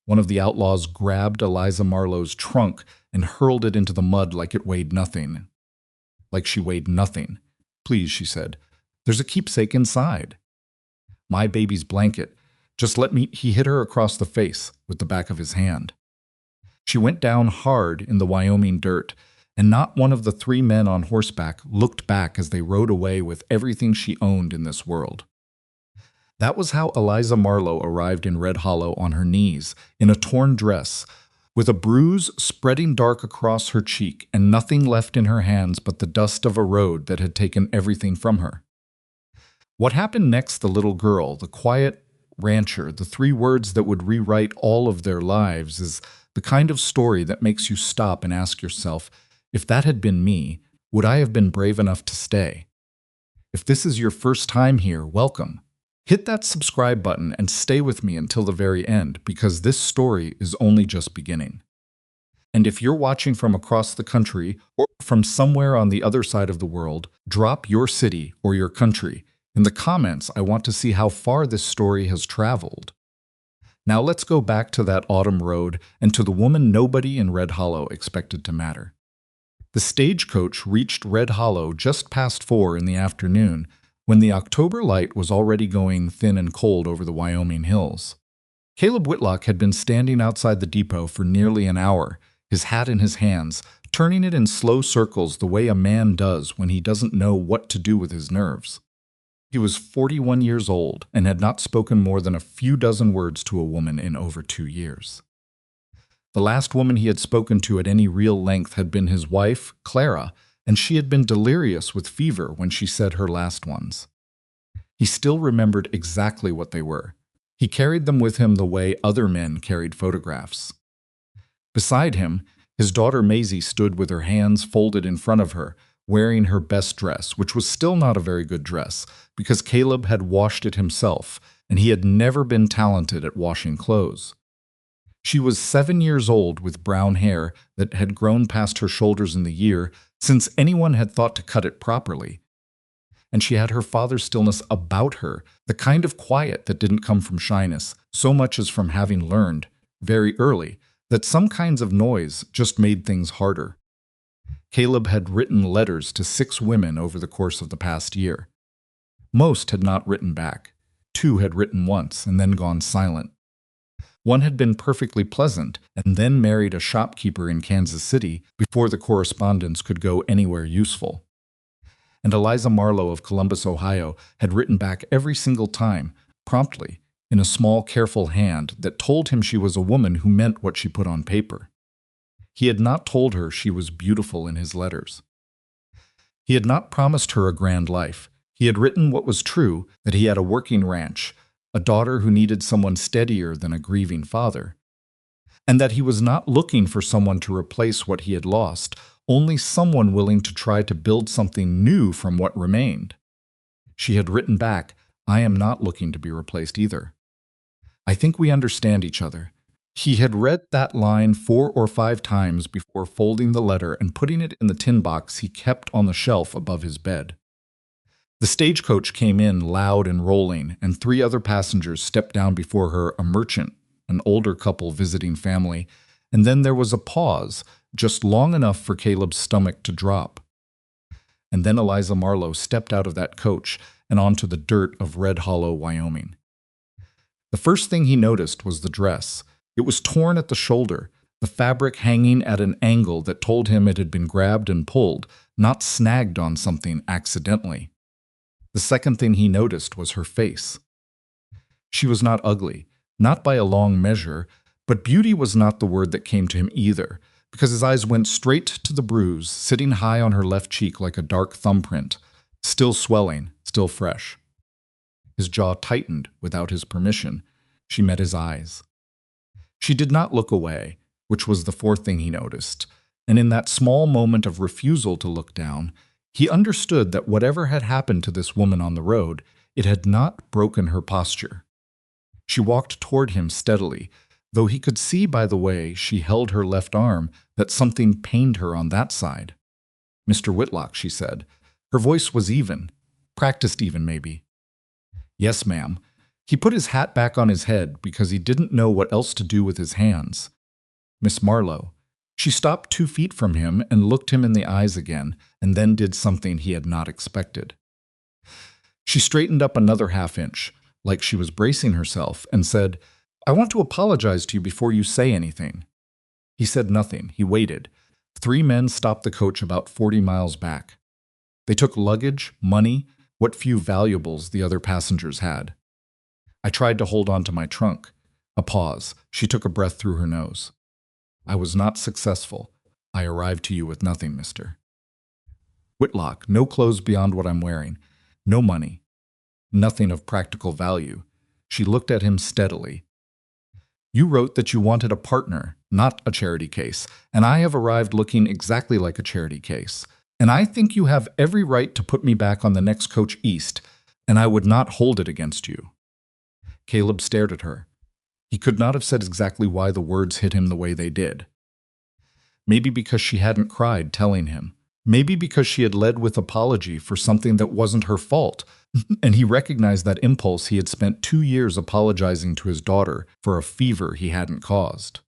One of the outlaws grabbed Eliza Marlowe's trunk and hurled it into the mud like it weighed nothing. Like she weighed nothing. "Please," she said. "There's a keepsake inside." "My baby's blanket. Just let me—" He hit her across the face with the back of his hand. She went down hard in the Wyoming dirt, and not one of the three men on horseback looked back as they rode away with everything she owned in this world. That was how Eliza Marlowe arrived in Red Hollow on her knees, in a torn dress, with a bruise spreading dark across her cheek and nothing left in her hands but the dust of a road that had taken everything from her. What happened next, the little girl, the quiet rancher, the three words that would rewrite all of their lives, is the kind of story that makes you stop and ask yourself, if that had been me, would I have been brave enough to stay? If this is your first time here, welcome. Hit that subscribe button and stay with me until the very end, because this story is only just beginning. And if you're watching from across the country or from somewhere on the other side of the world, drop your city or your country. In the comments, I want to see how far this story has traveled. Now let's go back to that autumn road and to the woman nobody in Red Hollow expected to matter. The stagecoach reached Red Hollow just past 4 in the afternoon, when the October light was already going thin and cold over the Wyoming hills. Caleb Whitlock had been standing outside the depot for nearly an hour, his hat in his hands, turning it in slow circles the way a man does when he doesn't know what to do with his nerves. He was 41 years old and had not spoken more than a few dozen words to a woman in over 2 years. The last woman he had spoken to at any real length had been his wife, Clara, and she had been delirious with fever when she said her last ones. He still remembered exactly what they were. He carried them with him the way other men carried photographs. Beside him, his daughter Maisie stood with her hands folded in front of her, wearing her best dress, which was still not a very good dress, because Caleb had washed it himself, and he had never been talented at washing clothes. She was 7 years old with brown hair that had grown past her shoulders in the year since anyone had thought to cut it properly. And she had her father's stillness about her, the kind of quiet that didn't come from shyness, so much as from having learned, very early, that some kinds of noise just made things harder. Caleb had written letters to 6 women over the course of the past year. Most had not written back. 2 had written once and then gone silent. One had been perfectly pleasant and then married a shopkeeper in Kansas City before the correspondence could go anywhere useful. And Eliza Marlowe of Columbus, Ohio, had written back every single time, promptly, in a small, careful hand that told him she was a woman who meant what she put on paper. He had not told her she was beautiful in his letters. He had not promised her a grand life. He had written what was true, that he had a working ranch, a daughter who needed someone steadier than a grieving father, and that he was not looking for someone to replace what he had lost, only someone willing to try to build something new from what remained. She had written back, "I am not looking to be replaced either. I think we understand each other." He had read that line 4 or 5 times before folding the letter and putting it in the tin box he kept on the shelf above his bed. The stagecoach came in loud and rolling, and 3 other passengers stepped down before her, a merchant, an older couple visiting family, and then there was a pause, just long enough for Caleb's stomach to drop. And then Eliza Marlowe stepped out of that coach and onto the dirt of Red Hollow, Wyoming. The first thing he noticed was the dress. It was torn at the shoulder, the fabric hanging at an angle that told him it had been grabbed and pulled, not snagged on something accidentally. The second thing he noticed was her face. She was not ugly, not by a long measure, but beauty was not the word that came to him either, because his eyes went straight to the bruise, sitting high on her left cheek like a dark thumbprint, still swelling, still fresh. His jaw tightened without his permission. She met his eyes. She did not look away, which was the fourth thing he noticed, and in that small moment of refusal to look down, he understood that whatever had happened to this woman on the road, it had not broken her posture. She walked toward him steadily, though he could see by the way she held her left arm that something pained her on that side. "Mr. Whitlock," she said. Her voice was even, practiced even maybe. "Yes, ma'am." He put his hat back on his head because he didn't know what else to do with his hands. Miss Marlowe. She stopped 2 feet from him and looked him in the eyes again, and then did something he had not expected. She straightened up another half-inch, like she was bracing herself, and said, "I want to apologize to you before you say anything." He said nothing. He waited. 3 men stopped the coach about 40 miles back. They took luggage, money, what few valuables the other passengers had. I tried to hold on to my trunk. A pause. She took a breath through her nose. "I was not successful. I arrived to you with nothing, mister." "Whitlock, no clothes beyond what I'm wearing. No money. Nothing of practical value." She looked at him steadily. "You wrote that you wanted a partner, not a charity case, and I have arrived looking exactly like a charity case. And I think you have every right to put me back on the next coach east, and I would not hold it against you." Caleb stared at her. He could not have said exactly why the words hit him the way they did. Maybe because she hadn't cried telling him. Maybe because she had led with apology for something that wasn't her fault, and he recognized that impulse he had spent 2 years apologizing to his daughter for a fever he hadn't caused.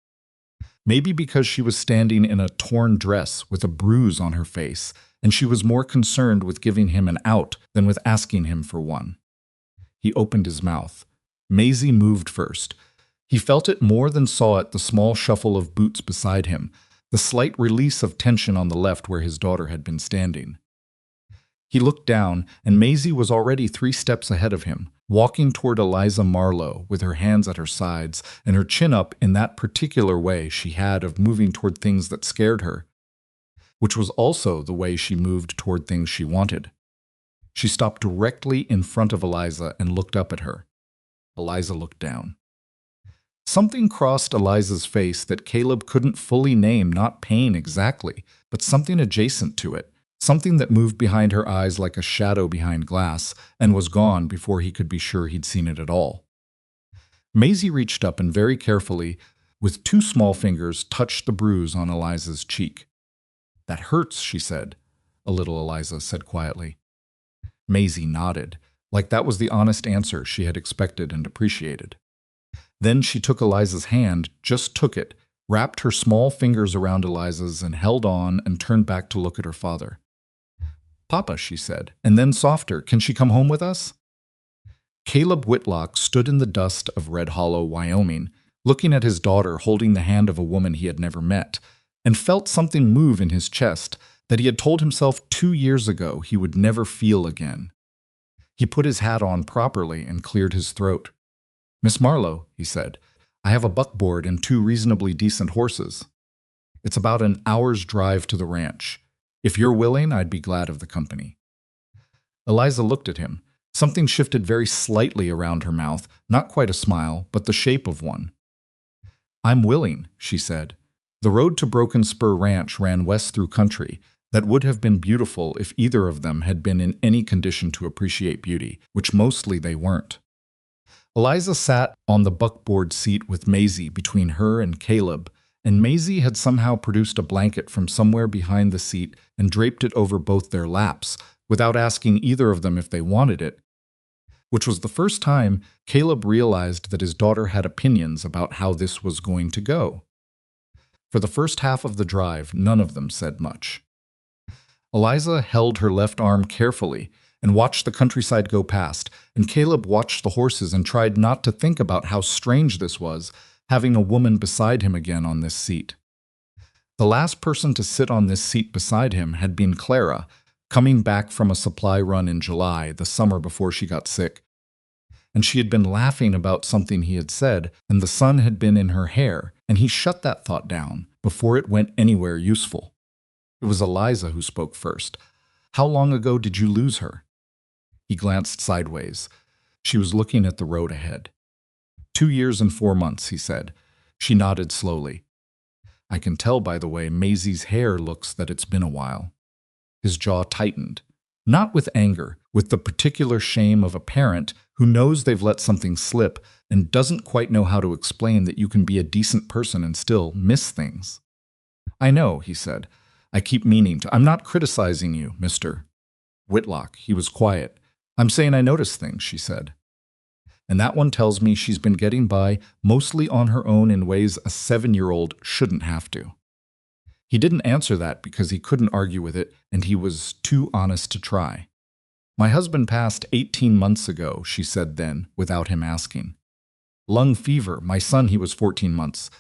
Maybe because she was standing in a torn dress with a bruise on her face, and she was more concerned with giving him an out than with asking him for one. He opened his mouth. Maisie moved first. He felt it more than saw it, the small shuffle of boots beside him, the slight release of tension on the left where his daughter had been standing. He looked down, and Maisie was already 3 steps ahead of him, walking toward Eliza Marlowe with her hands at her sides and her chin up in that particular way she had of moving toward things that scared her, which was also the way she moved toward things she wanted. She stopped directly in front of Eliza and looked up at her. Eliza looked down. Something crossed Eliza's face that Caleb couldn't fully name, not pain exactly, but something adjacent to it, something that moved behind her eyes like a shadow behind glass and was gone before he could be sure he'd seen it at all. Maisie reached up and very carefully, with 2 small fingers, touched the bruise on Eliza's cheek. "That hurts," she said. "A little," Eliza said quietly. Maisie nodded, like that was the honest answer she had expected and appreciated. Then she took Eliza's hand, just took it, wrapped her small fingers around Eliza's and held on and turned back to look at her father. "Papa," she said, and then softer, "can she come home with us?" Caleb Whitlock stood in the dust of Red Hollow, Wyoming, looking at his daughter holding the hand of a woman he had never met, and felt something move in his chest that he had told himself 2 years ago he would never feel again. He put his hat on properly and cleared his throat. "Miss Marlowe," he said, "I have a buckboard and 2 reasonably decent horses. It's about an hour's drive to the ranch. If you're willing, I'd be glad of the company." Eliza looked at him. Something shifted very slightly around her mouth, not quite a smile, but the shape of one. "I'm willing," she said. The road to Broken Spur Ranch ran west through country that would have been beautiful if either of them had been in any condition to appreciate beauty, which mostly they weren't. Eliza sat on the buckboard seat with Maisie between her and Caleb, and Maisie had somehow produced a blanket from somewhere behind the seat and draped it over both their laps, without asking either of them if they wanted it, which was the first time Caleb realized that his daughter had opinions about how this was going to go. For the first half of the drive, none of them said much. Eliza held her left arm carefully and watched the countryside go past, and Caleb watched the horses and tried not to think about how strange this was, having a woman beside him again on this seat. The last person to sit on this seat beside him had been Clara, coming back from a supply run in July, the summer before she got sick. And she had been laughing about something he had said, and the sun had been in her hair, and he shut that thought down before it went anywhere useful. It was Eliza who spoke first. "How long ago did you lose her?" He glanced sideways. She was looking at the road ahead. 2 years and 4 months, he said. She nodded slowly. "I can tell by the way Maisie's hair looks that it's been a while." His jaw tightened. Not with anger, with the particular shame of a parent who knows they've let something slip and doesn't quite know how to explain that you can be a decent person and still miss things. "I know," he said. "I keep meaning to. I'm not criticizing you, Mr. Whitlock." He was quiet. "I'm saying I notice things," she said. and that one tells me she's been getting by mostly on her own in ways a 7-year-old shouldn't have to. He didn't answer that because he couldn't argue with it, and he was too honest to try. My husband passed 18 months ago, she said then, without him asking. Lung fever. My son, he was 14 months.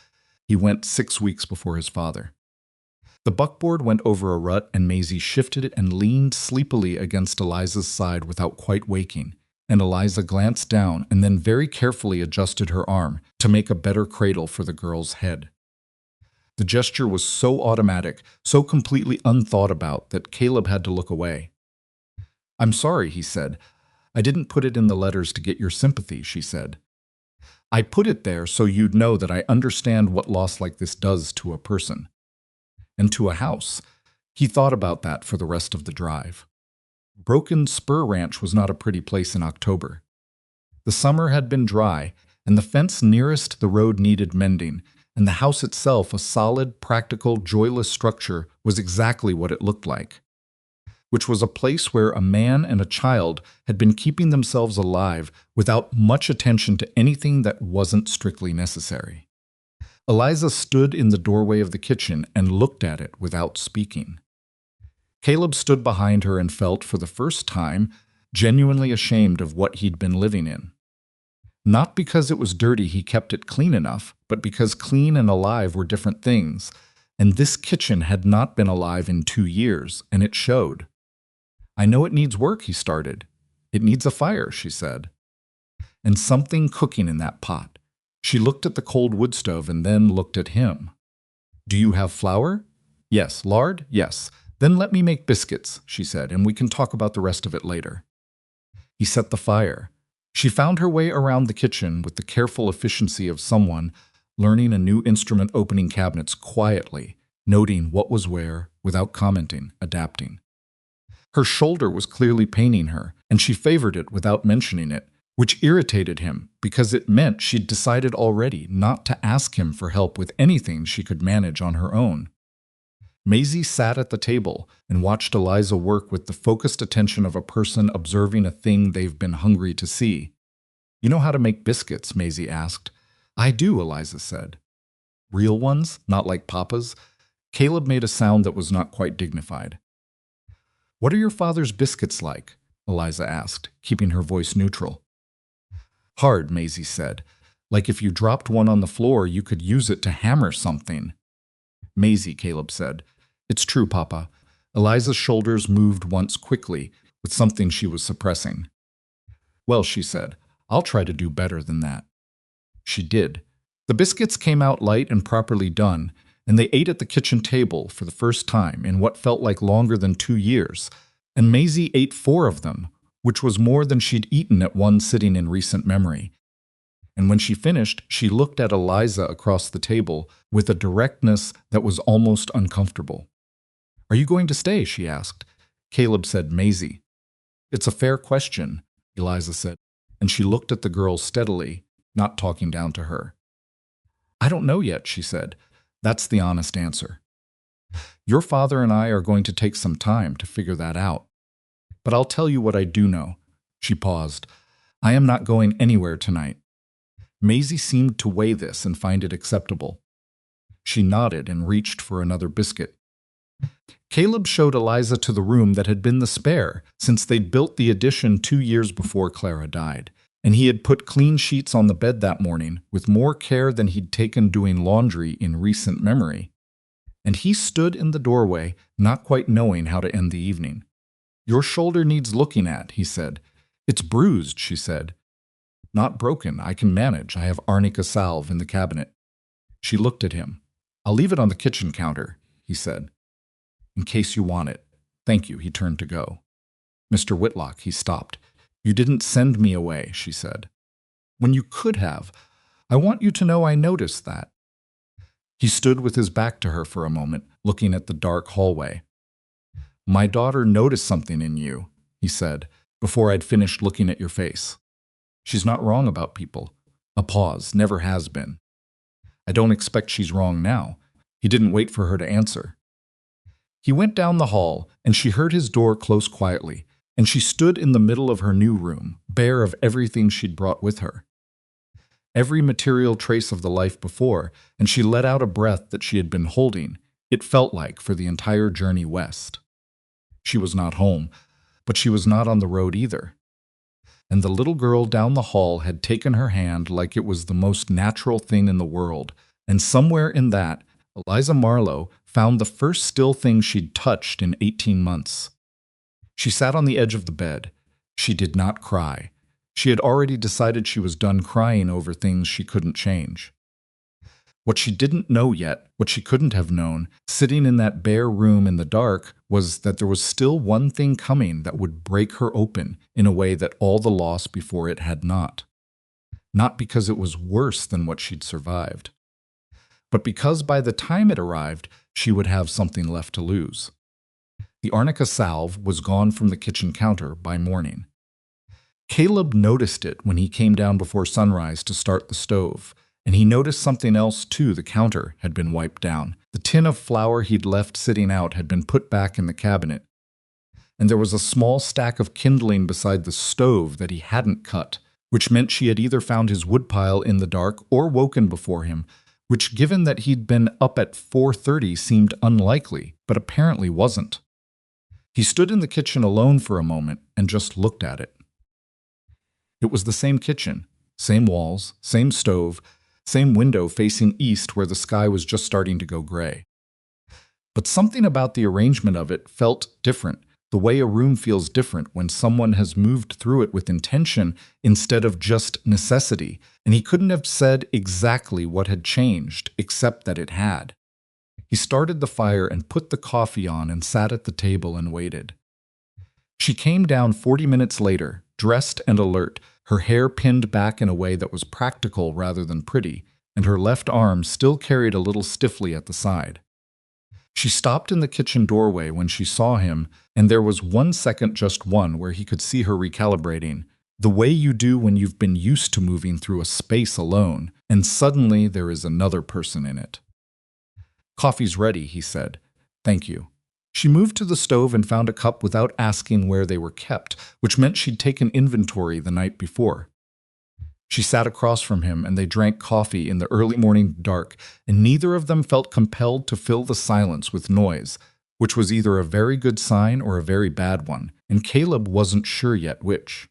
He went 6 weeks before his father. The buckboard went over a rut, and Maisie shifted it and leaned sleepily against Eliza's side without quite waking, and Eliza glanced down and then very carefully adjusted her arm to make a better cradle for the girl's head. The gesture was so automatic, so completely unthought about, that Caleb had to look away. I'm sorry, he said. I didn't put it in the letters to get your sympathy, she said. I put it there so you'd know that I understand what loss like this does to a person. And to a house. He thought about that for the rest of the drive. Broken Spur Ranch was not a pretty place in October. The summer had been dry, and the fence nearest the road needed mending, and the house itself, a solid, practical, joyless structure, was exactly what it looked like, which was a place where a man and a child had been keeping themselves alive without much attention to anything that wasn't strictly necessary. Eliza stood in the doorway of the kitchen and looked at it without speaking. Caleb stood behind her and felt, for the first time, genuinely ashamed of what he'd been living in. Not because it was dirty he kept it clean enough, but because clean and alive were different things, and this kitchen had not been alive in 2 years, and it showed. I know it needs work, he started. It needs a fire, she said. And something cooking in that pot. She looked at the cold wood stove and then looked at him. Do you have flour? Yes. Lard? Yes. Then let me make biscuits, she said, and we can talk about the rest of it later. He set the fire. She found her way around the kitchen with the careful efficiency of someone learning a new instrument, opening cabinets quietly, noting what was where, without commenting, adapting. Her shoulder was clearly paining her, and she favored it without mentioning it, which irritated him because it meant she'd decided already not to ask him for help with anything she could manage on her own. Maisie sat at the table and watched Eliza work with the focused attention of a person observing a thing they've been hungry to see. You know how to make biscuits? Maisie asked. I do, Eliza said. Real ones? Not like Papa's? Caleb made a sound that was not quite dignified. What are your father's biscuits like? Eliza asked, keeping her voice neutral. Hard, Maisie said. Like if you dropped one on the floor, you could use it to hammer something. Maisie, Caleb said. It's true, Papa. Eliza's shoulders moved once quickly, with something she was suppressing. Well, she said, I'll try to do better than that. She did. The biscuits came out light and properly done, and they ate at the kitchen table for the first time in what felt like longer than 2 years, and Maisie ate 4 of them, which was more than she'd eaten at one sitting in recent memory. And when she finished, she looked at Eliza across the table with a directness that was almost uncomfortable. Are you going to stay? She asked. Caleb said, Maisie. It's a fair question, Eliza said, and she looked at the girl steadily, not talking down to her. I don't know yet, she said. That's the honest answer. Your father and I are going to take some time to figure that out. But I'll tell you what I do know. She paused. I am not going anywhere tonight. Maisie seemed to weigh this and find it acceptable. She nodded and reached for another biscuit. Caleb showed Eliza to the room that had been the spare since they'd built the addition 2 years before Clara died, and he had put clean sheets on the bed that morning with more care than he'd taken doing laundry in recent memory. And he stood in the doorway, not quite knowing how to end the evening. Your shoulder needs looking at, he said. It's bruised, she said. Not broken. I can manage. I have arnica salve in the cabinet. She looked at him. I'll leave it on the kitchen counter, he said. In case you want it. Thank you, he turned to go. Mr. Whitlock, he stopped. You didn't send me away, she said. When you could have. I want you to know I noticed that. He stood with his back to her for a moment, looking at the dark hallway. My daughter noticed something in you, he said, before I'd finished looking at your face. She's not wrong about people. A pause, never has been. I don't expect she's wrong now. He didn't wait for her to answer. He went down the hall, and she heard his door close quietly, and she stood in the middle of her new room, bare of everything she'd brought with her. Every material trace of the life before, and she let out a breath that she had been holding, it felt like, for the entire journey west. She was not home, but she was not on the road either. And the little girl down the hall had taken her hand like it was the most natural thing in the world, and somewhere in that, Eliza Marlowe found the first still thing she'd touched in 18 months. She sat on the edge of the bed. She did not cry. She had already decided she was done crying over things she couldn't change. What she didn't know yet, what she couldn't have known, sitting in that bare room in the dark, was that there was still one thing coming that would break her open in a way that all the loss before it had not. Not because it was worse than what she'd survived, but because by the time it arrived, she would have something left to lose. The arnica salve was gone from the kitchen counter by morning. Caleb noticed it when he came down before sunrise to start the stove, and he noticed something else too. The counter had been wiped down. The tin of flour he'd left sitting out had been put back in the cabinet, and there was a small stack of kindling beside the stove that he hadn't cut, which meant she had either found his woodpile in the dark or woken before him, which, given that he'd been up at 4:30, seemed unlikely, but apparently wasn't. He stood in the kitchen alone for a moment and just looked at it. It was the same kitchen, same walls, same stove, same window facing east where the sky was just starting to go gray. But something about the arrangement of it felt different, the way a room feels different when someone has moved through it with intention instead of just necessity, and he couldn't have said exactly what had changed, except that it had. He started the fire and put the coffee on and sat at the table and waited. She came down 40 minutes later, dressed and alert, her hair pinned back in a way that was practical rather than pretty, and her left arm still carried a little stiffly at the side. She stopped in the kitchen doorway when she saw him, and there was 1 second, just one, where he could see her recalibrating, the way you do when you've been used to moving through a space alone, and suddenly there is another person in it. "Coffee's ready," he said. "Thank you." She moved to the stove and found a cup without asking where they were kept, which meant she'd taken inventory the night before. She sat across from him, and they drank coffee in the early morning dark, and neither of them felt compelled to fill the silence with noise, which was either a very good sign or a very bad one, and Caleb wasn't sure yet which.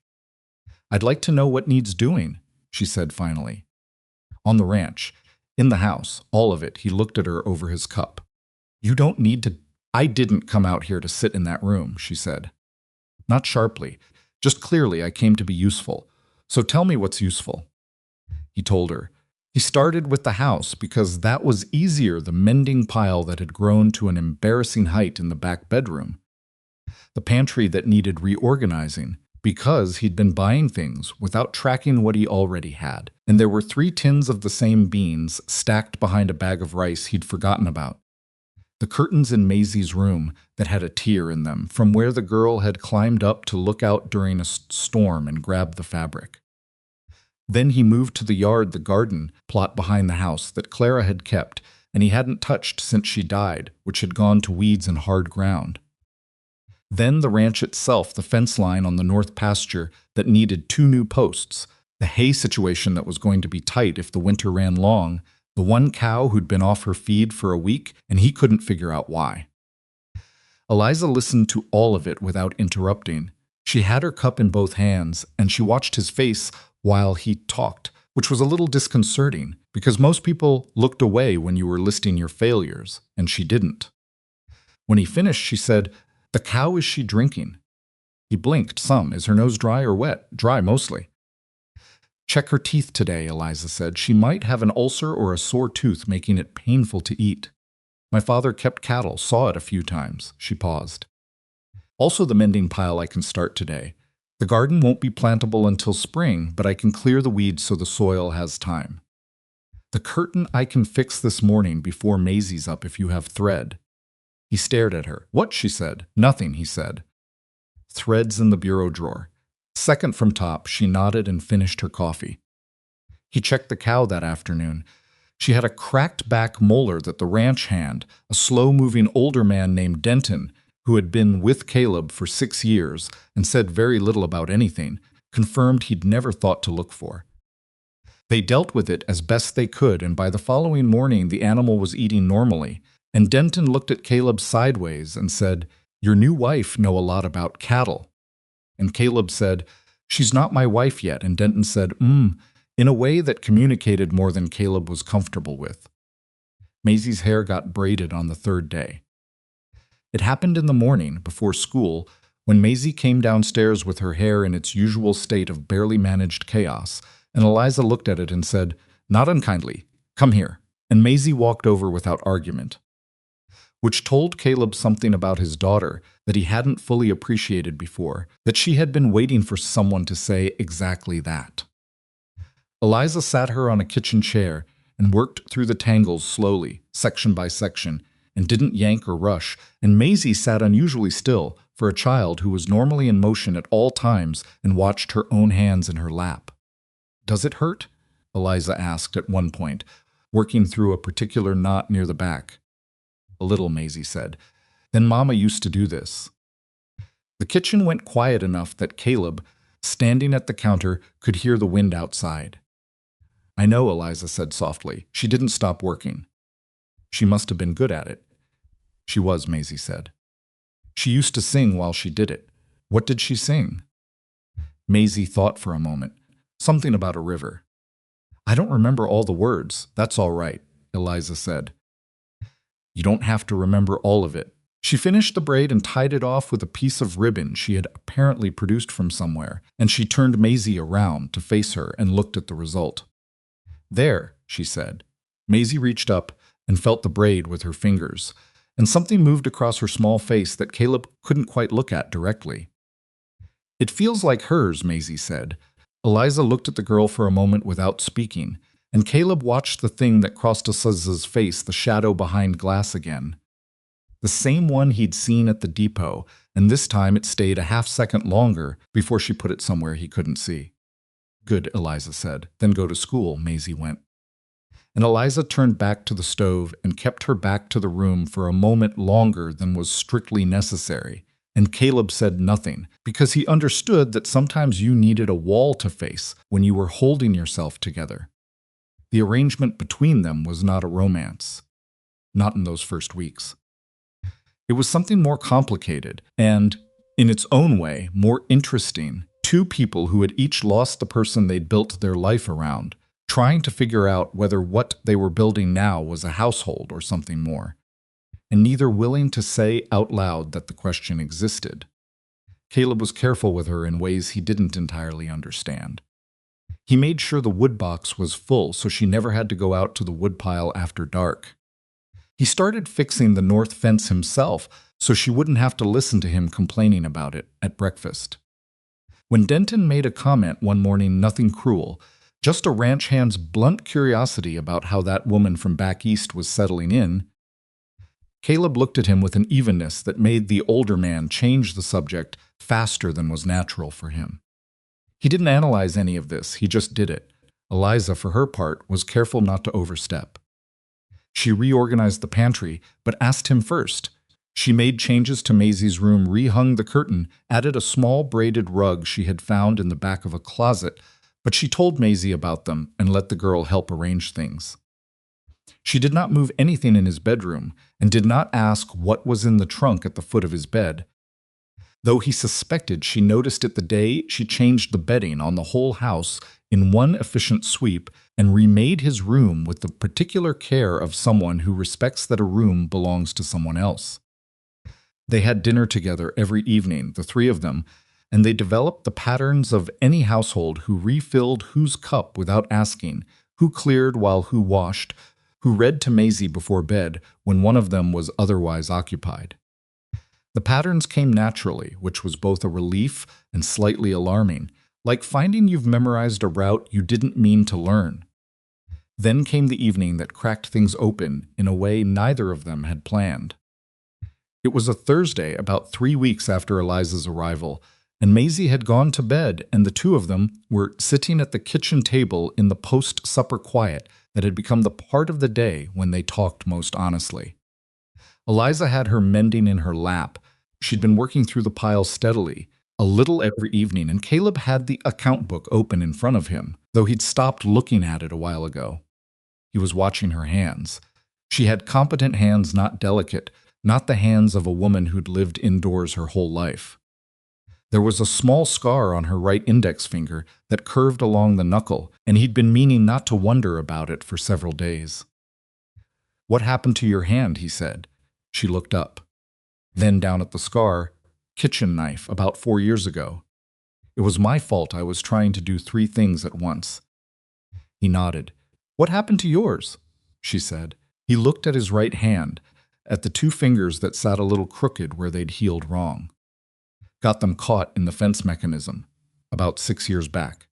"I'd like to know what needs doing," she said finally. "On the ranch. In the house. All of it." He looked at her over his cup. "You don't need to—" "I didn't come out here to sit in that room," she said. Not sharply, just clearly. "I came to be useful. So tell me what's useful." He told her. He started with the house because that was easier, the mending pile that had grown to an embarrassing height in the back bedroom. The pantry that needed reorganizing because he'd been buying things without tracking what he already had, and there were 3 tins of the same beans stacked behind a bag of rice he'd forgotten about. The curtains in Maisie's room that had a tear in them from where the girl had climbed up to look out during a storm and grab the fabric. Then he moved to the yard, the garden plot behind the house that Clara had kept and he hadn't touched since she died, which had gone to weeds and hard ground. Then the ranch itself, the fence line on the north pasture that needed 2 new posts, the hay situation that was going to be tight if the winter ran long, the 1 cow who'd been off her feed for a week, and he couldn't figure out why. Eliza listened to all of it without interrupting. She had her cup in both hands, and she watched his face while he talked, which was a little disconcerting, because most people looked away when you were listing your failures, and she didn't. When he finished, she said, "The cow, is she drinking?" He blinked some. "Is her nose dry or wet?" "Dry, mostly." "Check her teeth today," Eliza said. "She might have an ulcer or a sore tooth, making it painful to eat. My father kept cattle, saw it a few times." She paused. "Also the mending pile I can start today. The garden won't be plantable until spring, but I can clear the weeds so the soil has time. The curtain I can fix this morning before Maisie's up if you have thread." He stared at her. "What?" she said. "Nothing," he said. "Thread's in the bureau drawer." Second from top, she nodded and finished her coffee. He checked the cow that afternoon. She had a cracked back molar that the ranch hand, a slow-moving older man named Denton, who had been with Caleb for 6 years and said very little about anything, confirmed he'd never thought to look for. They dealt with it as best they could, and by the following morning the animal was eating normally, and Denton looked at Caleb sideways and said, "Your new wife know a lot about cattle." And Caleb said, "She's not my wife yet," and Denton said, in a way that communicated more than Caleb was comfortable with. Maisie's hair got braided on the 3rd day. It happened in the morning, before school, when Maisie came downstairs with her hair in its usual state of barely managed chaos, and Eliza looked at it and said, "Not unkindly, come here," and Maisie walked over without argument. Which told Caleb something about his daughter that he hadn't fully appreciated before, that she had been waiting for someone to say exactly that. Eliza sat her on a kitchen chair and worked through the tangles slowly, section by section, and didn't yank or rush, and Maisie sat unusually still for a child who was normally in motion at all times and watched her own hands in her lap. "Does it hurt?" Eliza asked at one point, working through a particular knot near the back. "A little," Maisie said. "Then Mama used to do this." The kitchen went quiet enough that Caleb, standing at the counter, could hear the wind outside. "I know," Eliza said softly. "She didn't stop working." "She must have been good at it." "She was," Maisie said. "She used to sing while she did it." "What did she sing?" Maisie thought for a moment. "Something about a river." "I don't remember all the words. That's all right," Eliza said. "You don't have to remember all of it." She finished the braid and tied it off with a piece of ribbon she had apparently produced from somewhere, and she turned Maisie around to face her and looked at the result. "There," she said. Maisie reached up and felt the braid with her fingers, and something moved across her small face that Caleb couldn't quite look at directly. "It feels like hers," Maisie said. Eliza looked at the girl for a moment without speaking, and Caleb watched the thing that crossed Eliza's face, the shadow behind glass again. The same one he'd seen at the depot, and this time it stayed a half-second longer before she put it somewhere he couldn't see. "Good," Eliza said. "Then go to school," Maisie went. And Eliza turned back to the stove and kept her back to the room for a moment longer than was strictly necessary, and Caleb said nothing, because he understood that sometimes you needed a wall to face when you were holding yourself together. The arrangement between them was not a romance. Not in those first weeks. It was something more complicated and, in its own way, more interesting. Two people who had each lost the person they'd built their life around, trying to figure out whether what they were building now was a household or something more, and neither willing to say out loud that the question existed. Caleb was careful with her in ways he didn't entirely understand. He made sure the wood box was full so she never had to go out to the woodpile after dark. He started fixing the north fence himself so she wouldn't have to listen to him complaining about it at breakfast. When Denton made a comment one morning, nothing cruel, just a ranch hand's blunt curiosity about how that woman from back east was settling in, Caleb looked at him with an evenness that made the older man change the subject faster than was natural for him. He didn't analyze any of this, he just did it. Eliza, for her part, was careful not to overstep. She reorganized the pantry, but asked him first. She made changes to Maisie's room, rehung the curtain, added a small braided rug she had found in the back of a closet, but she told Maisie about them and let the girl help arrange things. She did not move anything in his bedroom and did not ask what was in the trunk at the foot of his bed, though he suspected she noticed it the day she changed the bedding on the whole house in one efficient sweep and remade his room with the particular care of someone who respects that a room belongs to someone else. They had dinner together every evening, the three of them, and they developed the patterns of any household who refilled whose cup without asking, who cleared while who washed, who read to Maisie before bed when one of them was otherwise occupied. The patterns came naturally, which was both a relief and slightly alarming, like finding you've memorized a route you didn't mean to learn. Then came the evening that cracked things open in a way neither of them had planned. It was a Thursday, about 3 weeks after Eliza's arrival, and Maisie had gone to bed, and the two of them were sitting at the kitchen table in the post-supper quiet that had become the part of the day when they talked most honestly. Eliza had her mending in her lap, She'd been working through the pile steadily, a little every evening, and Caleb had the account book open in front of him, though he'd stopped looking at it a while ago. He was watching her hands. She had competent hands, not delicate, not the hands of a woman who'd lived indoors her whole life. There was a small scar on her right index finger that curved along the knuckle, and he'd been meaning not to wonder about it for several days. "What happened to your hand?" he said. She looked up. Then down at the scar, "Kitchen knife, about 4 years ago. It was my fault. I was trying to do 3 things at once." He nodded. "What happened to yours?" she said. He looked at his right hand, at the 2 fingers that sat a little crooked where they'd healed wrong. "Got them caught in the fence mechanism, about 6 years back.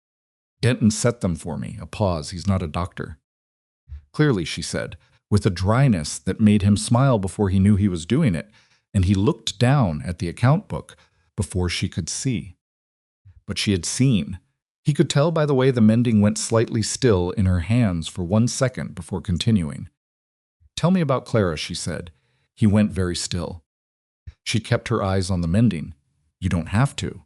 Denton set them for me." A pause. "He's not a doctor." "Clearly," she said, with a dryness that made him smile before he knew he was doing it, and he looked down at the account book before she could see. But she had seen. He could tell by the way the mending went slightly still in her hands for 1 second before continuing. "Tell me about Clara," she said. He went very still. She kept her eyes on the mending. "You don't have to.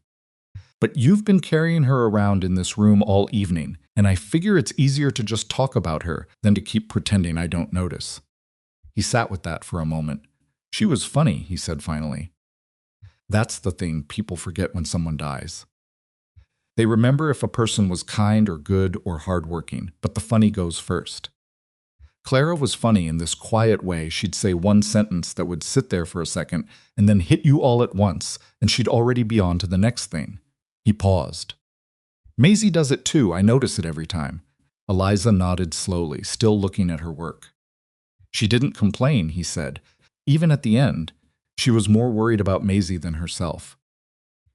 But you've been carrying her around in this room all evening, and I figure it's easier to just talk about her than to keep pretending I don't notice." He sat with that for a moment. "She was funny," he said finally. That's the thing people forget when someone dies. They remember if a person was kind or good or hardworking, but the funny goes first. Clara was funny in this quiet way. She'd say one sentence that would sit there for a second and then hit you all at once, and she'd already be on to the next thing. He paused. "Maisie does it too. I notice it every time." Eliza nodded slowly, still looking at her work. "She didn't complain," he said. Even at the end, she was more worried about Maisie than herself.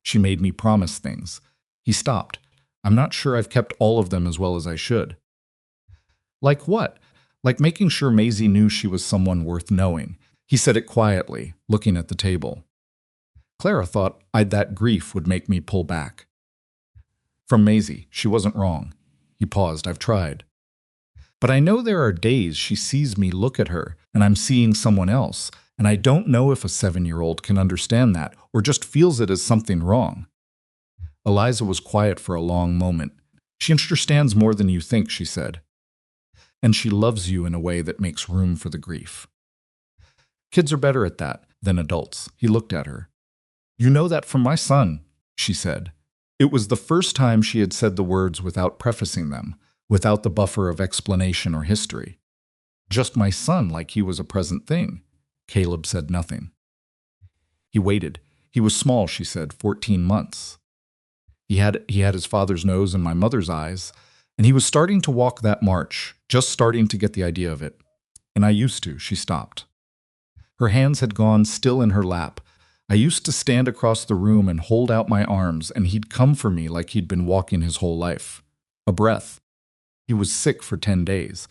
"She made me promise things." He stopped. "I'm not sure I've kept all of them as well as I should." "Like what?" "Like making sure Maisie knew she was someone worth knowing." He said it quietly, looking at the table. "Clara thought that grief would make me pull back." "From Maisie, she wasn't wrong." He paused. "I've tried. But I know there are days she sees me look at her, and I'm seeing someone else, and I don't know if a 7-year-old can understand that or just feels it as something wrong." Eliza was quiet for a long moment. "She understands more than you think," she said. "And she loves you in a way that makes room for the grief. Kids are better at that than adults." He looked at her. "You know that from my son," she said. It was the first time she had said the words without prefacing them, without the buffer of explanation or history. "Just my son, like he was a present thing." Caleb said nothing. He waited. "He was small," she said, 14 months. He had his father's nose and my mother's eyes, and he was starting to walk that march, just starting to get the idea of it. And I used to." She stopped. Her hands had gone still in her lap. "I used to stand across the room and hold out my arms, and he'd come for me like he'd been walking his whole life. A breath. He was sick for 10 days.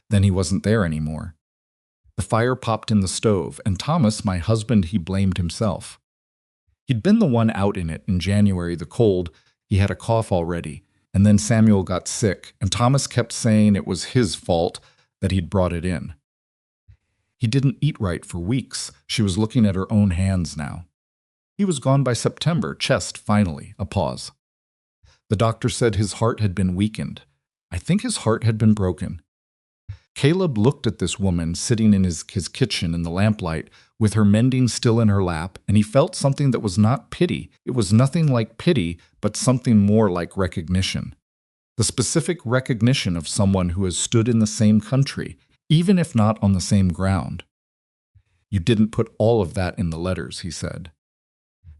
Then he wasn't there anymore." The fire popped in the stove, and Thomas, my husband, he blamed himself. He'd been the one out in it in January, the cold. He had a cough already, and then Samuel got sick, and Thomas kept saying it was his fault that he'd brought it in. He didn't eat right for weeks. She was looking at her own hands now. He was gone by September, chest finally, a pause. The doctor said his heart had been weakened. I think his heart had been broken. Caleb looked at this woman sitting in his kitchen in the lamplight, with her mending still in her lap, and he felt something that was not pity. It was nothing like pity, but something more like recognition. The specific recognition of someone who has stood in the same country, even if not on the same ground. "You didn't put all of that in the letters," he said.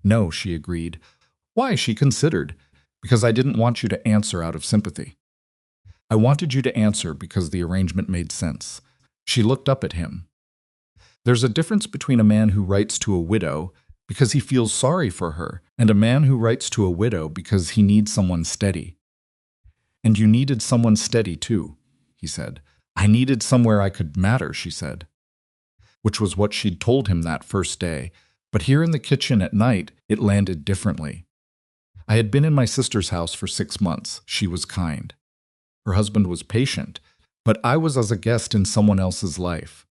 "No," she agreed. "Why?" She considered. "Because I didn't want you to answer out of sympathy. I wanted you to answer because the arrangement made sense." She looked up at him. "There's a difference between a man who writes to a widow because he feels sorry for her and a man who writes to a widow because he needs someone steady." "And you needed someone steady too," he said. "I needed somewhere I could matter," she said. Which was what she'd told him that first day, but here in the kitchen at night, it landed differently. I had been in my sister's house for 6 months. She was kind. Her husband was patient, but I was as a guest in someone else's life.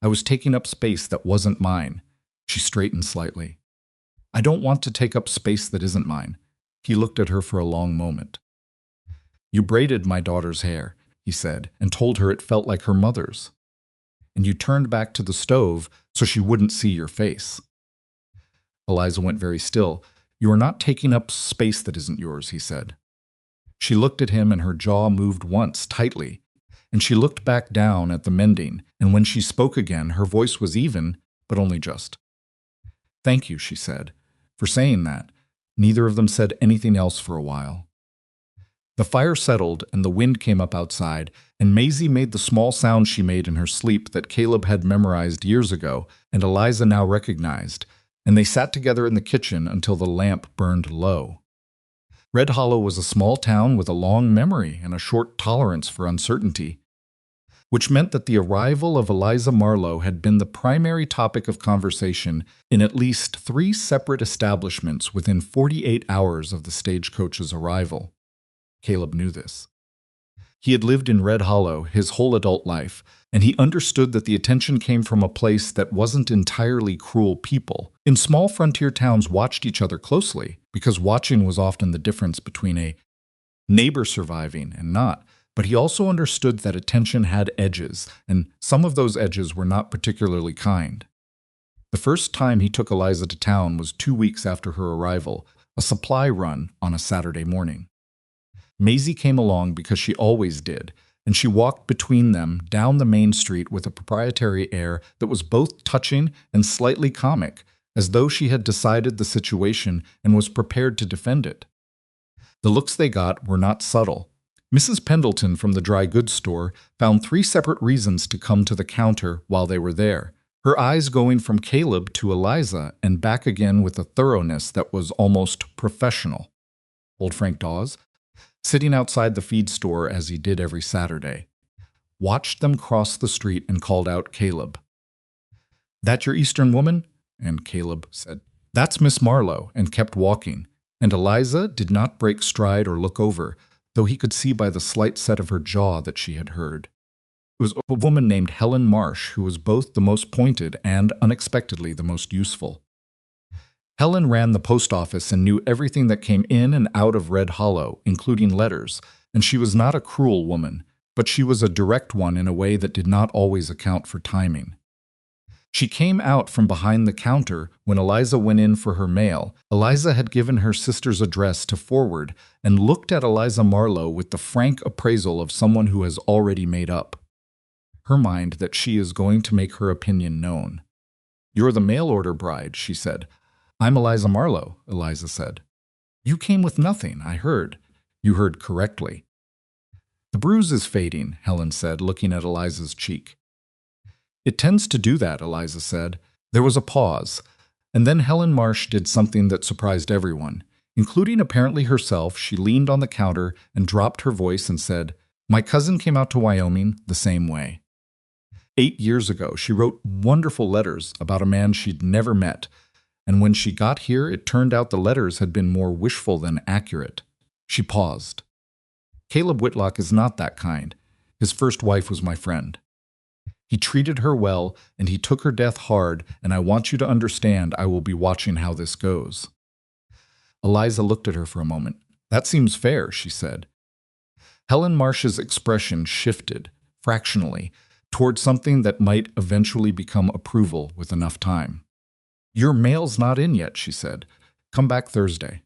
I was taking up space that wasn't mine. She straightened slightly. I don't want to take up space that isn't mine. He looked at her for a long moment. You braided my daughter's hair, he said, and told her it felt like her mother's. And you turned back to the stove so she wouldn't see your face. Eliza went very still. You are not taking up space that isn't yours, he said. She looked at him and her jaw moved once, tightly, and she looked back down at the mending, and when she spoke again, her voice was even, but only just. Thank you, she said, for saying that. Neither of them said anything else for a while. The fire settled and the wind came up outside, and Maisie made the small sound she made in her sleep that Caleb had memorized years ago and Eliza now recognized, and they sat together in the kitchen until the lamp burned low. Red Hollow was a small town with a long memory and a short tolerance for uncertainty, which meant that the arrival of Eliza Marlowe had been the primary topic of conversation in at least 3 separate establishments within 48 hours of the stagecoach's arrival. Caleb knew this. He had lived in Red Hollow his whole adult life, and he understood that the attention came from a place that wasn't entirely cruel people. In small frontier towns watched each other closely, because watching was often the difference between a neighbor surviving and not. But he also understood that attention had edges, and some of those edges were not particularly kind. The first time he took Eliza to town was 2 weeks after her arrival, a supply run on a Saturday morning. Maisie came along because she always did, and she walked between them down the main street with a proprietary air that was both touching and slightly comic, as though she had decided the situation and was prepared to defend it. The looks they got were not subtle. Mrs. Pendleton from the dry goods store found 3 separate reasons to come to the counter while they were there, her eyes going from Caleb to Eliza and back again with a thoroughness that was almost professional. Old Frank Dawes, sitting outside the feed store as he did every Saturday, watched them cross the street and called out Caleb. "That your Eastern woman?" And Caleb said, "That's Miss Marlowe," and kept walking. And Eliza did not break stride or look over, though he could see by the slight set of her jaw that she had heard. It was a woman named Helen Marsh who was both the most pointed and, unexpectedly, the most useful. Helen ran the post office and knew everything that came in and out of Red Hollow, including letters, and she was not a cruel woman, but she was a direct one in a way that did not always account for timing. She came out from behind the counter when Eliza went in for her mail. Eliza had given her sister's address to forward and looked at Eliza Marlowe with the frank appraisal of someone who has already made up her mind that she is going to make her opinion known. "You're the mail-order bride," she said. "I'm Eliza Marlowe," Eliza said. "You came with nothing, I heard." "You heard correctly." "The bruise is fading," Helen said, looking at Eliza's cheek. "It tends to do that," Eliza said. There was a pause, and then Helen Marsh did something that surprised everyone, including apparently herself. She leaned on the counter and dropped her voice and said, "My cousin came out to Wyoming the same way. 8 years ago, she wrote wonderful letters about a man she'd never met, and when she got here, it turned out the letters had been more wishful than accurate." She paused. "Caleb Whitlock is not that kind. His first wife was my friend. He treated her well, and he took her death hard, and I want you to understand I will be watching how this goes." Eliza looked at her for a moment. "That seems fair," she said. Helen Marsh's expression shifted, fractionally, toward something that might eventually become approval with enough time. "Your mail's not in yet," she said. "Come back Thursday."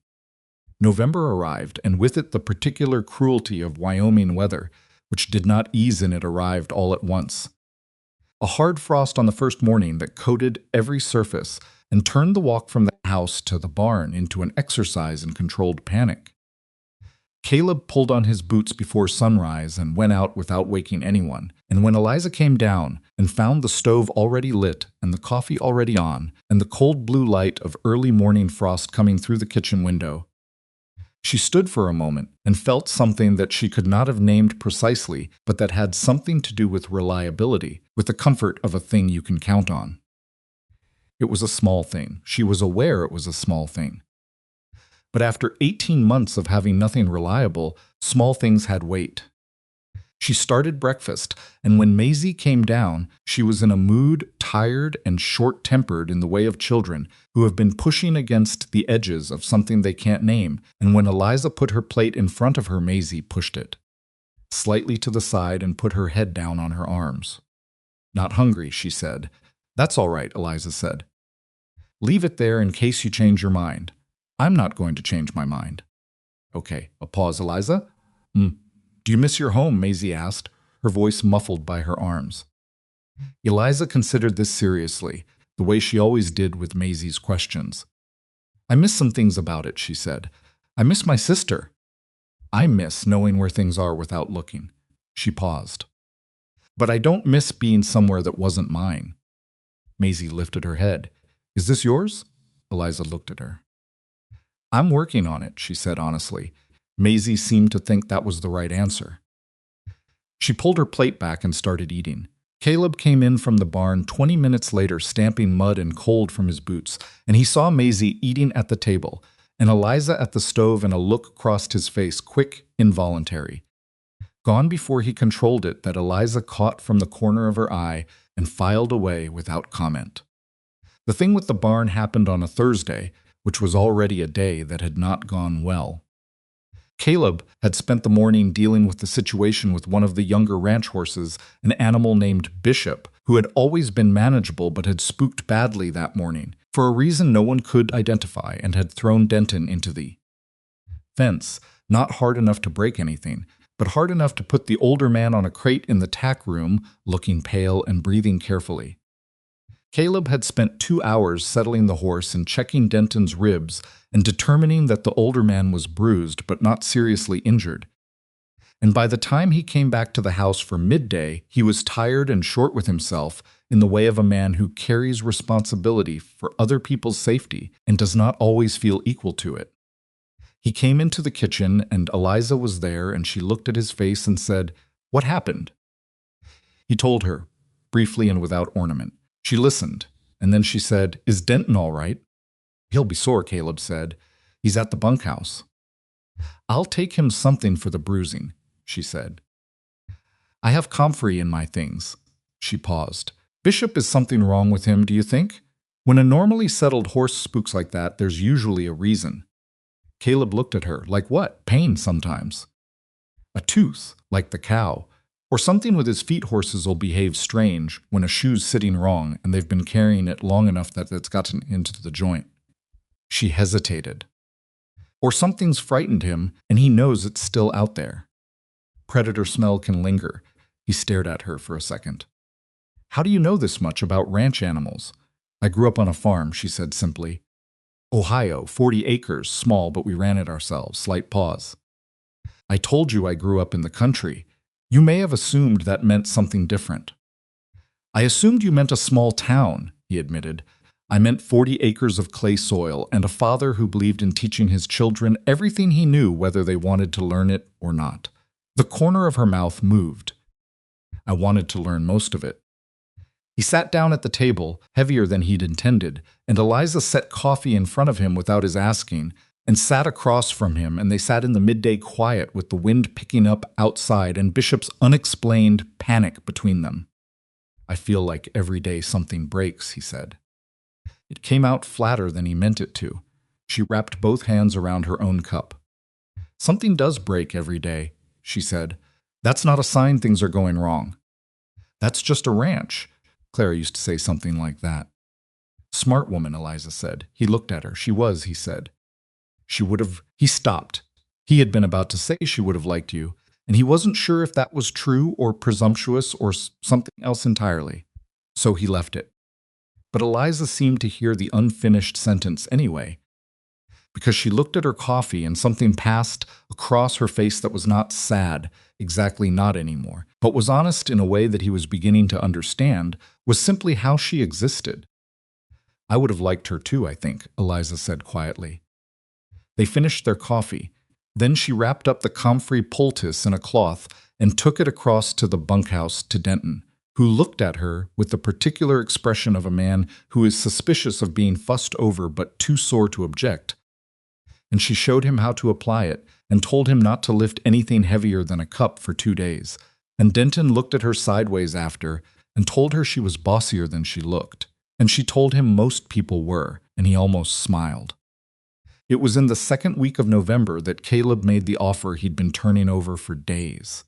November arrived, and with it the particular cruelty of Wyoming weather, which did not ease in it, arrived all at once. A hard frost on the first morning that coated every surface and turned the walk from the house to the barn into an exercise in controlled panic. Caleb pulled on his boots before sunrise and went out without waking anyone, and when Eliza came down and found the stove already lit and the coffee already on and the cold blue light of early morning frost coming through the kitchen window, she stood for a moment and felt something that she could not have named precisely, but that had something to do with reliability, with the comfort of a thing you can count on. It was a small thing. She was aware it was a small thing. But after 18 months of having nothing reliable, small things had weight. She started breakfast, and when Maisie came down, she was in a mood tired and short-tempered in the way of children who have been pushing against the edges of something they can't name, and when Eliza put her plate in front of her, Maisie pushed it slightly to the side and put her head down on her arms. "Not hungry," she said. "That's all right," Eliza said. "Leave it there in case you change your mind." "I'm not going to change my mind." "Okay." A pause. "Eliza? Do you miss your home?" Maisie asked, her voice muffled by her arms. Eliza considered this seriously, the way she always did with Maisie's questions. "I miss some things about it," she said. "I miss my sister. I miss knowing where things are without looking." She paused. "But I don't miss being somewhere that wasn't mine." Maisie lifted her head. "Is this yours?" Eliza looked at her. "I'm working on it," she said honestly. Maisie seemed to think that was the right answer. She pulled her plate back and started eating. Caleb came in from the barn 20 minutes later, stamping mud and cold from his boots, and he saw Maisie eating at the table, and Eliza at the stove, and a look crossed his face, quick, involuntary. Gone before he controlled it, that Eliza caught from the corner of her eye and filed away without comment. The thing with the barn happened on a Thursday, which was already a day that had not gone well. Caleb had spent the morning dealing with the situation with one of the younger ranch horses, an animal named Bishop, who had always been manageable but had spooked badly that morning, for a reason no one could identify, and had thrown Denton into the fence, not hard enough to break anything, but hard enough to put the older man on a crate in the tack room, looking pale and breathing carefully. Caleb had spent 2 hours settling the horse and checking Denton's ribs and determining that the older man was bruised but not seriously injured. And by the time he came back to the house for midday, he was tired and short with himself, in the way of a man who carries responsibility for other people's safety and does not always feel equal to it. He came into the kitchen, and Eliza was there, and she looked at his face and said, "What happened?" He told her, briefly and without ornament. She listened, and then she said, "Is Denton all right?" "He'll be sore," Caleb said. "He's at the bunkhouse." "I'll take him something for the bruising," she said. "I have comfrey in my things." She paused. "Bishop, is something wrong with him, do you think? When a normally settled horse spooks like that, there's usually a reason." Caleb looked at her. "Like what? Pain sometimes." "A tooth, like the cow. Or something with his feet. Horses will behave strange when a shoe's sitting wrong and they've been carrying it long enough that it's gotten into the joint." She hesitated. "Or something's frightened him and he knows it's still out there. Predator smell can linger." He stared at her for a second. "How do you know this much about ranch animals?" "I grew up on a farm," she said simply. "Ohio, 40 acres, small, but we ran it ourselves." Slight pause. "I told you I grew up in the country. You may have assumed that meant something different." "I assumed you meant a small town," he admitted. "I meant 40 acres of clay soil and a father who believed in teaching his children everything he knew, whether they wanted to learn it or not." The corner of her mouth moved. "I wanted to learn most of it." He sat down at the table, heavier than he'd intended, and Eliza set coffee in front of him without his asking, and sat across from him, and they sat in the midday quiet with the wind picking up outside and Bishop's unexplained panic between them. "I feel like every day something breaks," he said. It came out flatter than he meant it to. She wrapped both hands around her own cup. "Something does break every day," she said. "That's not a sign things are going wrong. That's just a ranch." Clara used to say something like that. "Smart woman," Eliza said. He looked at her. "She was," he said. "She would have—" He stopped. He had been about to say she would have liked you, and he wasn't sure if that was true or presumptuous or something else entirely. So he left it. But Eliza seemed to hear the unfinished sentence anyway, because she looked at her coffee and something passed across her face that was not sad, exactly not anymore, but was honest in a way that he was beginning to understand, was simply how she existed. "I would have liked her too, I think," Eliza said quietly. They finished their coffee. Then she wrapped up the comfrey poultice in a cloth and took it across to the bunkhouse to Denton, who looked at her with the particular expression of a man who is suspicious of being fussed over but too sore to object. And she showed him how to apply it and told him not to lift anything heavier than a cup for 2 days. And Denton looked at her sideways after, and told her she was bossier than she looked. And she told him most people were, and he almost smiled. It was in the second week of November that Caleb made the offer he'd been turning over for days.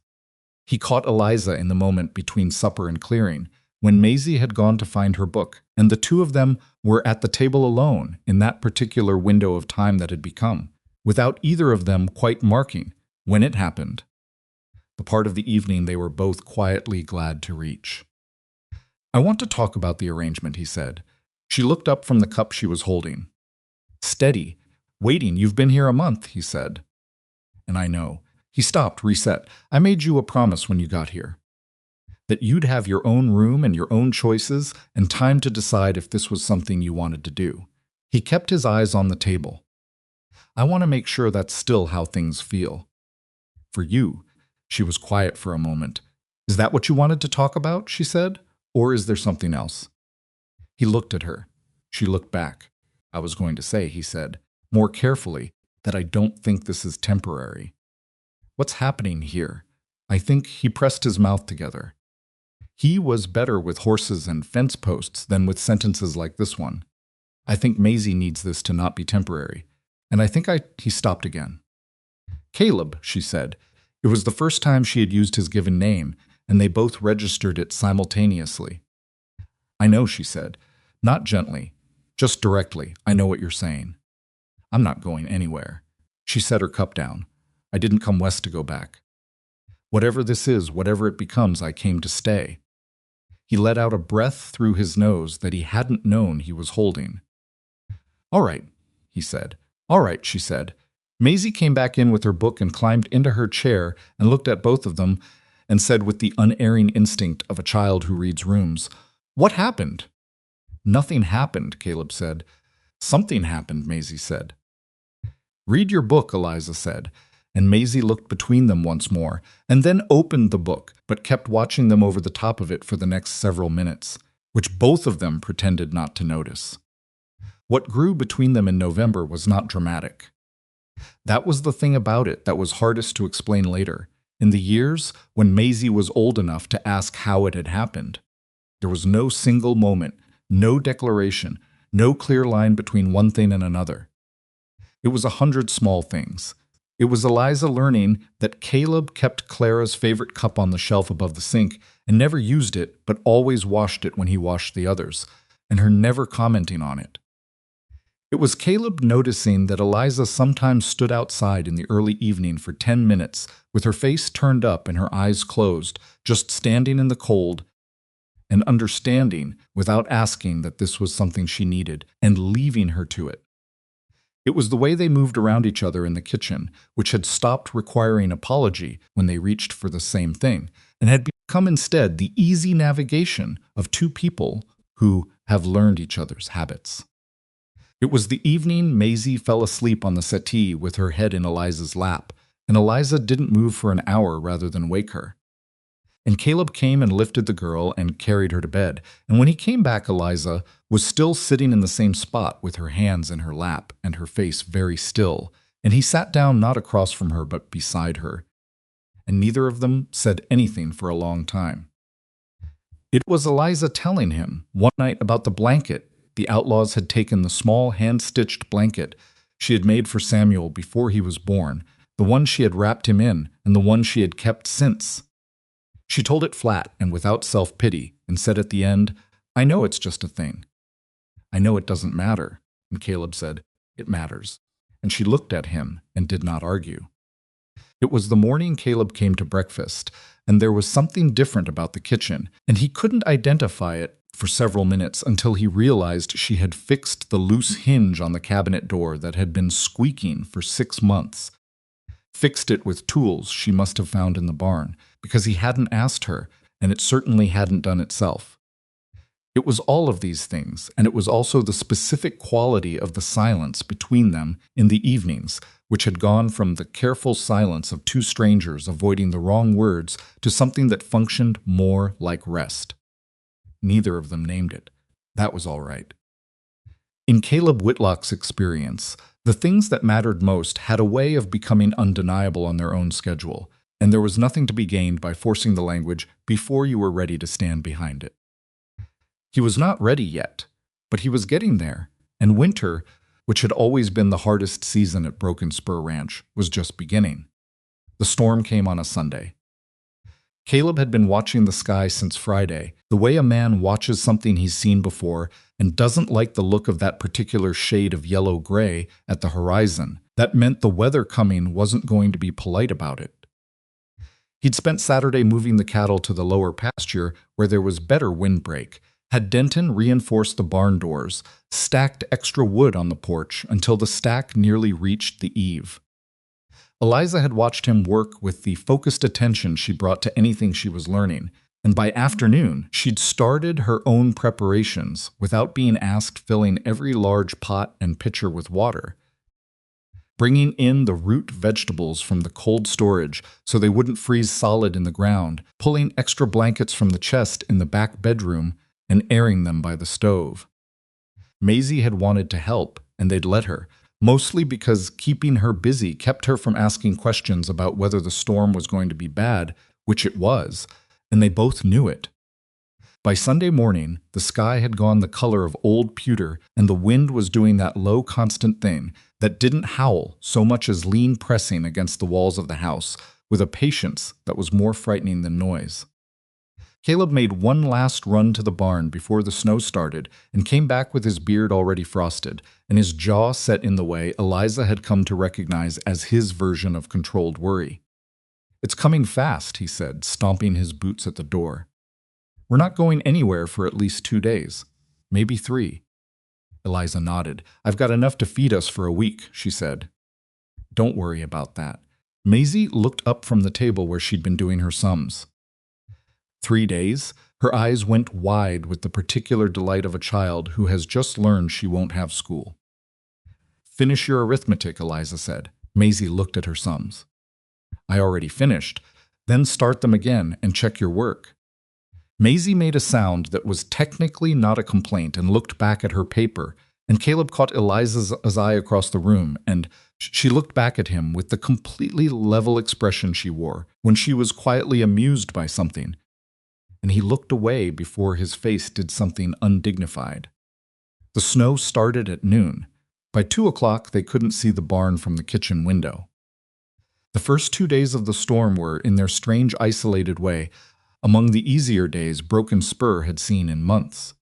He caught Eliza in the moment between supper and clearing, when Maisie had gone to find her book, and the two of them were at the table alone in that particular window of time that had become, without either of them quite marking when it happened. The part of the evening they were both quietly glad to reach. "I want to talk about the arrangement," he said. She looked up from the cup she was holding. "Steady. Waiting, you've been here a month," he said. "And I know." He stopped, reset. "I made you a promise when you got here. That you'd have your own room and your own choices and time to decide if this was something you wanted to do." He kept his eyes on the table. "I want to make sure that's still how things feel. For you." She was quiet for a moment. "Is that what you wanted to talk about?" she said. "Or is there something else?" He looked at her. She looked back. "I was going to say," he said, more carefully, "that I don't think this is temporary. What's happening here?" I think he pressed his mouth together. He was better with horses and fence posts than with sentences like this one. "I think Maisie needs this to not be temporary. And I think He stopped again. "Caleb," she said. It was the first time she had used his given name, and they both registered it simultaneously. "I know," she said. Not gently, just directly. "I know what you're saying. I'm not going anywhere." She set her cup down. "I didn't come west to go back. Whatever this is, whatever it becomes, I came to stay." He let out a breath through his nose that he hadn't known he was holding. "All right," he said. "All right," she said. Maisie came back in with her book and climbed into her chair and looked at both of them and said with the unerring instinct of a child who reads rooms, "What happened?" "Nothing happened," Caleb said. "Something happened," Maisie said. "Read your book," Eliza said, and Maisie looked between them once more, and then opened the book, but kept watching them over the top of it for the next several minutes, which both of them pretended not to notice. What grew between them in November was not dramatic. That was the thing about it that was hardest to explain later, in the years when Maisie was old enough to ask how it had happened. There was no single moment, no declaration, no clear line between one thing and another. It was 100 small things. It was Eliza learning that Caleb kept Clara's favorite cup on the shelf above the sink and never used it but always washed it when he washed the others, and her never commenting on it. It was Caleb noticing that Eliza sometimes stood outside in the early evening for 10 minutes with her face turned up and her eyes closed, just standing in the cold, and understanding, without asking, that this was something she needed, and leaving her to it. It was the way they moved around each other in the kitchen, which had stopped requiring apology when they reached for the same thing, and had become instead the easy navigation of two people who have learned each other's habits. It was the evening Maisie fell asleep on the settee with her head in Eliza's lap, and Eliza didn't move for an hour rather than wake her. And Caleb came and lifted the girl and carried her to bed, and when he came back, Eliza was still sitting in the same spot with her hands in her lap and her face very still, and he sat down not across from her but beside her, and neither of them said anything for a long time. It was Eliza telling him one night about the blanket. The outlaws had taken the small hand-stitched blanket she had made for Samuel before he was born, the one she had wrapped him in, and the one she had kept since. She told it flat and without self-pity, and said at the end, "I know it's just a thing. I know it doesn't matter." And Caleb said, "It matters." And she looked at him and did not argue. It was the morning Caleb came to breakfast, and there was something different about the kitchen, and he couldn't identify it for several minutes until he realized she had fixed the loose hinge on the cabinet door that had been squeaking for 6 months. Fixed it with tools she must have found in the barn, because he hadn't asked her, and it certainly hadn't done itself. It was all of these things, and it was also the specific quality of the silence between them in the evenings, which had gone from the careful silence of two strangers avoiding the wrong words to something that functioned more like rest. Neither of them named it. That was all right. In Caleb Whitlock's experience, the things that mattered most had a way of becoming undeniable on their own schedule, and there was nothing to be gained by forcing the language before you were ready to stand behind it. He was not ready yet, but he was getting there, and winter, which had always been the hardest season at Broken Spur Ranch, was just beginning. The storm came on a Sunday. Caleb had been watching the sky since Friday, the way a man watches something he's seen before and doesn't like the look of that particular shade of yellow-gray at the horizon. That meant the weather coming wasn't going to be polite about it. He'd spent Saturday moving the cattle to the lower pasture where there was better windbreak, had Denton reinforced the barn doors, stacked extra wood on the porch until the stack nearly reached the eave. Eliza had watched him work with the focused attention she brought to anything she was learning, and by afternoon she'd started her own preparations without being asked, filling every large pot and pitcher with water, bringing in the root vegetables from the cold storage so they wouldn't freeze solid in the ground, pulling extra blankets from the chest in the back bedroom, and airing them by the stove. Maisie had wanted to help, and they'd let her, mostly because keeping her busy kept her from asking questions about whether the storm was going to be bad, which it was, and they both knew it. By Sunday morning, the sky had gone the color of old pewter, and the wind was doing that low, constant thing that didn't howl so much as lean pressing against the walls of the house with a patience that was more frightening than noise. Caleb made one last run to the barn before the snow started and came back with his beard already frosted and his jaw set in the way Eliza had come to recognize as his version of controlled worry. "It's coming fast," he said, stomping his boots at the door. "We're not going anywhere for at least 2 days, maybe 3. Eliza nodded. "I've got enough to feed us for a week," she said. "Don't worry about that." Maisie looked up from the table where she'd been doing her sums. 3 days? Her eyes went wide with the particular delight of a child who has just learned she won't have school. "Finish your arithmetic," Eliza said. Maisie looked at her sums. "I already finished. Then start them again and check your work." Maisie made a sound that was technically not a complaint and looked back at her paper, and Caleb caught Eliza's eye across the room, and she looked back at him with the completely level expression she wore when she was quietly amused by something, and he looked away before his face did something undignified. The snow started at noon. By 2 o'clock, they couldn't see the barn from the kitchen window. The first 2 days of the storm were, in their strange isolated way, among the easier days Broken Spur had seen in months.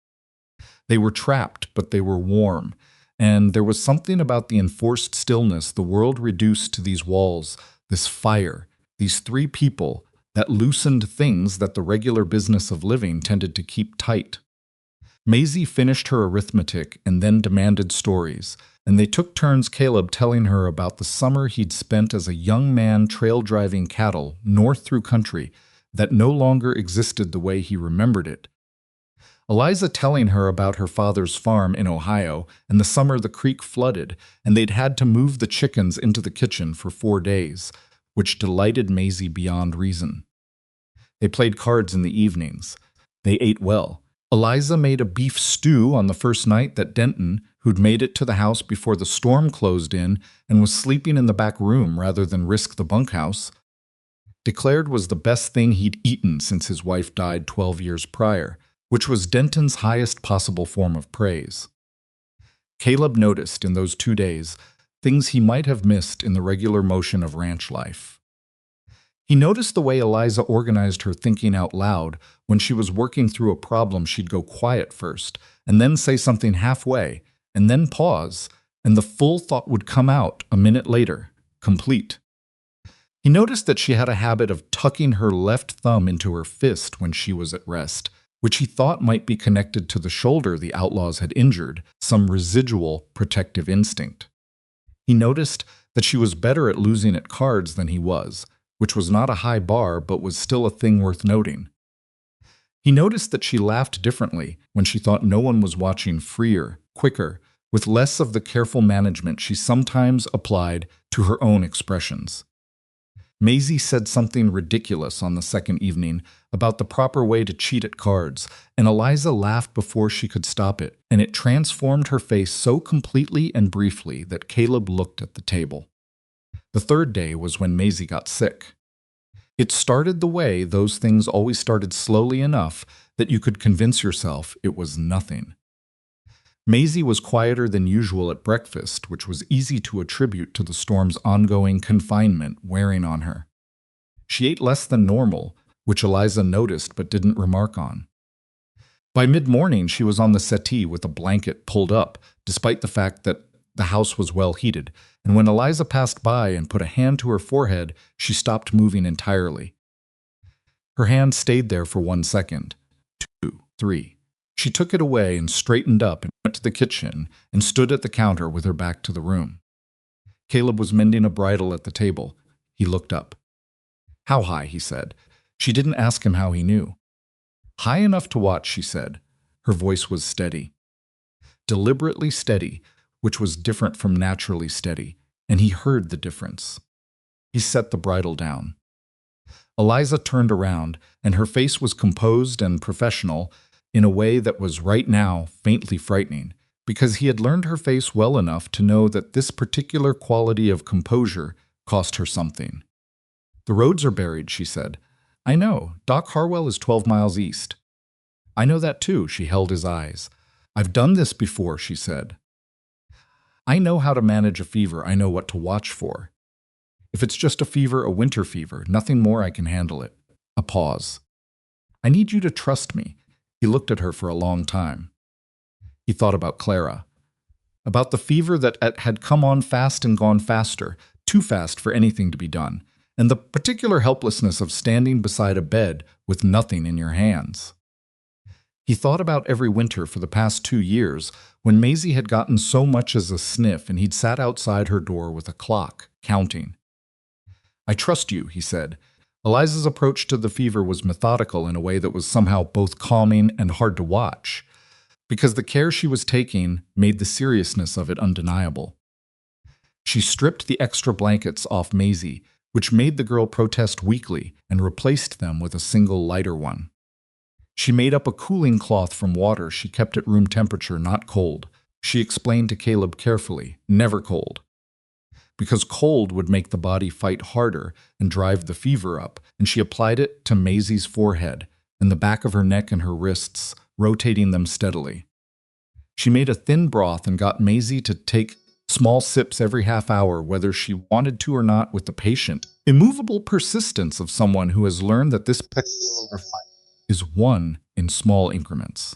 They were trapped, but they were warm, and there was something about the enforced stillness the world reduced to these walls, this fire, these 3 people, that loosened things that the regular business of living tended to keep tight. Maisie finished her arithmetic and then demanded stories, and they took turns Caleb telling her about the summer he'd spent as a young man trail-driving cattle north through country that no longer existed the way he remembered it. Eliza telling her about her father's farm in Ohio and the summer the creek flooded, and they'd had to move the chickens into the kitchen for 4 days, which delighted Maisie beyond reason. They played cards in the evenings. They ate well. Eliza made a beef stew on the first night that Denton, who'd made it to the house before the storm closed in and was sleeping in the back room rather than risk the bunkhouse, declared was the best thing he'd eaten since his wife died 12 years prior, which was Denton's highest possible form of praise. Caleb noticed in those 2 days things he might have missed in the regular motion of ranch life. He noticed the way Eliza organized her thinking out loud. When she was working through a problem, she'd go quiet first, and then say something halfway, and then pause, and the full thought would come out a minute later, complete. He noticed that she had a habit of tucking her left thumb into her fist when she was at rest, which he thought might be connected to the shoulder the outlaws had injured, some residual protective instinct. He noticed that she was better at losing at cards than he was, which was not a high bar but was still a thing worth noting. He noticed that she laughed differently when she thought no one was watching, freer, quicker, with less of the careful management she sometimes applied to her own expressions. Maisie said something ridiculous on the second evening about the proper way to cheat at cards, and Eliza laughed before she could stop it, and it transformed her face so completely and briefly that Caleb looked at the table. The third day was when Maisie got sick. It started the way those things always started, slowly enough that you could convince yourself it was nothing. Maisie was quieter than usual at breakfast, which was easy to attribute to the storm's ongoing confinement wearing on her. She ate less than normal, which Eliza noticed but didn't remark on. By mid-morning, she was on the settee with a blanket pulled up, despite the fact that the house was well heated, and when Eliza passed by and put a hand to her forehead, she stopped moving entirely. Her hand stayed there for 1 second, 2, 3. She took it away and straightened up and went to the kitchen and stood at the counter with her back to the room. Caleb was mending a bridle at the table. He looked up. "How high?" he said. She didn't ask him how he knew. "High enough to watch," she said. Her voice was steady. Deliberately steady, which was different from naturally steady, and he heard the difference. He set the bridle down. Eliza turned around, and her face was composed and professional in a way that was right now faintly frightening, because he had learned her face well enough to know that this particular quality of composure cost her something. "The roads are buried," she said. "I know. Doc Harwell is 12 miles east." "I know that too." She held his eyes. "I've done this before," she said. "I know how to manage a fever. I know what to watch for. If it's just a fever, a winter fever, nothing more, I can handle it." A pause. "I need you to trust me." He looked at her for a long time. He thought about Clara. About the fever that had come on fast and gone faster, too fast for anything to be done, and the particular helplessness of standing beside a bed with nothing in your hands. He thought about every winter for the past 2 years when Maisie had gotten so much as a sniff and he'd sat outside her door with a clock, counting. "I trust you," he said. Eliza's approach to the fever was methodical in a way that was somehow both calming and hard to watch, because the care she was taking made the seriousness of it undeniable. She stripped the extra blankets off Maisie, which made the girl protest weakly, and replaced them with a single lighter one. She made up a cooling cloth from water she kept at room temperature, not cold. She explained to Caleb carefully, never cold. Because cold would make the body fight harder and drive the fever up, and she applied it to Maisie's forehead and the back of her neck and her wrists, rotating them steadily. She made a thin broth and got Maisie to take small sips every half hour, whether she wanted to or not, with the patient, immovable persistence of someone who has learned that this particular fight is won in small increments.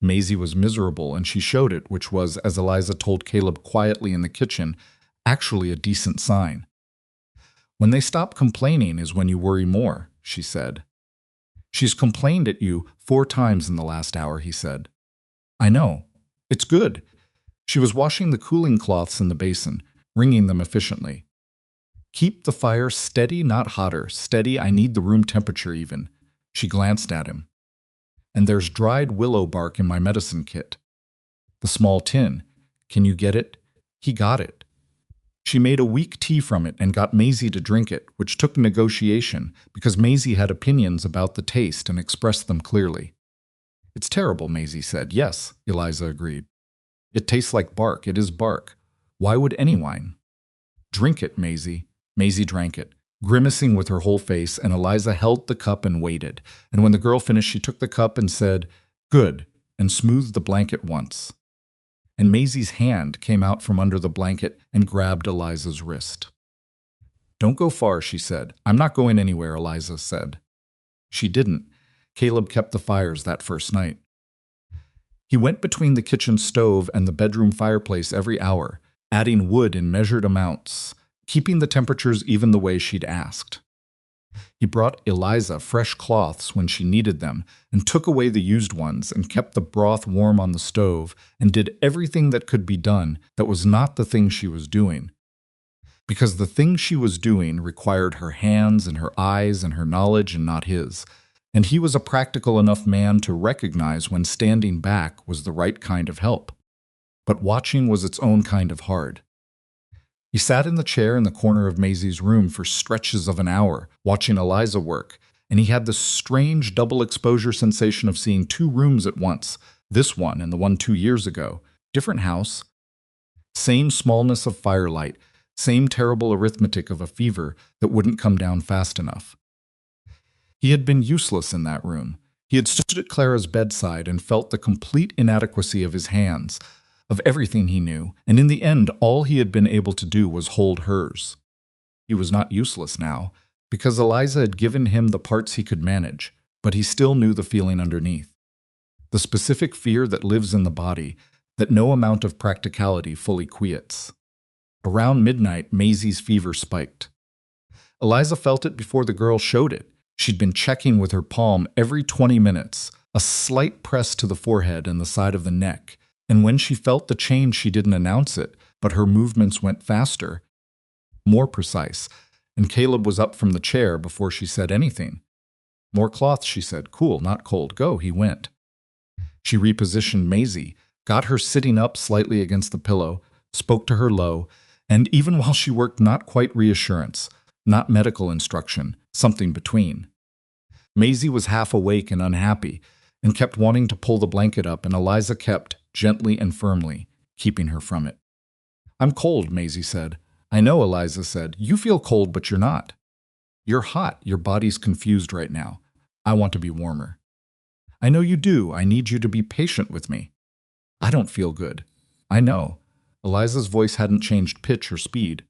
Maisie was miserable, and she showed it, which was, as Eliza told Caleb quietly in the kitchen, actually a decent sign. "When they stop complaining is when you worry more," she said. "She's complained at you 4 times in the last hour," he said. "I know. It's good." She was washing the cooling cloths in the basin, wringing them efficiently. "Keep the fire steady, not hotter. Steady, I need the room temperature even." She glanced at him. "And there's dried willow bark in my medicine kit. The small tin. Can you get it?" He got it. She made a weak tea from it and got Maisie to drink it, which took negotiation, because Maisie had opinions about the taste and expressed them clearly. "It's terrible," Maisie said. "Yes," Eliza agreed. "It tastes like bark. It is bark. Why would anyone?" "Drink it, Maisie." Maisie drank it, grimacing with her whole face, and Eliza held the cup and waited. And when the girl finished, she took the cup and said, "Good," and smoothed the blanket once. And Maisie's hand came out from under the blanket and grabbed Eliza's wrist. "Don't go far," she said. "I'm not going anywhere," Eliza said. She didn't. Caleb kept the fires that first night. He went between the kitchen stove and the bedroom fireplace every hour, adding wood in measured amounts, keeping the temperatures even the way she'd asked. He brought Eliza fresh cloths when she needed them and took away the used ones and kept the broth warm on the stove and did everything that could be done that was not the thing she was doing. Because the thing she was doing required her hands and her eyes and her knowledge and not his. And he was a practical enough man to recognize when standing back was the right kind of help. But watching was its own kind of hard. He sat in the chair in the corner of Maisie's room for stretches of an hour, watching Eliza work, and he had the strange double exposure sensation of seeing 2 rooms at once, this one and the one 2 years ago. Different house. Same smallness of firelight, Same terrible arithmetic of a fever that wouldn't come down fast enough. He had been useless in that room. He had stood at Clara's bedside and felt the complete inadequacy of his hands, of everything he knew, and in the end all he had been able to do was hold hers. He was not useless now, because Eliza had given him the parts he could manage, but he still knew the feeling underneath. The specific fear that lives in the body, that no amount of practicality fully quiets. Around midnight, Maisie's fever spiked. Eliza felt it before the girl showed it. She'd been checking with her palm every 20 minutes, a slight press to the forehead and the side of the neck, and when she felt the change she didn't announce it, but her movements went faster, more precise, and Caleb was up from the chair before she said anything. More cloth, she said. Cool, not cold. Go, he went. She repositioned Maisie, got her sitting up slightly against the pillow, spoke to her low, and even while she worked, not quite reassurance, not medical instruction, something between. Maisie was half awake and unhappy, and kept wanting to pull the blanket up, and Eliza kept, gently and firmly, keeping her from it. I'm cold, Maisie said. I know, Eliza said. You feel cold, but you're not. You're hot. Your body's confused right now. I want to be warmer. I know you do. I need you to be patient with me. I don't feel good. I know. Eliza's voice hadn't changed pitch or speed.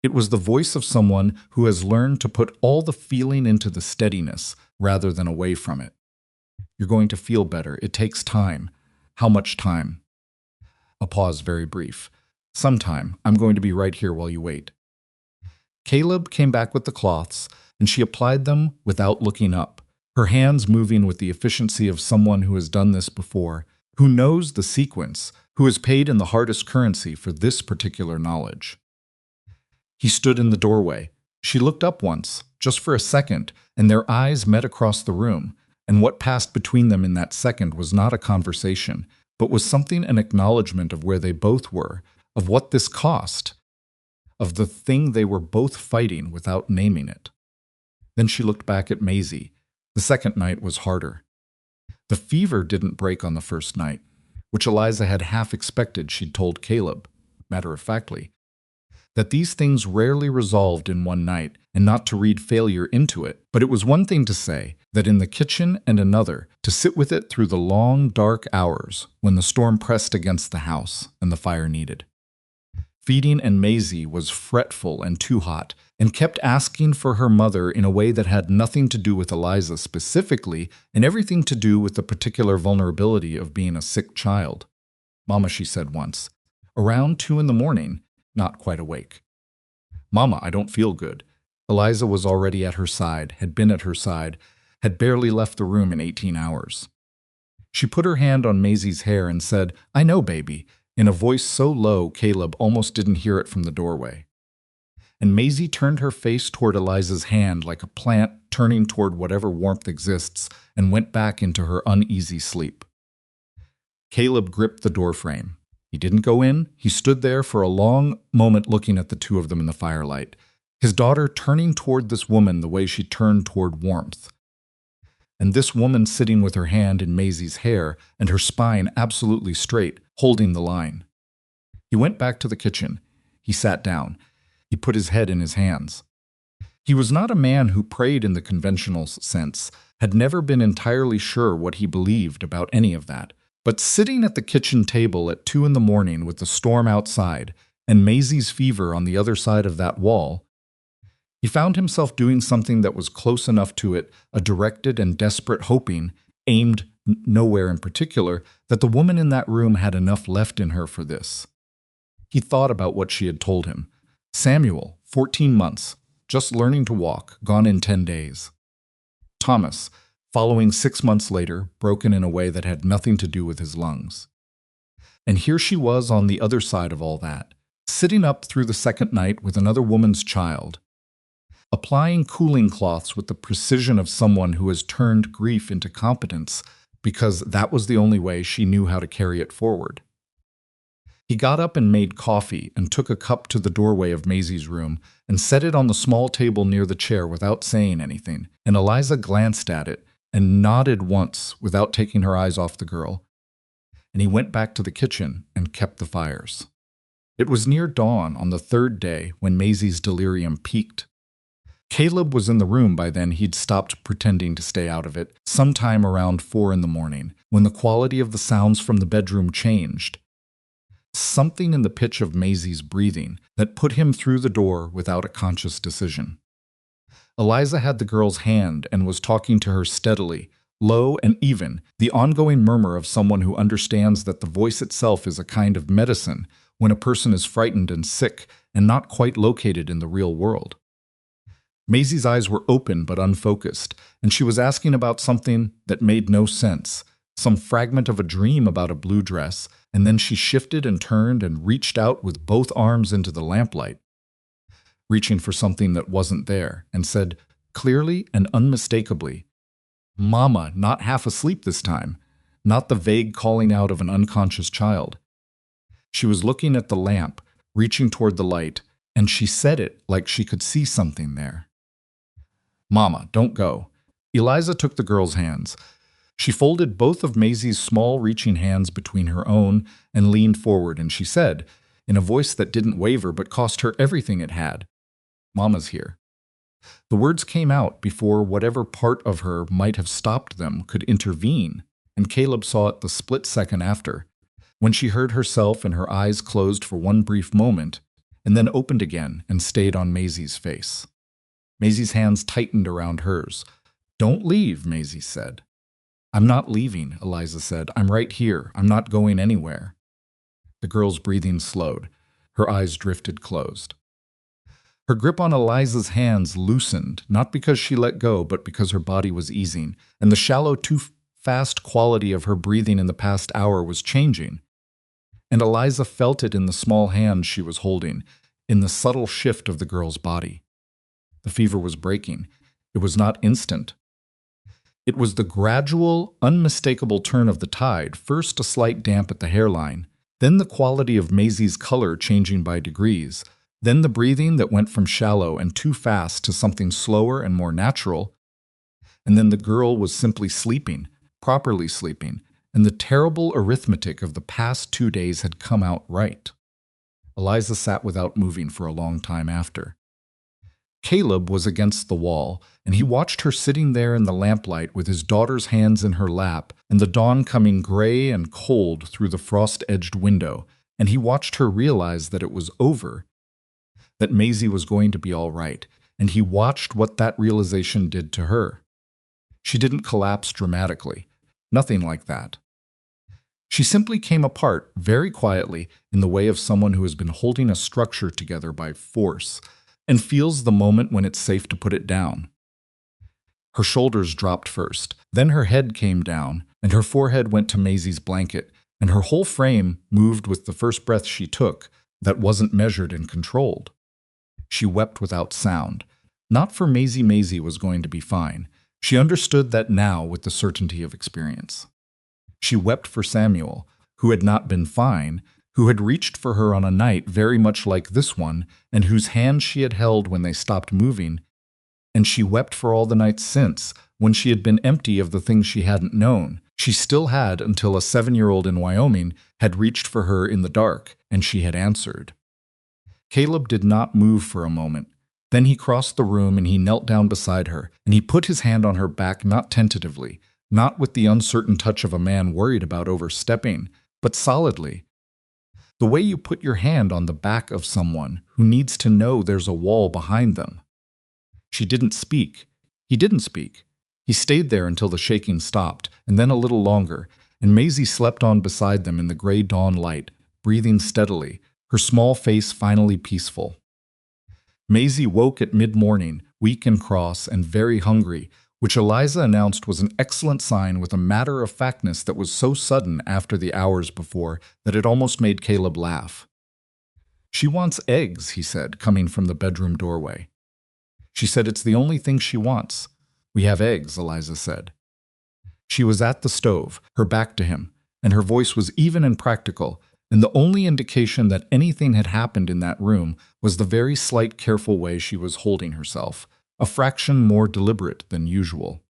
It was the voice of someone who has learned to put all the feeling into the steadiness rather than away from it. You're going to feel better. It takes time. How much time? A pause, very brief. Sometime. I'm going to be right here while you wait. Caleb came back with the cloths, and she applied them without looking up, her hands moving with the efficiency of someone who has done this before, who knows the sequence, who has paid in the hardest currency for this particular knowledge. He stood in the doorway. She looked up once, just for a second, and their eyes met across the room, and what passed between them in that second was not a conversation, but was something an acknowledgement of where they both were, of what this cost, of the thing they were both fighting without naming it. Then she looked back at Maisie. The second night was harder. The fever didn't break on the first night, which Eliza had half expected she'd told Caleb, matter-of-factly, that these things rarely resolved in one night, and not to read failure into it, but it was one thing to say that in the kitchen and another to sit with it through the long, dark hours when the storm pressed against the house and the fire needed. Feeding and Maisie was fretful and too hot, and kept asking for her mother in a way that had nothing to do with Eliza specifically, and everything to do with the particular vulnerability of being a sick child. Mama, she said once, around 2 a.m, not quite awake. Mama, I don't feel good. Eliza was already at her side, had been at her side, had barely left the room in 18 hours. She put her hand on Maisie's hair and said, I know, baby, in a voice so low Caleb almost didn't hear it from the doorway. And Maisie turned her face toward Eliza's hand like a plant turning toward whatever warmth exists, and went back into her uneasy sleep. Caleb gripped the doorframe. He didn't go in. He stood there for a long moment looking at the two of them in the firelight, his daughter turning toward this woman the way she turned toward warmth. And this woman sitting with her hand in Maisie's hair and her spine absolutely straight, holding the line. He went back to the kitchen. He sat down. He put his head in his hands. He was not a man who prayed in the conventional sense, had never been entirely sure what he believed about any of that. But sitting at the kitchen table at 2 a.m. with the storm outside and Maisie's fever on the other side of that wall, he found himself doing something that was close enough to it, a directed and desperate hoping, aimed nowhere in particular, that the woman in that room had enough left in her for this. He thought about what she had told him. Samuel, 14 months, just learning to walk, gone in 10 days. Thomas, following 6 months later, broken in a way that had nothing to do with his lungs. And here she was on the other side of all that, sitting up through the second night with another woman's child, applying cooling cloths with the precision of someone who has turned grief into competence because that was the only way she knew how to carry it forward. He got up and made coffee and took a cup to the doorway of Maisie's room and set it on the small table near the chair without saying anything, and Eliza glanced at it and nodded once without taking her eyes off the girl, and he went back to the kitchen and kept the fires. It was near dawn on the third day when Maisie's delirium peaked. Caleb was in the room by then. He'd stopped pretending to stay out of it, sometime around 4 in the morning, when the quality of the sounds from the bedroom changed. Something in the pitch of Maisie's breathing that put him through the door without a conscious decision. Eliza had the girl's hand and was talking to her steadily, low and even, the ongoing murmur of someone who understands that the voice itself is a kind of medicine when a person is frightened and sick and not quite located in the real world. Maisie's eyes were open but unfocused, and she was asking about something that made no sense, some fragment of a dream about a blue dress, and then she shifted and turned and reached out with both arms into the lamplight, reaching for something that wasn't there, and said, clearly and unmistakably, "Mama," not half asleep this time, not the vague calling out of an unconscious child. She was looking at the lamp, reaching toward the light, and she said it like she could see something there. "Mama, don't go." Eliza took the girl's hands. She folded both of Maisie's small reaching hands between her own and leaned forward, and she said, in a voice that didn't waver but cost her everything it had, "Mama's here." The words came out before whatever part of her might have stopped them could intervene, and Caleb saw it the split second after, when she heard herself and her eyes closed for one brief moment, and then opened again and stayed on Maisie's face. Maisie's hands tightened around hers. "Don't leave," Maisie said. "I'm not leaving," Eliza said. "I'm right here. I'm not going anywhere." The girl's breathing slowed. Her eyes drifted closed. Her grip on Eliza's hands loosened, not because she let go, but because her body was easing, and the shallow, too-fast quality of her breathing in the past hour was changing. And Eliza felt it in the small hands she was holding, in the subtle shift of the girl's body. The fever was breaking. It was not instant. It was the gradual, unmistakable turn of the tide, first a slight damp at the hairline, then the quality of Maisie's color changing by degrees, then the breathing that went from shallow and too fast to something slower and more natural, and then the girl was simply sleeping, properly sleeping, and the terrible arithmetic of the past 2 days had come out right. Eliza sat without moving for a long time after. Caleb was against the wall, and he watched her sitting there in the lamplight with his daughter's hands in her lap and the dawn coming gray and cold through the frost-edged window, and he watched her realize that it was over, that Maisie was going to be all right, and he watched what that realization did to her. She didn't collapse dramatically. Nothing like that. She simply came apart very quietly in the way of someone who has been holding a structure together by force and feels the moment when it's safe to put it down. Her shoulders dropped first, then her head came down, and her forehead went to Maisie's blanket, and her whole frame moved with the first breath she took that wasn't measured and controlled. She wept without sound. Not for Maisie. Maisie was going to be fine. She understood that now with the certainty of experience. She wept for Samuel, who had not been fine, who had reached for her on a night very much like this one, and whose hand she had held when they stopped moving, and she wept for all the nights since, when she had been empty of the things she hadn't known. She still had until a 7-year-old in Wyoming had reached for her in the dark, and she had answered. Caleb did not move for a moment. Then he crossed the room and he knelt down beside her, and he put his hand on her back, not tentatively, not with the uncertain touch of a man worried about overstepping, but solidly. The way you put your hand on the back of someone who needs to know there's a wall behind them. She didn't speak. He didn't speak. He stayed there until the shaking stopped, and then a little longer, and Maisie slept on beside them in the gray dawn light, breathing steadily, her small face finally peaceful. Maisie woke at mid-morning, weak and cross and very hungry, which Eliza announced was an excellent sign with a matter-of-factness that was so sudden after the hours before that it almost made Caleb laugh. "She wants eggs," he said, coming from the bedroom doorway. She said it's the only thing she wants. "We have eggs," Eliza said. She was at the stove, her back to him, and her voice was even and practical, and the only indication that anything had happened in that room was the very slight careful way she was holding herself, a fraction more deliberate than usual.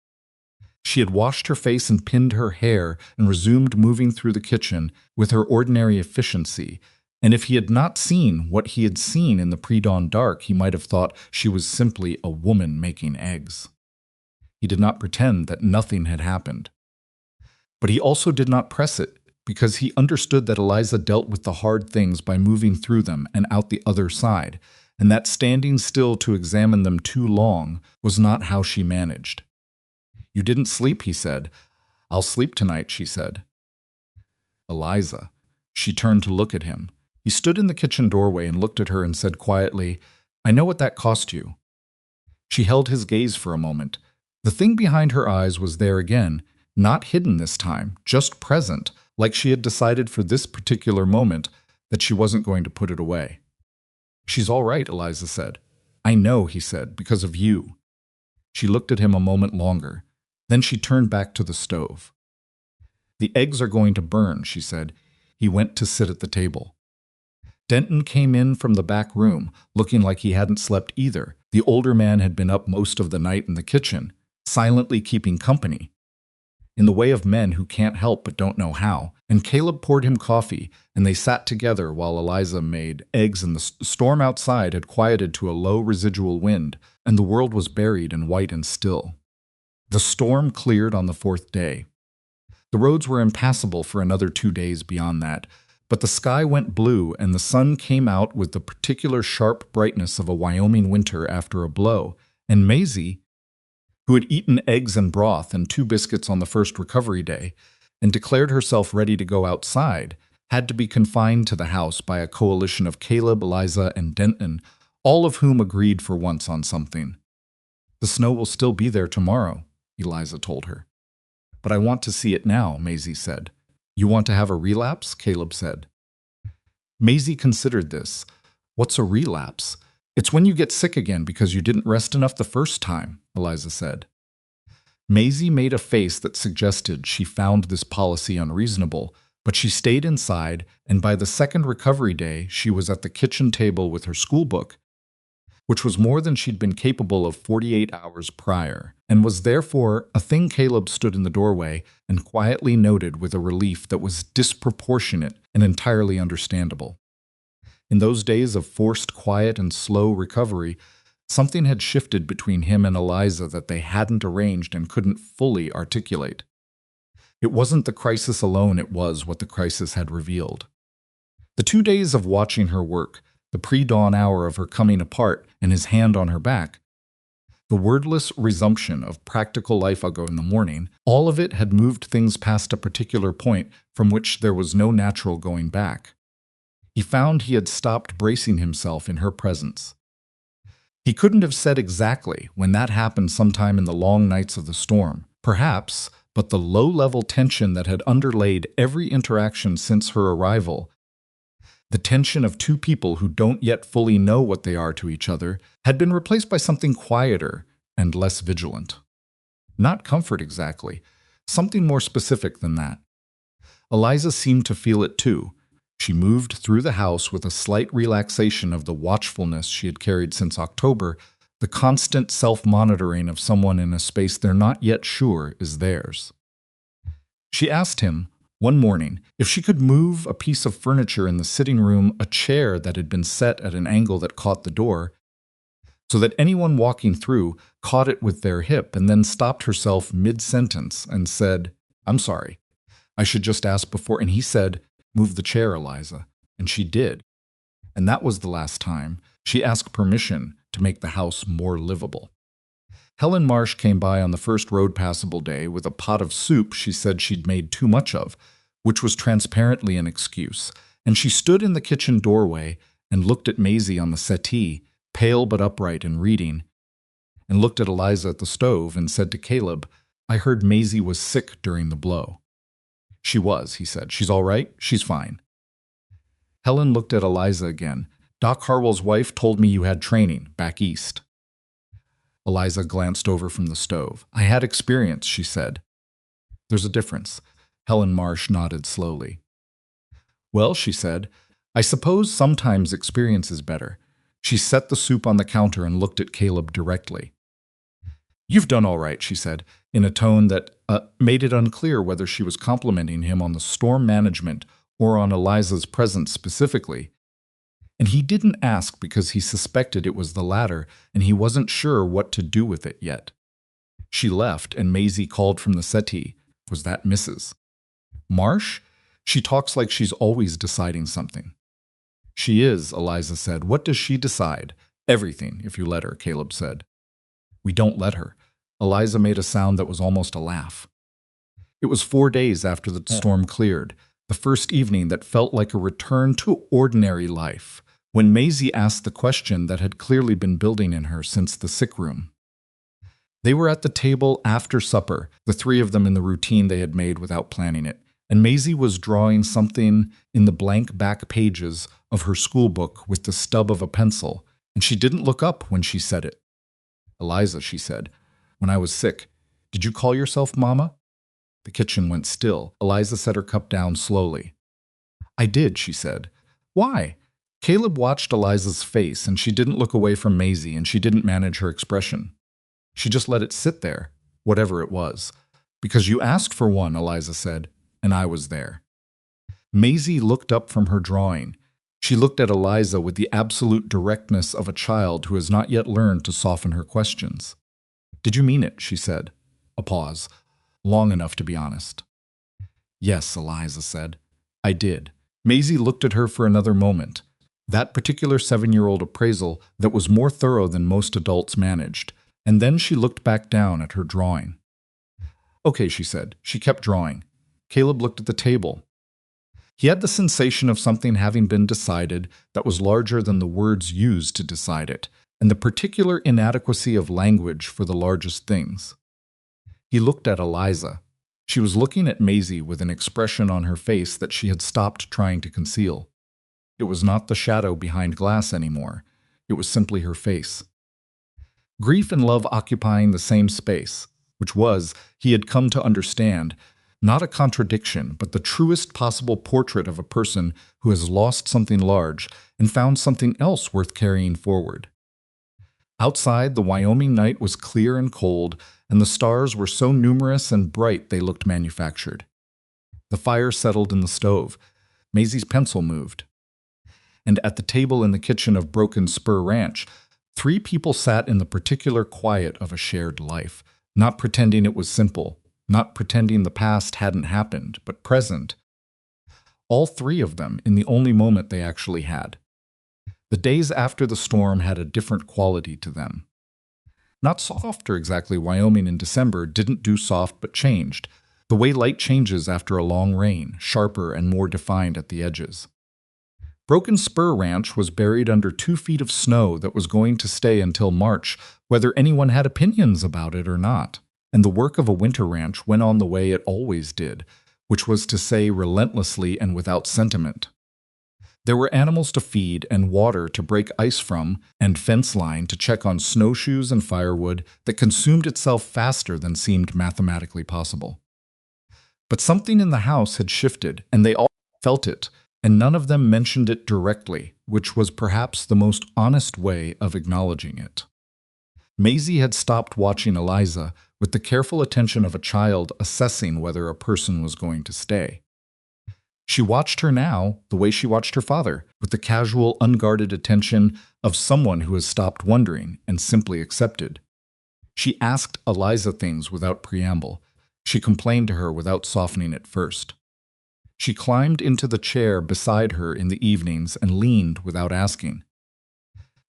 She had washed her face and pinned her hair and resumed moving through the kitchen with her ordinary efficiency, And if he had not seen what he had seen in the pre-dawn dark, he might have thought she was simply a woman making eggs. He did not pretend that nothing had happened. But he also did not press it, because he understood that Eliza dealt with the hard things by moving through them and out the other side, and that standing still to examine them too long was not how she managed. "You didn't sleep," he said. "I'll sleep tonight," she said. "Eliza." She turned to look at him. He stood in the kitchen doorway and looked at her and said quietly, "I know what that cost you." She held his gaze for a moment. The thing behind her eyes was there again, not hidden this time, just present, like she had decided for this particular moment that she wasn't going to put it away. "She's all right," Eliza said. "I know," he said, "because of you." She looked at him a moment longer. Then she turned back to the stove. "The eggs are going to burn," she said. He went to sit at the table. Denton came in from the back room, looking like he hadn't slept either. The older man had been up most of the night in the kitchen, silently keeping company, in the way of men who can't help but don't know how, and Caleb poured him coffee, and they sat together while Eliza made eggs, and the storm outside had quieted to a low residual wind, and the world was buried and white and still. The storm cleared on the 4th day. The roads were impassable for another 2 days beyond that, but the sky went blue and the sun came out with the particular sharp brightness of a Wyoming winter after a blow, and Maisie, who had eaten eggs and broth and 2 biscuits on the first recovery day, and declared herself ready to go outside, had to be confined to the house by a coalition of Caleb, Eliza, and Denton, all of whom agreed for once on something. "The snow will still be there tomorrow," Eliza told her. "But I want to see it now," Maisie said. "You want to have a relapse?" Caleb said. Maisie considered this. "What's a relapse?" "It's when you get sick again because you didn't rest enough the first time," Eliza said. Maisie made a face that suggested she found this policy unreasonable, but she stayed inside, and by the second recovery day she was at the kitchen table with her schoolbook, which was more than she'd been capable of 48 hours prior, and was therefore a thing. Caleb stood in the doorway and quietly noted with a relief that was disproportionate and entirely understandable. In those days of forced quiet and slow recovery, something had shifted between him and Eliza that they hadn't arranged and couldn't fully articulate. It wasn't the crisis alone, it was what the crisis had revealed. The 2 days of watching her work, the pre-dawn hour of her coming apart and his hand on her back, the wordless resumption of practical life ago in the morning, all of it had moved things past a particular point from which there was no natural going back. He found he had stopped bracing himself in her presence. He couldn't have said exactly when that happened sometime in the long nights of the storm, perhaps, but the low-level tension that had underlaid every interaction since her arrival, the tension of 2 people who don't yet fully know what they are to each other, had been replaced by something quieter and less vigilant. Not comfort exactly, something more specific than that. Eliza seemed to feel it too. She moved through the house with a slight relaxation of the watchfulness she had carried since October, the constant self-monitoring of someone in a space they're not yet sure is theirs. She asked him, one morning, if she could move a piece of furniture in the sitting room, a chair that had been set at an angle that caught the door, so that anyone walking through caught it with their hip, and then stopped herself mid-sentence and said, "I'm sorry, I should just ask before," and he said, "Move the chair, Eliza," and she did. And that was the last time she asked permission to make the house more livable. Helen Marsh came by on the first road passable day with a pot of soup she said she'd made too much of, which was transparently an excuse, and she stood in the kitchen doorway and looked at Maisie on the settee, pale but upright and reading, and looked at Eliza at the stove and said to Caleb, "I heard Maisie was sick during the blow." "She was," he said. "She's all right? She's fine." Helen looked at Eliza again. "Doc Harwell's wife told me you had training back east." Eliza glanced over from the stove. "I had experience," she said. "There's a difference." Helen Marsh nodded slowly. "Well," she said, "I suppose sometimes experience is better." She set the soup on the counter and looked at Caleb directly. "You've done all right," she said, in a tone that made it unclear whether she was complimenting him on the storm management or on Eliza's presence specifically. And he didn't ask because he suspected it was the latter, and he wasn't sure what to do with it yet. She left, and Maisie called from the settee. Was that Mrs. Marsh? She talks like she's always deciding something. She is, Eliza said. What does she decide? Everything, if you let her, Caleb said. We don't let her. Eliza made a sound that was almost a laugh. It was 4 days after the storm cleared, the first evening that felt like a return to ordinary life, when Maisie asked the question that had clearly been building in her since the sick room. They were at the table after supper, the three of them in the routine they had made without planning it, and Maisie was drawing something in the blank back pages of her school book with the stub of a pencil, and she didn't look up when she said it. Eliza, she said, when I was sick, did you call yourself Mama? The kitchen went still. Eliza set her cup down slowly. I did, she said. Why? Caleb watched Eliza's face, and she didn't look away from Maisie, and she didn't manage her expression. She just let it sit there, whatever it was. Because you asked for one, Eliza said, and I was there. Maisie looked up from her drawing. She looked at Eliza with the absolute directness of a child who has not yet learned to soften her questions. Did you mean it? She said. A pause. Long enough to be honest. Yes, Eliza said. I did. Maisie looked at her for another moment. That particular 7-year-old appraisal that was more thorough than most adults managed, and then she looked back down at her drawing. Okay, she said. She kept drawing. Caleb looked at the table. He had the sensation of something having been decided that was larger than the words used to decide it, and the particular inadequacy of language for the largest things. He looked at Eliza. She was looking at Maisie with an expression on her face that she had stopped trying to conceal. It was not the shadow behind glass anymore. It was simply her face. Grief and love occupying the same space, which was, he had come to understand, not a contradiction, but the truest possible portrait of a person who has lost something large and found something else worth carrying forward. Outside, the Wyoming night was clear and cold, and the stars were so numerous and bright they looked manufactured. The fire settled in the stove. Maisie's pencil moved. And at the table in the kitchen of Broken Spur Ranch, 3 people sat in the particular quiet of a shared life, not pretending it was simple, not pretending the past hadn't happened, but present. All 3 of them in the only moment they actually had. The days after the storm had a different quality to them. Not softer exactly. Wyoming in December didn't do soft but changed, the way light changes after a long rain, sharper and more defined at the edges. Broken Spur Ranch was buried under 2 feet of snow that was going to stay until March, whether anyone had opinions about it or not. And the work of a winter ranch went on the way it always did, which was to say relentlessly and without sentiment. There were animals to feed and water to break ice from, and fence line to check on snowshoes and firewood that consumed itself faster than seemed mathematically possible. But something in the house had shifted, and they all felt it, and none of them mentioned it directly, which was perhaps the most honest way of acknowledging it. Maisie had stopped watching Eliza with the careful attention of a child assessing whether a person was going to stay. She watched her now the way she watched her father, with the casual, unguarded attention of someone who has stopped wondering and simply accepted. She asked Eliza things without preamble. She complained to her without softening at first. She climbed into the chair beside her in the evenings and leaned without asking.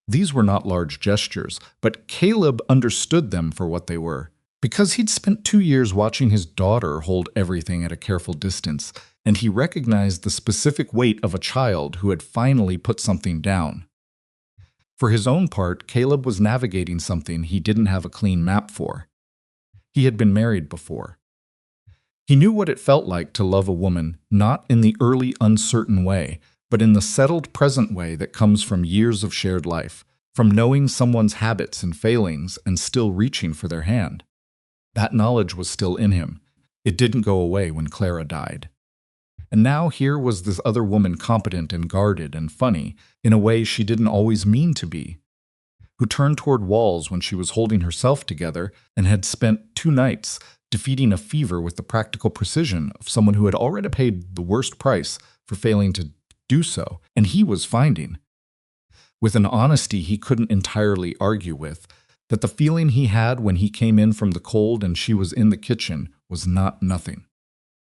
These were not large gestures, but Caleb understood them for what they were. Because he'd spent 2 years watching his daughter hold everything at a careful distance, and he recognized the specific weight of a child who had finally put something down. For his own part, Caleb was navigating something he didn't have a clean map for. He had been married before. He knew what it felt like to love a woman, not in the early, uncertain way, but in the settled present way that comes from years of shared life, from knowing someone's habits and failings and still reaching for their hand. That knowledge was still in him. It didn't go away when Clara died. And now here was this other woman, competent and guarded and funny, in a way she didn't always mean to be, who turned toward walls when she was holding herself together and had spent 2 nights defeating a fever with the practical precision of someone who had already paid the worst price for failing to do so, and he was finding. with an honesty he couldn't entirely argue with, that the feeling he had when he came in from the cold and she was in the kitchen was not nothing.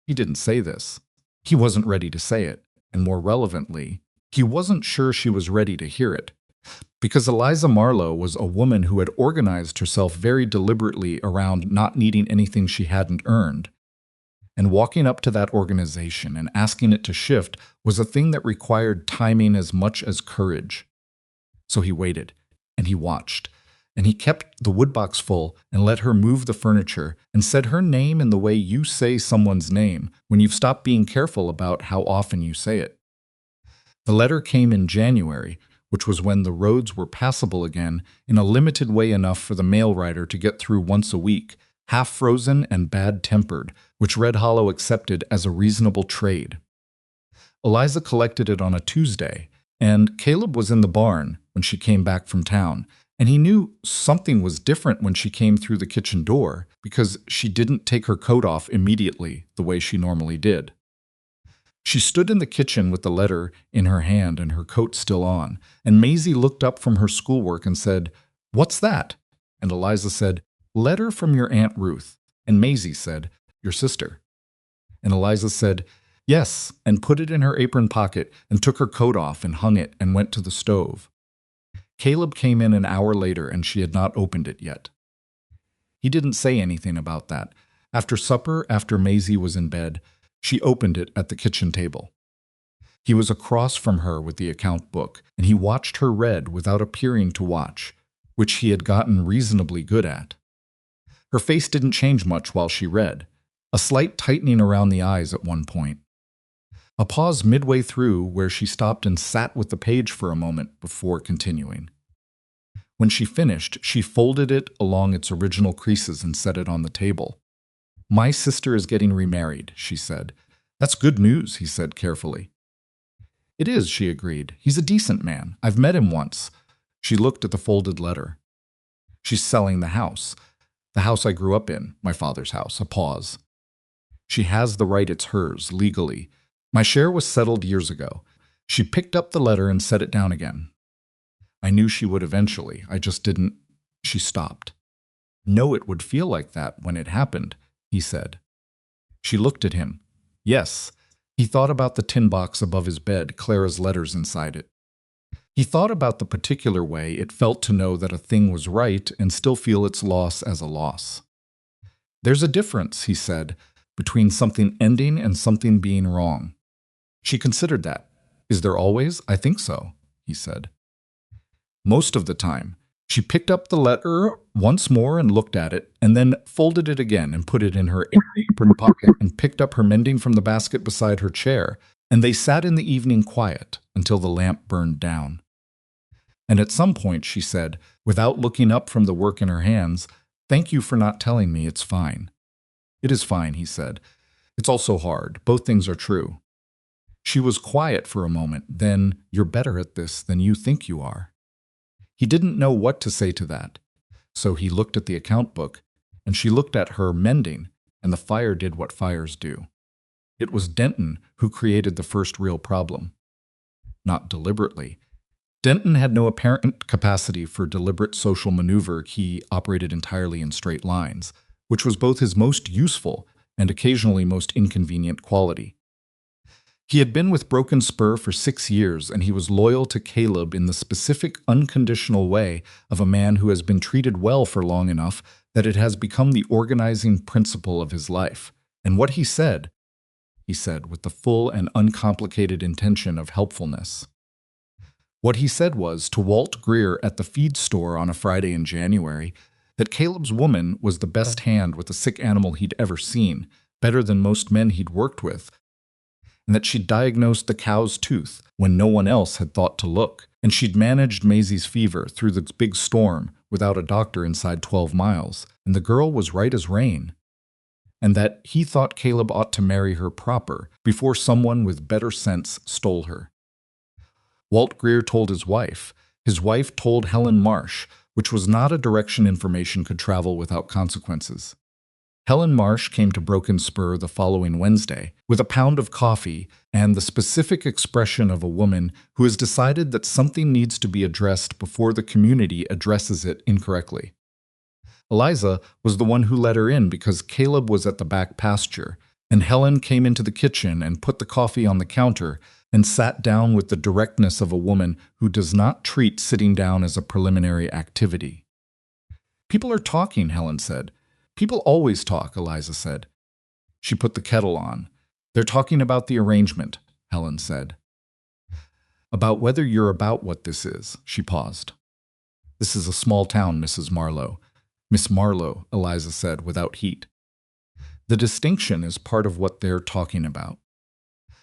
He didn't say this. He wasn't ready to say it, and more relevantly, he wasn't sure she was ready to hear it. Because Eliza Marlowe was a woman who had organized herself very deliberately around not needing anything she hadn't earned. And walking up to that organization and asking it to shift was a thing that required timing as much as courage. So he waited, and he watched, and he kept the woodbox full and let her move the furniture and said her name in the way you say someone's name when you've stopped being careful about how often you say it. The letter came in January, which was when the roads were passable again in a limited way enough for the mail rider to get through once a week, half frozen and bad-tempered, which Red Hollow accepted as a reasonable trade. Eliza collected it on a Tuesday, and Caleb was in the barn when she came back from town, and he knew something was different when she came through the kitchen door because she didn't take her coat off immediately the way she normally did. She stood in the kitchen with the letter in her hand and her coat still on, and Maisie looked up from her schoolwork and said, "What's that?" And Eliza said, "Letter from your Aunt Ruth." And Maisie said, "Your sister." And Eliza said, "Yes," and put it in her apron pocket and took her coat off and hung it and went to the stove. Caleb came in an hour later and she had not opened it yet. He didn't say anything about that. After supper, after Maisie was in bed, she opened it at the kitchen table. He was across from her with the account book, and he watched her read without appearing to watch, which he had gotten reasonably good at. Her face didn't change much while she read, a slight tightening around the eyes at one point. A pause midway through where she stopped and sat with the page for a moment before continuing. When she finished, she folded it along its original creases and set it on the table. "My sister is getting remarried," she said. "That's good news," he said carefully. "It is," she agreed. "He's a decent man. I've met him once." She looked at the folded letter. "She's selling the house I grew up in, my father's house." A pause. "She has the right, it's hers, legally. My share was settled years ago." She picked up the letter and set it down again. "I knew she would eventually. I just didn't." She stopped. "Know it would feel like that when it happened," he said. She looked at him. Yes. He thought about the tin box above his bed, Clara's letters inside it. He thought about the particular way it felt to know that a thing was right and still feel its loss as a loss. "There's a difference," he said, "between something ending and something being wrong." She considered that. "Is there always?" "I think so," he said. Most of the time. She picked up the letter once more and looked at it, and then folded it again and put it in her apron pocket and picked up her mending from the basket beside her chair, and they sat in the evening quiet until the lamp burned down. And at some point she said, without looking up from the work in her hands, "Thank you for not telling me it's fine." "It is fine," he said. "It's all so hard. Both things are true." She was quiet for a moment, then, "You're better at this than you think you are." He didn't know what to say to that, so he looked at the account book, and she looked at her mending, and the fire did what fires do. It was Denton who created the first real problem. Not deliberately. Denton had no apparent capacity for deliberate social maneuver. He operated entirely in straight lines, which was both his most useful and occasionally most inconvenient quality. He had been with Broken Spur for 6 years, and he was loyal to Caleb in the specific, unconditional way of a man who has been treated well for long enough that it has become the organizing principle of his life. And what he said with the full and uncomplicated intention of helpfulness. What he said was, to Walt Greer at the feed store on a Friday in January, that Caleb's woman was the best hand with a sick animal he'd ever seen, better than most men he'd worked with, and that she'd diagnosed the cow's tooth when no one else had thought to look, and she'd managed Maisie's fever through the big storm without a doctor inside 12 miles, and the girl was right as rain, and that he thought Caleb ought to marry her proper before someone with better sense stole her. Walt Greer told his wife told Helen Marsh, which was not a direction information could travel without consequences. Helen Marsh came to Broken Spur the following Wednesday with a pound of coffee and the specific expression of a woman who has decided that something needs to be addressed before the community addresses it incorrectly. Eliza was the one who let her in because Caleb was at the back pasture, and Helen came into the kitchen and put the coffee on the counter and sat down with the directness of a woman who does not treat sitting down as a preliminary activity. "People are talking," Helen said. "People always talk," Eliza said. She put the kettle on. "They're talking about the arrangement," Helen said. "About whether you're about what this is," she paused. "This is a small town, Mrs. Marlowe." "Miss Marlowe," Eliza said without heat. "The distinction is part of what they're talking about."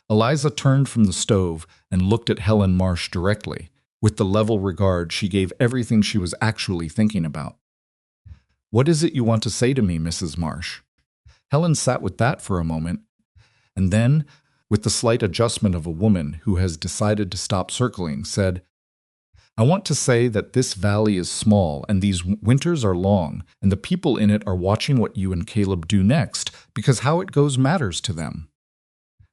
Eliza turned from the stove and looked at Helen Marsh directly, with the level regard she gave everything she was actually thinking about. "What is it you want to say to me, Mrs. Marsh?" Helen sat with that for a moment, and then, with the slight adjustment of a woman who has decided to stop circling, said, "I want to say that this valley is small and these winters are long, and the people in it are watching what you and Caleb do next because how it goes matters to them.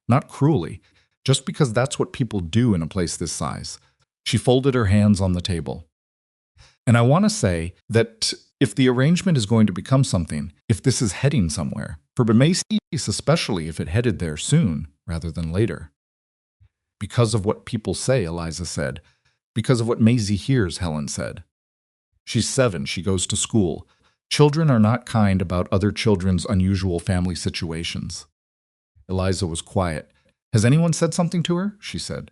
Not cruelly, just because that's what people do in a place this size." She folded her hands on the table. "And I want to say that if the arrangement is going to become something, if this is heading somewhere, for Macy's especially if it headed there soon rather than later." "Because of what people say," Eliza said. "Because of what Maisie hears," Helen said. "She's 7, she goes to school. Children are not kind about other children's unusual family situations." Eliza was quiet. "Has anyone said something to her?" she said.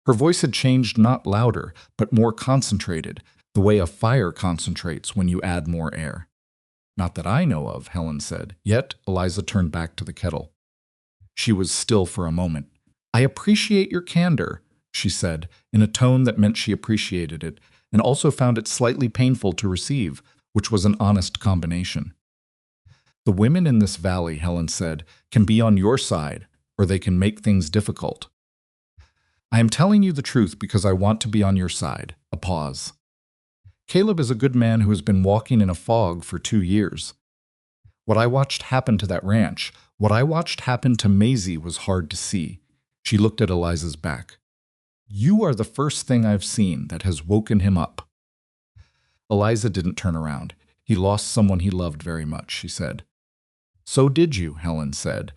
Her voice had changed, not louder, but more concentrated, the way a fire concentrates when you add more air. "Not that I know of," Helen said. Yet Eliza turned back to the kettle. She was still for a moment. "I appreciate your candor," she said, in a tone that meant she appreciated it, and also found it slightly painful to receive, which was an honest combination. "The women in this valley," Helen said, "can be on your side, or they can make things difficult. I am telling you the truth because I want to be on your side." A pause. "Caleb is a good man who has been walking in a fog for 2 years. What I watched happen to that ranch, what I watched happen to Maisie was hard to see." She looked at Eliza's back. "You are the first thing I've seen that has woken him up." Eliza didn't turn around. "He lost someone he loved very much," she said. "So did you," Helen said.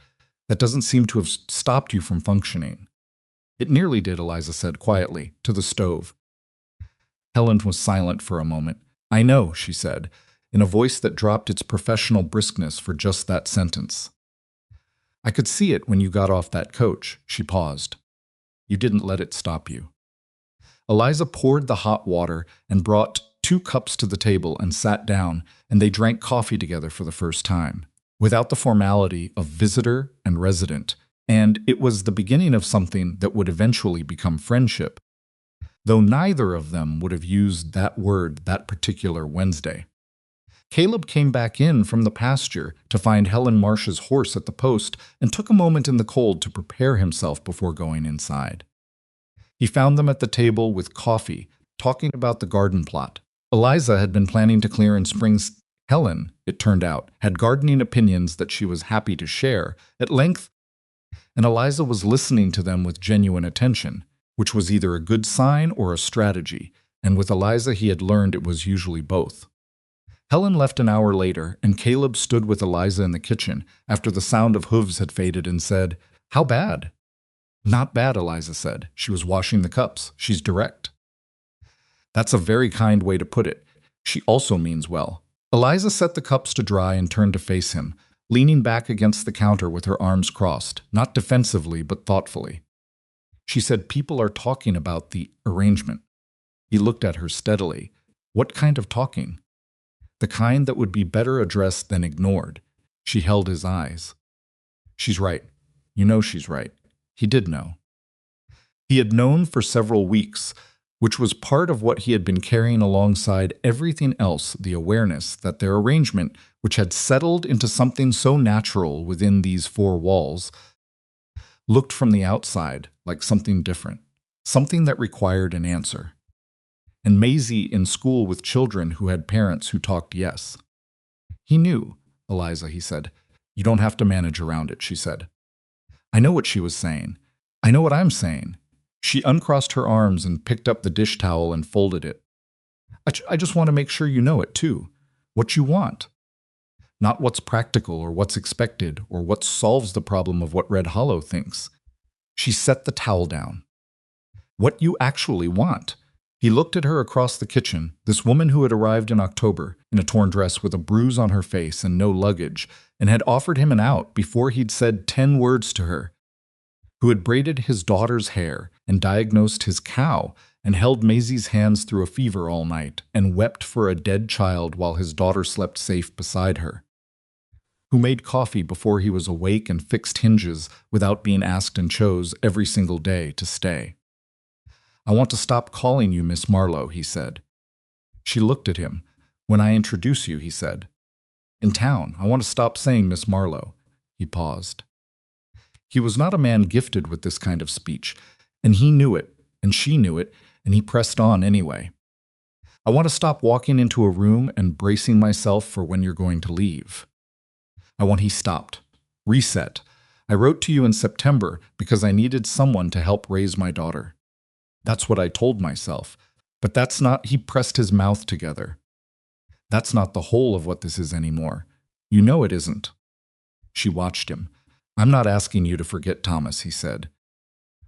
"That doesn't seem to have stopped you from functioning." "It nearly did," Eliza said quietly, to the stove. Helen was silent for a moment. "I know," she said, in a voice that dropped its professional briskness for just that sentence. "I could see it when you got off that coach." She paused. "You didn't let it stop you." Eliza poured the hot water and brought 2 cups to the table and sat down, and they drank coffee together for the first time, without the formality of visitor and resident, and it was the beginning of something that would eventually become friendship, though neither of them would have used that word that particular Wednesday. Caleb came back in from the pasture to find Helen Marsh's horse at the post and took a moment in the cold to prepare himself before going inside. He found them at the table with coffee, talking about the garden plot. Eliza had been planning to clear in spring. Helen, it turned out, had gardening opinions that she was happy to share at length, and Eliza was listening to them with genuine attention, which was either a good sign or a strategy, and with Eliza he had learned it was usually both. Helen left an hour later, and Caleb stood with Eliza in the kitchen after the sound of hooves had faded and said, "How bad?" "Not bad," Eliza said. "She was washing the cups. She's direct." "That's a very kind way to put it. She also means well." Eliza set the cups to dry and turned to face him, leaning back against the counter with her arms crossed, not defensively but thoughtfully. She said, "People are talking about the arrangement." He looked at her steadily. "What kind of talking?" "The kind that would be better addressed than ignored." She held his eyes. "She's right. You know she's right." He did know. He had known for several weeks, which was part of what he had been carrying alongside everything else, the awareness that their arrangement, which had settled into something so natural within these 4 walls, looked from the outside like something different, something that required an answer. And Maisie in school with children who had parents who talked yes. He knew, Eliza, he said. You don't have to manage around it, she said. I know what she was saying. I know what I'm saying. She uncrossed her arms and picked up the dish towel and folded it. I just want to make sure you know it, too. What you want. Not what's practical or what's expected or what solves the problem of what Red Hollow thinks. She set the towel down. What you actually want. He looked at her across the kitchen, this woman who had arrived in October in a torn dress with a bruise on her face and no luggage, and had offered him an out before he'd said 10 words to her, who had braided his daughter's hair and diagnosed his cow and held Maisie's hands through a fever all night and wept for a dead child while his daughter slept safe beside her, who made coffee before he was awake and fixed hinges without being asked and chose every single day to stay. I want to stop calling you Miss Marlowe, he said. She looked at him. When I introduce you, he said. In town, I want to stop saying Miss Marlowe. He paused. He was not a man gifted with this kind of speech, and he knew it, and she knew it, and he pressed on anyway. I want to stop walking into a room and bracing myself for when you're going to leave. He stopped. Reset. I wrote to you in September because I needed someone to help raise my daughter. That's what I told myself. But that's not, he pressed his mouth together. That's not the whole of what this is anymore. You know it isn't. She watched him. I'm not asking you to forget Thomas, he said.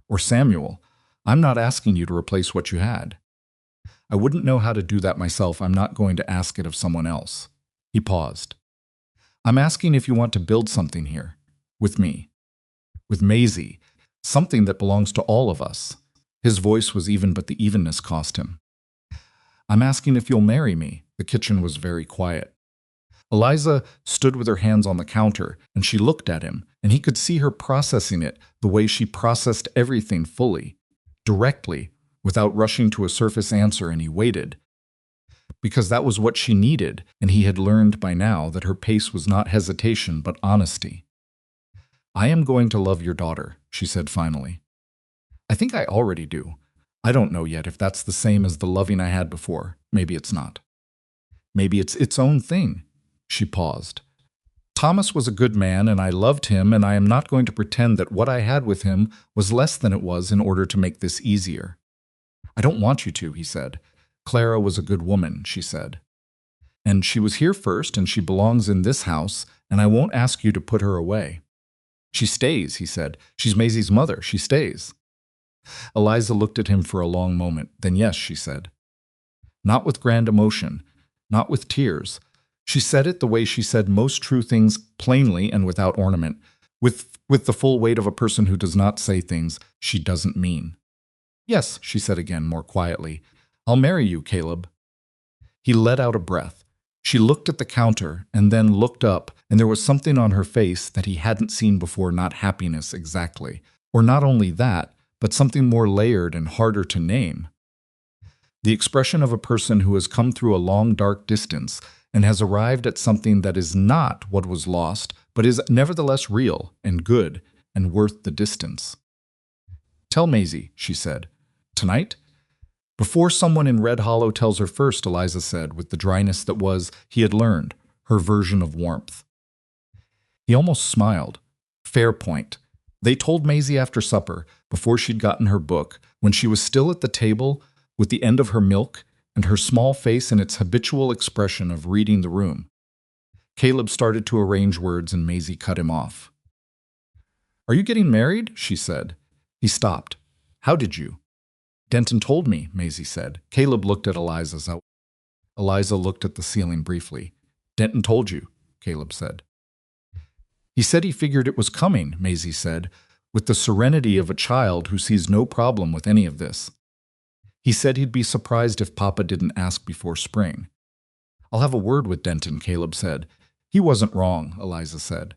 Or Samuel. I'm not asking you to replace what you had. I wouldn't know how to do that myself. I'm not going to ask it of someone else. He paused. I'm asking if you want to build something here. With me. With Maisie. Something that belongs to all of us. His voice was even, but the evenness cost him. I'm asking if you'll marry me. The kitchen was very quiet. Eliza stood with her hands on the counter, and she looked at him, and he could see her processing it the way she processed everything fully, directly, without rushing to a surface answer, and he waited. Because that was what she needed, and he had learned by now that her pace was not hesitation but honesty. I am going to love your daughter, she said finally. I think I already do. I don't know yet if that's the same as the loving I had before. Maybe it's not. Maybe it's its own thing. She paused. Thomas was a good man, and I loved him, and I am not going to pretend that what I had with him was less than it was in order to make this easier. I don't want you to, he said. Clara was a good woman, she said. And she was here first, and she belongs in this house, and I won't ask you to put her away. She stays, he said. She's Maisie's mother. She stays. Eliza looked at him for a long moment. Then yes, she said. Not with grand emotion, not with tears. She said it the way she said most true things, plainly and without ornament, with the full weight of a person who does not say things she doesn't mean. Yes, she said again, more quietly. I'll marry you, Caleb. He let out a breath. She looked at the counter and then looked up, and there was something on her face that he hadn't seen before, not happiness exactly, or not only that, but something more layered and harder to name. The expression of a person who has come through a long, dark distance and has arrived at something that is not what was lost, but is nevertheless real and good and worth the distance. Tell Maisie, she said. Tonight? Before someone in Red Hollow tells her first, Eliza said, with the dryness that was, he had learned, her version of warmth. He almost smiled. Fair point. They told Maisie after supper, before she'd gotten her book, when she was still at the table with the end of her milk and her small face in its habitual expression of reading the room. Caleb started to arrange words and Maisie cut him off. Are you getting married? She said. He stopped. How did you? Denton told me, Maisie said. Caleb looked at Eliza. Eliza looked at the ceiling briefly. Denton told you, Caleb said. He said he figured it was coming, Maisie said, with the serenity of a child who sees no problem with any of this. He said he'd be surprised if Papa didn't ask before spring. I'll have a word with Denton, Caleb said. He wasn't wrong, Eliza said.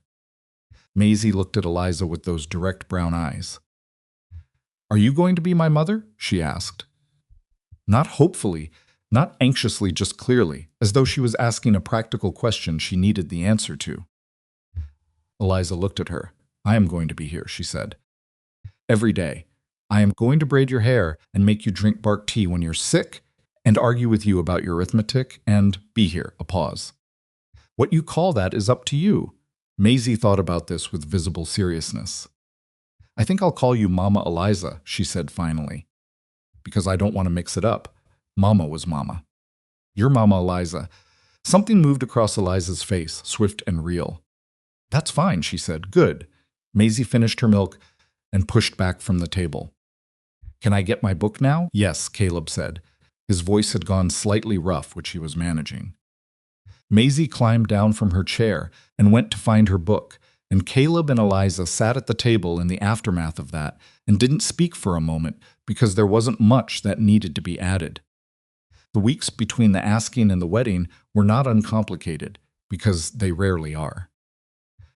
Maisie looked at Eliza with those direct brown eyes. Are you going to be my mother? She asked. Not hopefully, not anxiously, just clearly, as though she was asking a practical question she needed the answer to. Eliza looked at her. I am going to be here, she said. Every day. I am going to braid your hair and make you drink bark tea when you're sick and argue with you about your arithmetic and be here, a pause. What you call that is up to you. Maisie thought about this with visible seriousness. I think I'll call you Mama Eliza, she said finally. Because I don't want to mix it up. Mama was Mama. You're Mama Eliza. Something moved across Eliza's face, swift and real. That's fine, she said. Good. Maisie finished her milk and pushed back from the table. Can I get my book now? Yes, Caleb said. His voice had gone slightly rough, which he was managing. Maisie climbed down from her chair and went to find her book, and Caleb and Eliza sat at the table in the aftermath of that and didn't speak for a moment because there wasn't much that needed to be added. The weeks between the asking and the wedding were not uncomplicated, because they rarely are.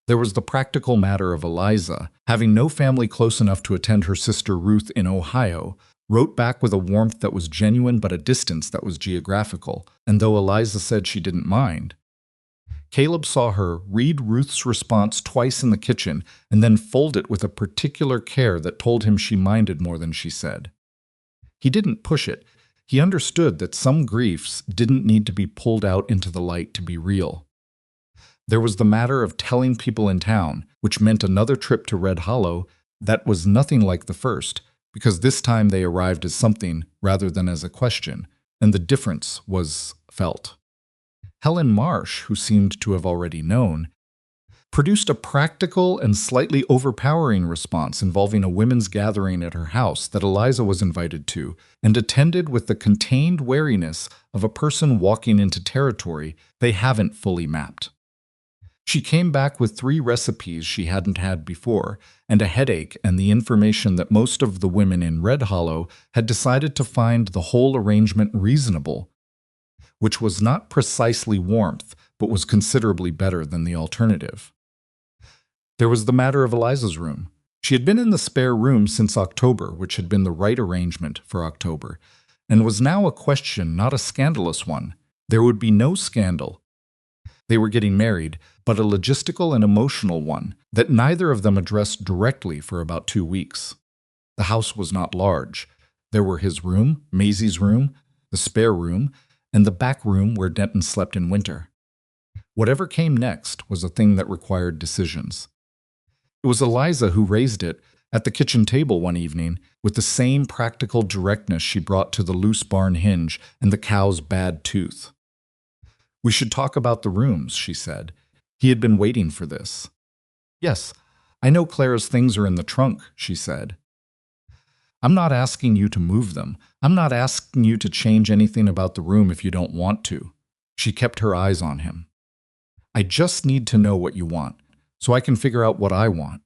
There was the practical matter of Eliza, having no family close enough to attend her sister Ruth in Ohio, wrote back with a warmth that was genuine but a distance that was geographical, and though Eliza said she didn't mind, Caleb saw her read Ruth's response twice in the kitchen and then fold it with a particular care that told him she minded more than she said. He didn't push it. He understood that some griefs didn't need to be pulled out into the light to be real. There was the matter of telling people in town, which meant another trip to Red Hollow that was nothing like the first, because this time they arrived as something rather than as a question, and the difference was felt. Helen Marsh, who seemed to have already known, produced a practical and slightly overpowering response involving a women's gathering at her house that Eliza was invited to and attended with the contained wariness of a person walking into territory they haven't fully mapped. She came back with 3 recipes she hadn't had before, and a headache and the information that most of the women in Red Hollow had decided to find the whole arrangement reasonable, which was not precisely warmth, but was considerably better than the alternative. There was the matter of Eliza's room. She had been in the spare room since October, which had been the right arrangement for October, and was now a question, not a scandalous one. There would be no scandal. They were getting married, but a logistical and emotional one that neither of them addressed directly for about 2 weeks. The house was not large. There were his room, Maisie's room, the spare room, and the back room where Denton slept in winter. Whatever came next was a thing that required decisions. It was Eliza who raised it at the kitchen table one evening with the same practical directness she brought to the loose barn hinge and the cow's bad tooth. We should talk about the rooms, she said. He had been waiting for this. Yes, I know Clara's things are in the trunk, she said. I'm not asking you to move them. I'm not asking you to change anything about the room if you don't want to. She kept her eyes on him. I just need to know what you want, so I can figure out what I want.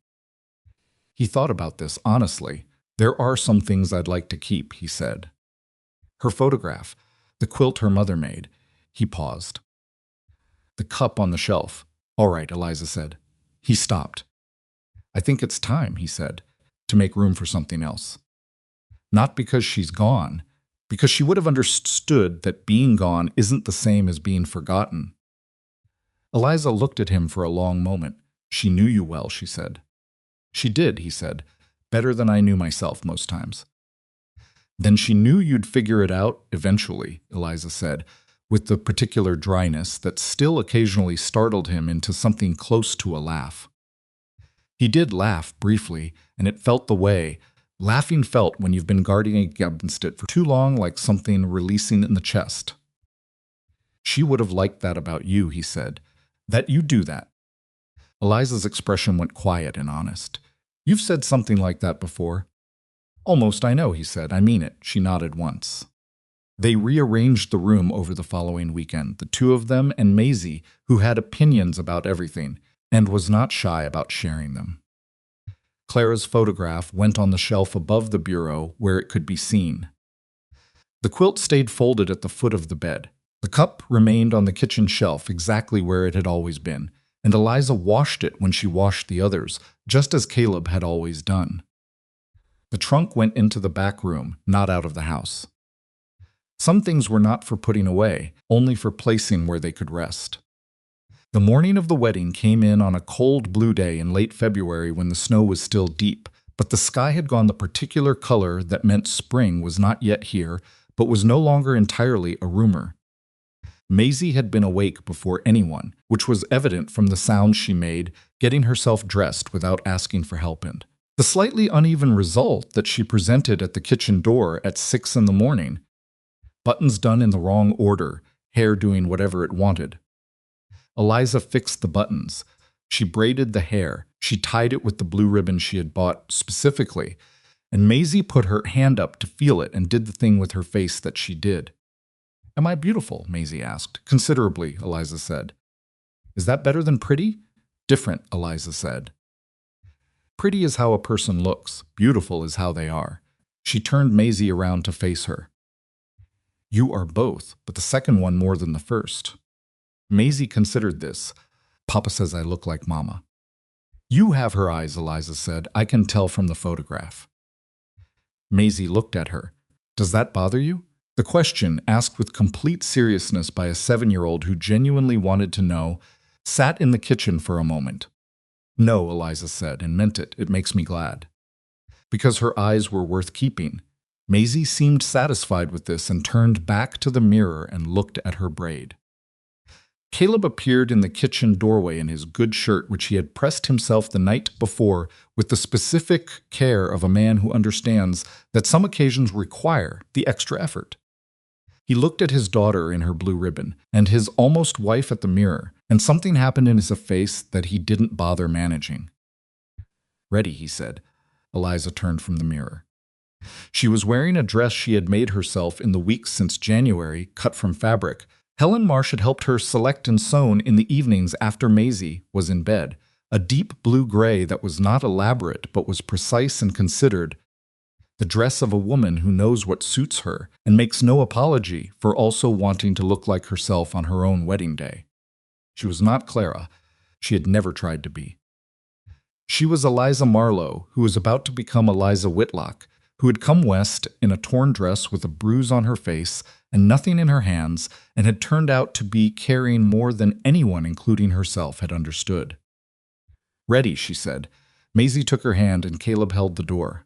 He thought about this honestly. There are some things I'd like to keep, he said. Her photograph, the quilt her mother made. He paused. The cup on the shelf. All right, Eliza said. He stopped. I think it's time, he said, to make room for something else. Not because she's gone, because she would have understood that being gone isn't the same as being forgotten. Eliza looked at him for a long moment. She knew you well, she said. She did, he said, better than I knew myself most times. Then she knew you'd figure it out eventually, Eliza said, with the particular dryness that still occasionally startled him into something close to a laugh. He did laugh briefly, and it felt the way. Laughing felt when you've been guarding against it for too long, like something releasing in the chest. She would have liked that about you, he said. That you do that. Eliza's expression went quiet and honest. You've said something like that before. Almost, I know, he said. I mean it. She nodded once. They rearranged the room over the following weekend, the two of them and Maisie, who had opinions about everything and was not shy about sharing them. Clara's photograph went on the shelf above the bureau where it could be seen. The quilt stayed folded at the foot of the bed. The cup remained on the kitchen shelf exactly where it had always been, and Eliza washed it when she washed the others, just as Caleb had always done. The trunk went into the back room, not out of the house. Some things were not for putting away, only for placing where they could rest. The morning of the wedding came in on a cold blue day in late February when the snow was still deep, but the sky had gone the particular color that meant spring was not yet here, but was no longer entirely a rumor. Maisie had been awake before anyone, which was evident from the sounds she made getting herself dressed without asking for help and the slightly uneven result that she presented at the kitchen door at 6 in the morning. Buttons done in the wrong order, hair doing whatever it wanted. Eliza fixed the buttons. She braided the hair. She tied it with the blue ribbon she had bought specifically, and Maisie put her hand up to feel it and did the thing with her face that she did. "Am I beautiful?" Maisie asked. "Considerably," Eliza said. "Is that better than pretty?" "Different," Eliza said. Pretty is how a person looks. Beautiful is how they are. She turned Maisie around to face her. "You are both, but the second one more than the first." Maisie considered this. "Papa says I look like Mama." "You have her eyes," Eliza said. "I can tell from the photograph." Maisie looked at her. "Does that bother you?" The question, asked with complete seriousness by a 7-year-old who genuinely wanted to know, sat in the kitchen for a moment. "No," Eliza said, and meant it. "It makes me glad." Because her eyes were worth keeping. Maisie seemed satisfied with this and turned back to the mirror and looked at her braid. Caleb appeared in the kitchen doorway in his good shirt, which he had pressed himself the night before with the specific care of a man who understands that some occasions require the extra effort. He looked at his daughter in her blue ribbon and his almost wife at the mirror, and something happened in his face that he didn't bother managing. "Ready," he said. Eliza turned from the mirror. She was wearing a dress she had made herself in the weeks since January, cut from fabric. Helen Marsh had helped her select and sewn in the evenings after Maisie was in bed, a deep blue gray that was not elaborate but was precise and considered, the dress of a woman who knows what suits her and makes no apology for also wanting to look like herself on her own wedding day. She was not Clara. She had never tried to be. She was Eliza Marlowe, who was about to become Eliza Whitlock, who had come west in a torn dress with a bruise on her face and nothing in her hands, and had turned out to be carrying more than anyone, including herself, had understood. "Ready," she said. Maisie took her hand and Caleb held the door.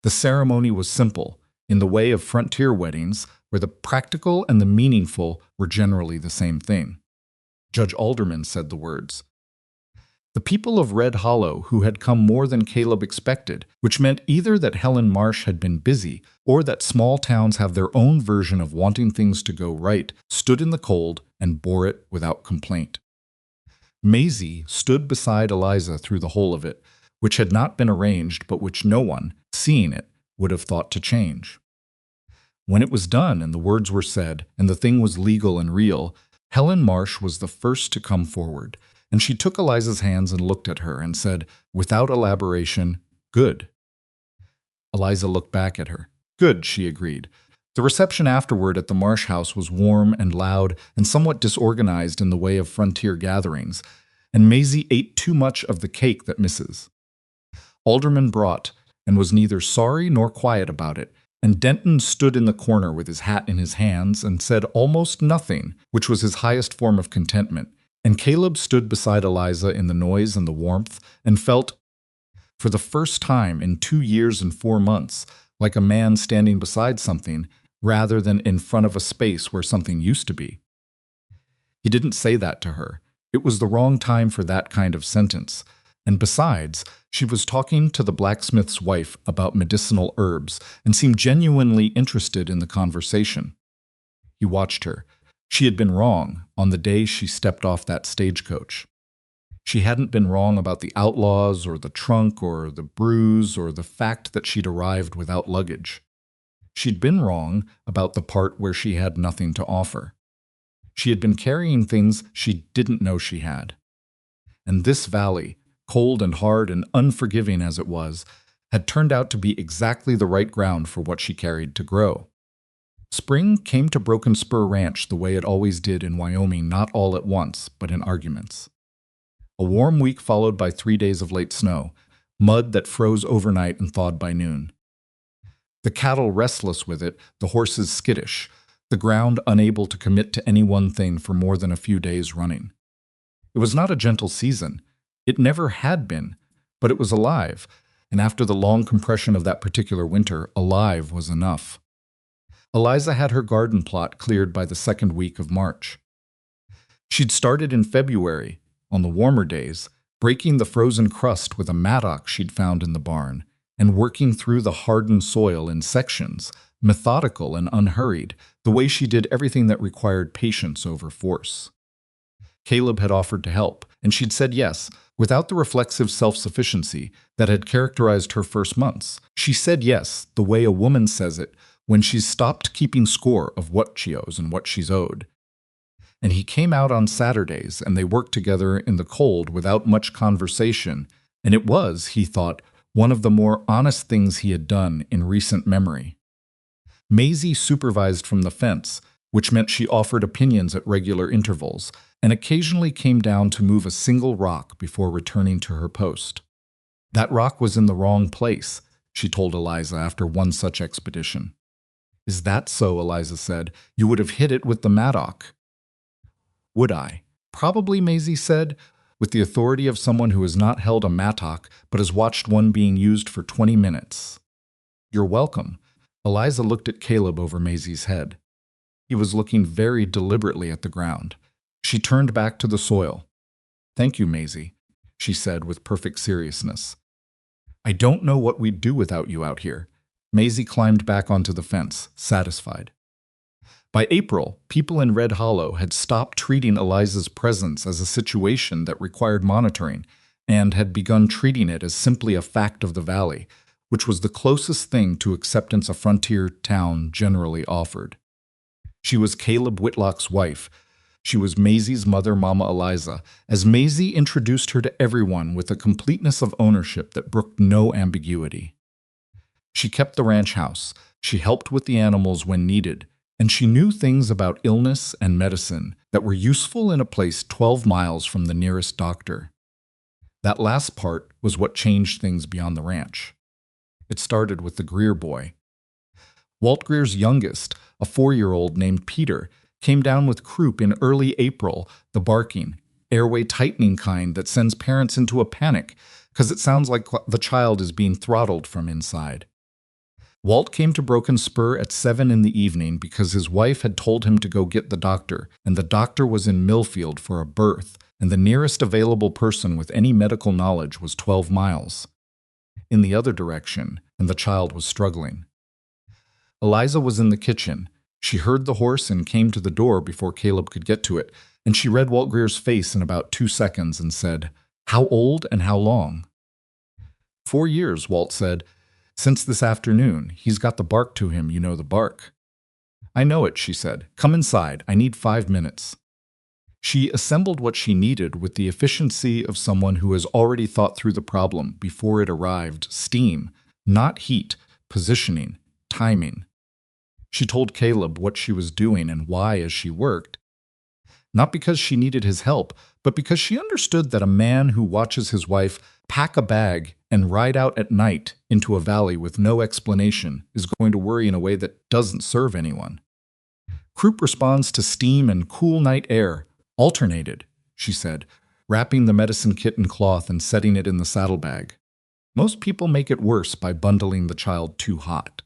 The ceremony was simple, in the way of frontier weddings, where the practical and the meaningful were generally the same thing. Judge Alderman said the words. The people of Red Hollow, who had come more than Caleb expected, which meant either that Helen Marsh had been busy or that small towns have their own version of wanting things to go right, stood in the cold and bore it without complaint. Maisie stood beside Eliza through the whole of it, which had not been arranged but which no one, seeing it, would have thought to change. When it was done and the words were said and the thing was legal and real, Helen Marsh was the first to come forward, and she took Eliza's hands and looked at her and said, without elaboration, "Good." Eliza looked back at her. "Good," she agreed. The reception afterward at the Marsh house was warm and loud and somewhat disorganized in the way of frontier gatherings, and Maisie ate too much of the cake that misses. Alderman brought, and was neither sorry nor quiet about it, and Denton stood in the corner with his hat in his hands and said almost nothing, which was his highest form of contentment, and Caleb stood beside Eliza in the noise and the warmth and felt, for the first time in 2 years and 4 months, like a man standing beside something rather than in front of a space where something used to be. He didn't say that to her. It was the wrong time for that kind of sentence. And besides, she was talking to the blacksmith's wife about medicinal herbs and seemed genuinely interested in the conversation. He watched her. She had been wrong on the day she stepped off that stagecoach. She hadn't been wrong about the outlaws or the trunk or the bruise or the fact that she'd arrived without luggage. She'd been wrong about the part where she had nothing to offer. She had been carrying things she didn't know she had. And this valley, cold and hard and unforgiving as it was, had turned out to be exactly the right ground for what she carried to grow. Spring came to Broken Spur Ranch the way it always did in Wyoming, not all at once, but in arguments. A warm week followed by 3 days of late snow, mud that froze overnight and thawed by noon. The cattle restless with it, the horses skittish, the ground unable to commit to any one thing for more than a few days running. It was not a gentle season. It never had been, but it was alive, and after the long compression of that particular winter, alive was enough. Eliza had her garden plot cleared by the second week of March. She'd started in February, on the warmer days, breaking the frozen crust with a mattock she'd found in the barn, and working through the hardened soil in sections, methodical and unhurried, the way she did everything that required patience over force. Caleb had offered to help, and she'd said yes, without the reflexive self-sufficiency that had characterized her first months. She said yes, the way a woman says it, when she's stopped keeping score of what she owes and what she's owed. And he came out on Saturdays, and they worked together in the cold without much conversation, and it was, he thought, one of the more honest things he had done in recent memory. Maisie supervised from the fence, which meant she offered opinions at regular intervals, and occasionally came down to move a single rock before returning to her post. That rock was in the wrong place, she told Eliza after one such expedition. Is that so? Eliza said. You would have hit it with the mattock. Would I? Probably, Maisie said, with the authority of someone who has not held a mattock but has watched one being used for 20 minutes. You're welcome. Eliza looked at Caleb over Maisie's head. He was looking very deliberately at the ground. She turned back to the soil. Thank you, Maisie, she said with perfect seriousness. I don't know what we'd do without you out here. Maisie climbed back onto the fence, satisfied. By April, people in Red Hollow had stopped treating Eliza's presence as a situation that required monitoring and had begun treating it as simply a fact of the valley, which was the closest thing to acceptance a frontier town generally offered. She was Caleb Whitlock's wife. She was Maisie's mother, Mama Eliza, as Maisie introduced her to everyone with a completeness of ownership that brooked no ambiguity. She kept the ranch house, she helped with the animals when needed, and she knew things about illness and medicine that were useful in a place 12 miles from the nearest doctor. That last part was what changed things beyond the ranch. It started with the Greer boy. Walt Greer's youngest, a 4-year-old named Peter, came down with croup in early April, the barking, airway tightening kind that sends parents into a panic because it sounds like the child is being throttled from inside. Walt came to Broken Spur at 7 in the evening because his wife had told him to go get the doctor, and the doctor was in Millfield for a birth, and the nearest available person with any medical knowledge was 12 miles. In the other direction, and the child was struggling. Eliza was in the kitchen. She heard the horse and came to the door before Caleb could get to it, and she read Walt Greer's face in about 2 seconds and said, "How old and how long?" 4 years, Walt said. Since this afternoon. He's got the bark to him, you know the bark. I know it, she said. Come inside. I need 5 minutes. She assembled what she needed with the efficiency of someone who has already thought through the problem before it arrived. Steam, not heat, positioning, timing. She told Caleb what she was doing and why as she worked. Not because she needed his help, but because she understood that a man who watches his wife pack a bag and ride out at night into a valley with no explanation is going to worry in a way that doesn't serve anyone. Croup responds to steam and cool night air, alternated, she said, wrapping the medicine kit in cloth and setting it in the saddlebag. Most people make it worse by bundling the child too hot.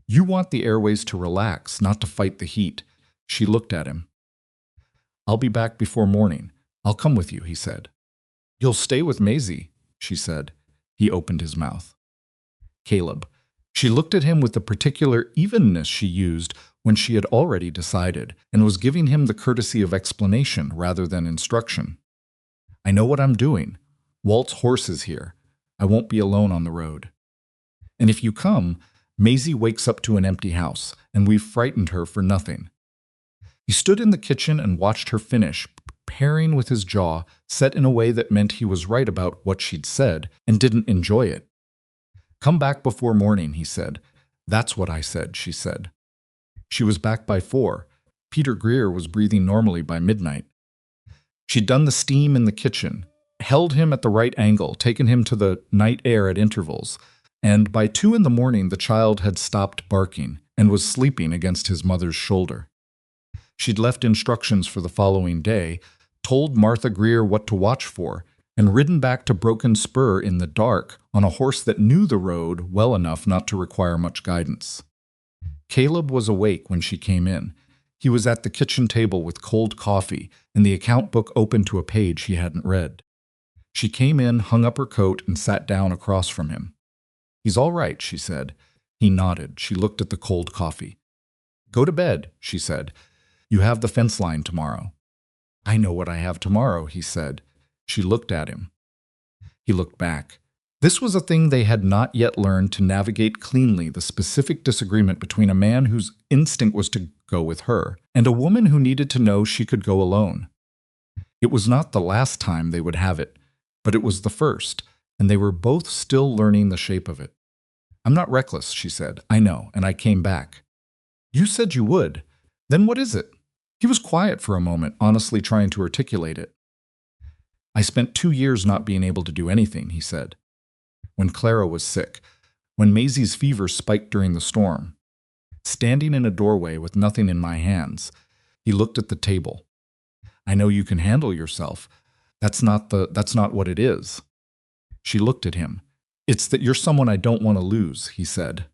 You want the airways to relax, not to fight the heat. She looked at him. I'll be back before morning. I'll come with you, he said. You'll stay with Maisie, she said. He opened his mouth. Caleb. She looked at him with the particular evenness she used when she had already decided, and was giving him the courtesy of explanation rather than instruction. I know what I'm doing. Walt's horse is here. I won't be alone on the road. And if you come, Maisie wakes up to an empty house, and we've frightened her for nothing. He stood in the kitchen and watched her finish, pairing with his jaw, set in a way that meant he was right about what she'd said and didn't enjoy it. Come back before morning, he said. That's what I said, she said. She was back by 4. Peter Greer was breathing normally by midnight. She'd done the steam in the kitchen, held him at the right angle, taken him to the night air at intervals, and by 2 in the morning the child had stopped barking and was sleeping against his mother's shoulder. She'd left instructions for the following day, told Martha Greer what to watch for, and ridden back to Broken Spur in the dark on a horse that knew the road well enough not to require much guidance. Caleb was awake when she came in. He was at the kitchen table with cold coffee and the account book open to a page he hadn't read. She came in, hung up her coat, and sat down across from him. "He's all right," she said. He nodded. She looked at the cold coffee. "Go to bed," she said. "You have the fence line tomorrow." "I know what I have tomorrow," he said. She looked at him. He looked back. This was a thing they had not yet learned to navigate cleanly, the specific disagreement between a man whose instinct was to go with her and a woman who needed to know she could go alone. It was not the last time they would have it, but it was the first, and they were both still learning the shape of it. "I'm not reckless," she said. "I know, and I came back." "You said you would. Then what is it?" He was quiet for a moment, honestly trying to articulate it. "I spent 2 years not being able to do anything," he said. "When Clara was sick, when Maisie's fever spiked during the storm. Standing in a doorway with nothing in my hands." He looked at the table. "I know you can handle yourself. That's not what it is." She looked at him. "It's that you're someone I don't want to lose," he said.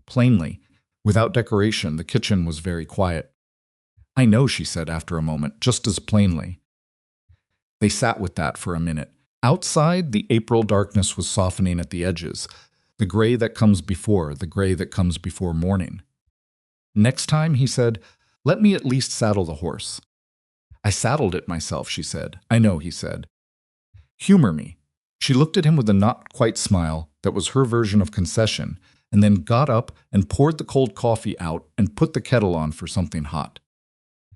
Plainly, without decoration, the kitchen was very quiet. "I know," she said after a moment, just as plainly. They sat with that for a minute. Outside, the April darkness was softening at the edges, the gray that comes before morning. "Next time," he said, "let me at least saddle the horse." "I saddled it myself," she said. "I know," he said. "Humor me." She looked at him with a not-quite smile that was her version of concession, and then got up and poured the cold coffee out and put the kettle on for something hot.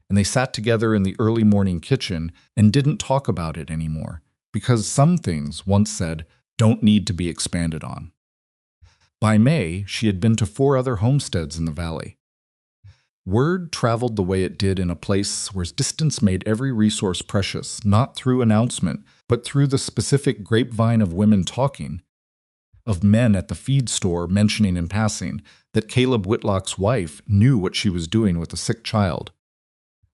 And they sat together in the early morning kitchen and didn't talk about it anymore, because some things, once said, don't need to be expanded on. By May, she had been to 4 other homesteads in the valley. Word traveled the way it did in a place where distance made every resource precious, not through announcement, but through the specific grapevine of women talking, of men at the feed store mentioning in passing that Caleb Whitlock's wife knew what she was doing with a sick child,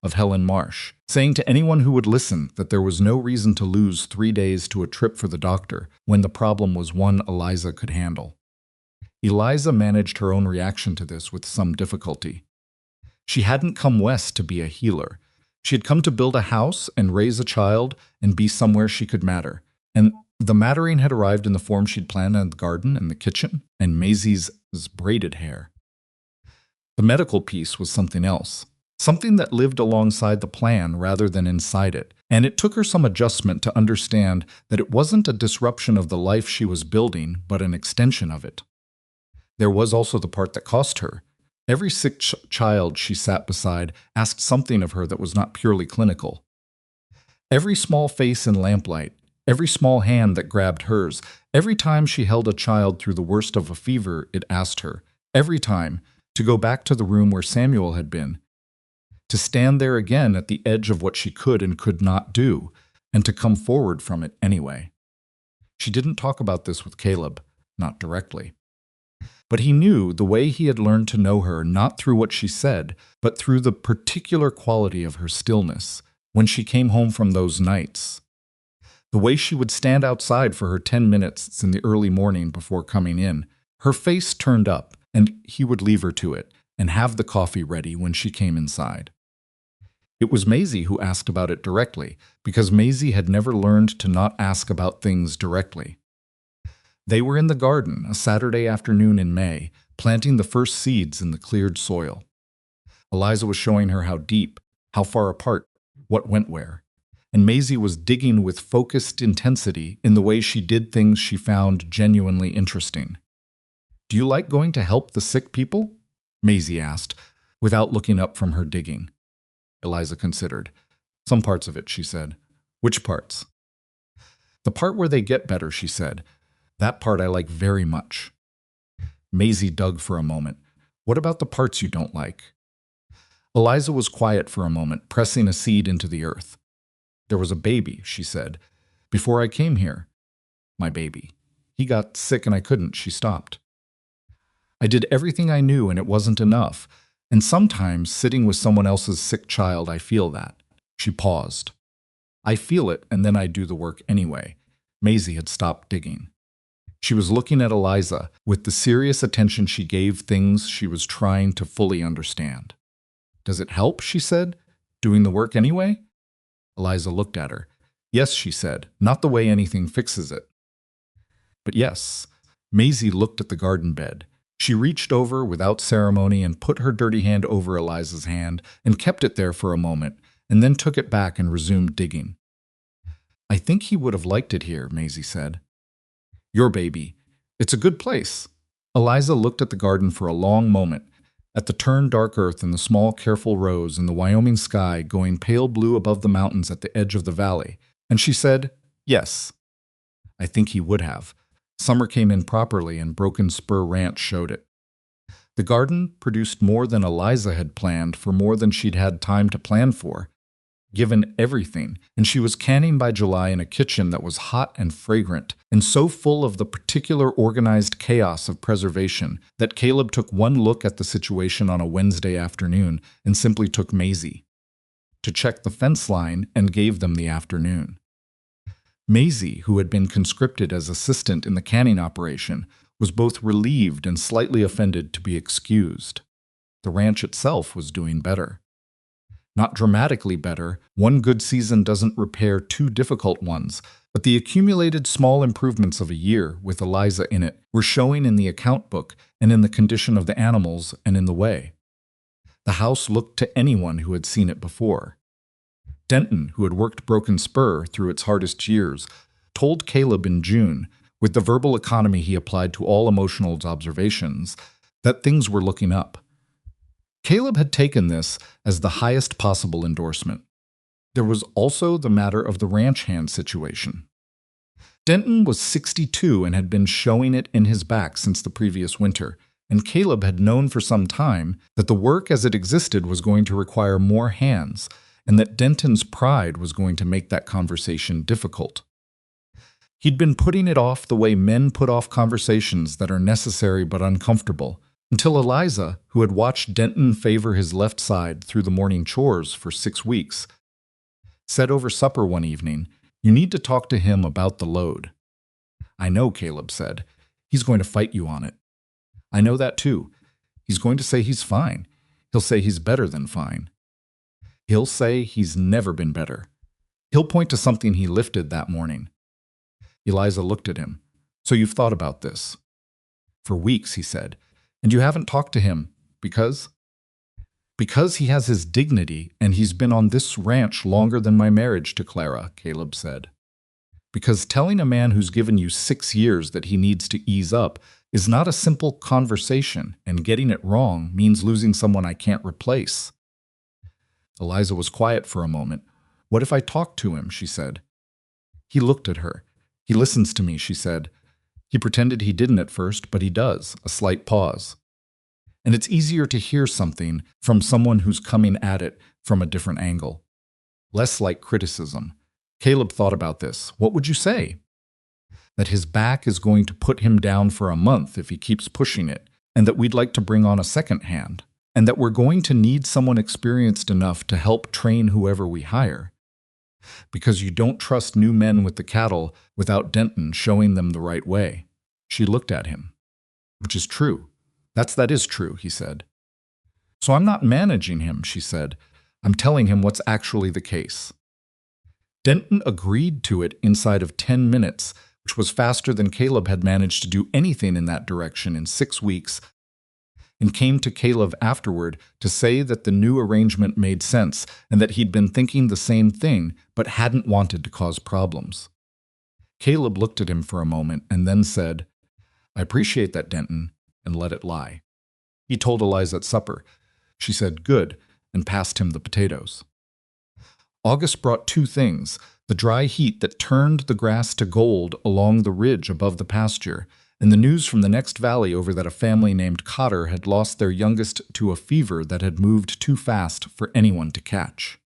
of Helen Marsh saying to anyone who would listen that there was no reason to lose 3 days to a trip for the doctor when the problem was one Eliza could handle. Eliza managed her own reaction to this with some difficulty. She hadn't come west to be a healer. She had come to build a house and raise a child and be somewhere she could matter. And the mattering had arrived in the form she'd planned in the garden and the kitchen and Maisie's braided hair. The medical piece was something else, something that lived alongside the plan rather than inside it, and it took her some adjustment to understand that it wasn't a disruption of the life she was building, but an extension of it. There was also the part that cost her. Every sick child she sat beside asked something of her that was not purely clinical. Every small face in lamplight, every small hand that grabbed hers, every time she held a child through the worst of a fever, it asked her, every time, to go back to the room where Samuel had been, to stand there again at the edge of what she could and could not do, and to come forward from it anyway. She didn't talk about this with Caleb, not directly. But he knew the way he had learned to know her not through what she said, but through the particular quality of her stillness when she came home from those nights. The way she would stand outside for her 10 minutes in the early morning before coming in, her face turned up, and he would leave her to it and have the coffee ready when she came inside. It was Maisie who asked about it directly, because Maisie had never learned to not ask about things directly. They were in the garden a Saturday afternoon in May, planting the first seeds in the cleared soil. Eliza was showing her how deep, how far apart, what went where. And Maisie was digging with focused intensity in the way she did things she found genuinely interesting. "Do you like going to help the sick people?" Maisie asked, without looking up from her digging. Eliza considered. "Some parts of it," she said. "Which parts?" "The part where they get better," she said. "That part I like very much." Maisie dug for a moment. "What about the parts you don't like?" Eliza was quiet for a moment, pressing a seed into the earth. "There was a baby," she said, "before I came here. My baby. He got sick and I couldn't." She stopped. "I did everything I knew and it wasn't enough. And sometimes, sitting with someone else's sick child, I feel that." She paused. "I feel it and then I do the work anyway." Maisie had stopped digging. She was looking at Eliza with the serious attention she gave things she was trying to fully understand. "Does it help?" she said. "Doing the work anyway?" Eliza looked at her. "Yes," she said, "not the way anything fixes it." But yes. Maisie looked at the garden bed. She reached over without ceremony and put her dirty hand over Eliza's hand and kept it there for a moment, and then took it back and resumed digging. "I think he would have liked it here," Maisie said. "Your baby. It's a good place." Eliza looked at the garden for a long moment, at the turned dark earth and the small careful rows in the Wyoming sky going pale blue above the mountains at the edge of the valley, and she said, "Yes. I think he would have." Summer came in properly and Broken Spur Ranch showed it. The garden produced more than Eliza had planned for more than she'd had time to plan for, given everything, and she was canning by July in a kitchen that was hot and fragrant, and so full of the particular organized chaos of preservation that Caleb took one look at the situation on a Wednesday afternoon and simply took Maisie to check the fence line and gave them the afternoon. Maisie, who had been conscripted as assistant in the canning operation, was both relieved and slightly offended to be excused. The ranch itself was doing better. Not dramatically better, one good season doesn't repair two difficult ones, but the accumulated small improvements of a year, with Eliza in it, were showing in the account book and in the condition of the animals and in the way. The house looked to anyone who had seen it before. Denton, who had worked Broken Spur through its hardest years, told Caleb in June, with the verbal economy he applied to all emotional observations, that things were looking up. Caleb had taken this as the highest possible endorsement. There was also the matter of the ranch hand situation. Denton was 62 and had been showing it in his back since the previous winter, and Caleb had known for some time that the work as it existed was going to require more hands, and that Denton's pride was going to make that conversation difficult. He'd been putting it off the way men put off conversations that are necessary but uncomfortable, until Eliza, who had watched Denton favor his left side through the morning chores for 6 weeks, said over supper one evening, "You need to talk to him about the load." "I know," Caleb said. "He's going to fight you on it." "I know that too. He's going to say he's fine. He'll say he's better than fine. He'll say he's never been better. He'll point to something he lifted that morning." Eliza looked at him. "So you've thought about this?" "For weeks," he said. "And you haven't talked to him because?" "Because he has his dignity, and he's been on this ranch longer than my marriage to Clara," Caleb said. "Because telling a man who's given you 6 years that he needs to ease up is not a simple conversation, and getting it wrong means losing someone I can't replace." Eliza was quiet for a moment. "What if I talked to him?" she said. He looked at her. "He listens to me," she said. "He pretended he didn't at first, but he does." A slight pause. "And it's easier to hear something from someone who's coming at it from a different angle. Less like criticism." Caleb thought about this. "What would you say?" "That his back is going to put him down for a month if he keeps pushing it, and that we'd like to bring on a second hand, and that we're going to need someone experienced enough to help train whoever we hire. Because you don't trust new men with the cattle without Denton showing them the right way." She looked at him. "Which is true. That is true," he said. "So I'm not managing him," she said. "I'm telling him what's actually the case." Denton agreed to it inside of 10 minutes, which was faster than Caleb had managed to do anything in that direction in 6 weeks, and came to Caleb afterward to say that the new arrangement made sense and that he'd been thinking the same thing but hadn't wanted to cause problems. Caleb looked at him for a moment and then said, "I appreciate that, Denton," and let it lie. He told Eliza at supper. She said, "Good," and passed him the potatoes. August brought 2 things: the dry heat that turned the grass to gold along the ridge above the pasture, and the news from the next valley over that a family named Cotter had lost their youngest to a fever that had moved too fast for anyone to catch.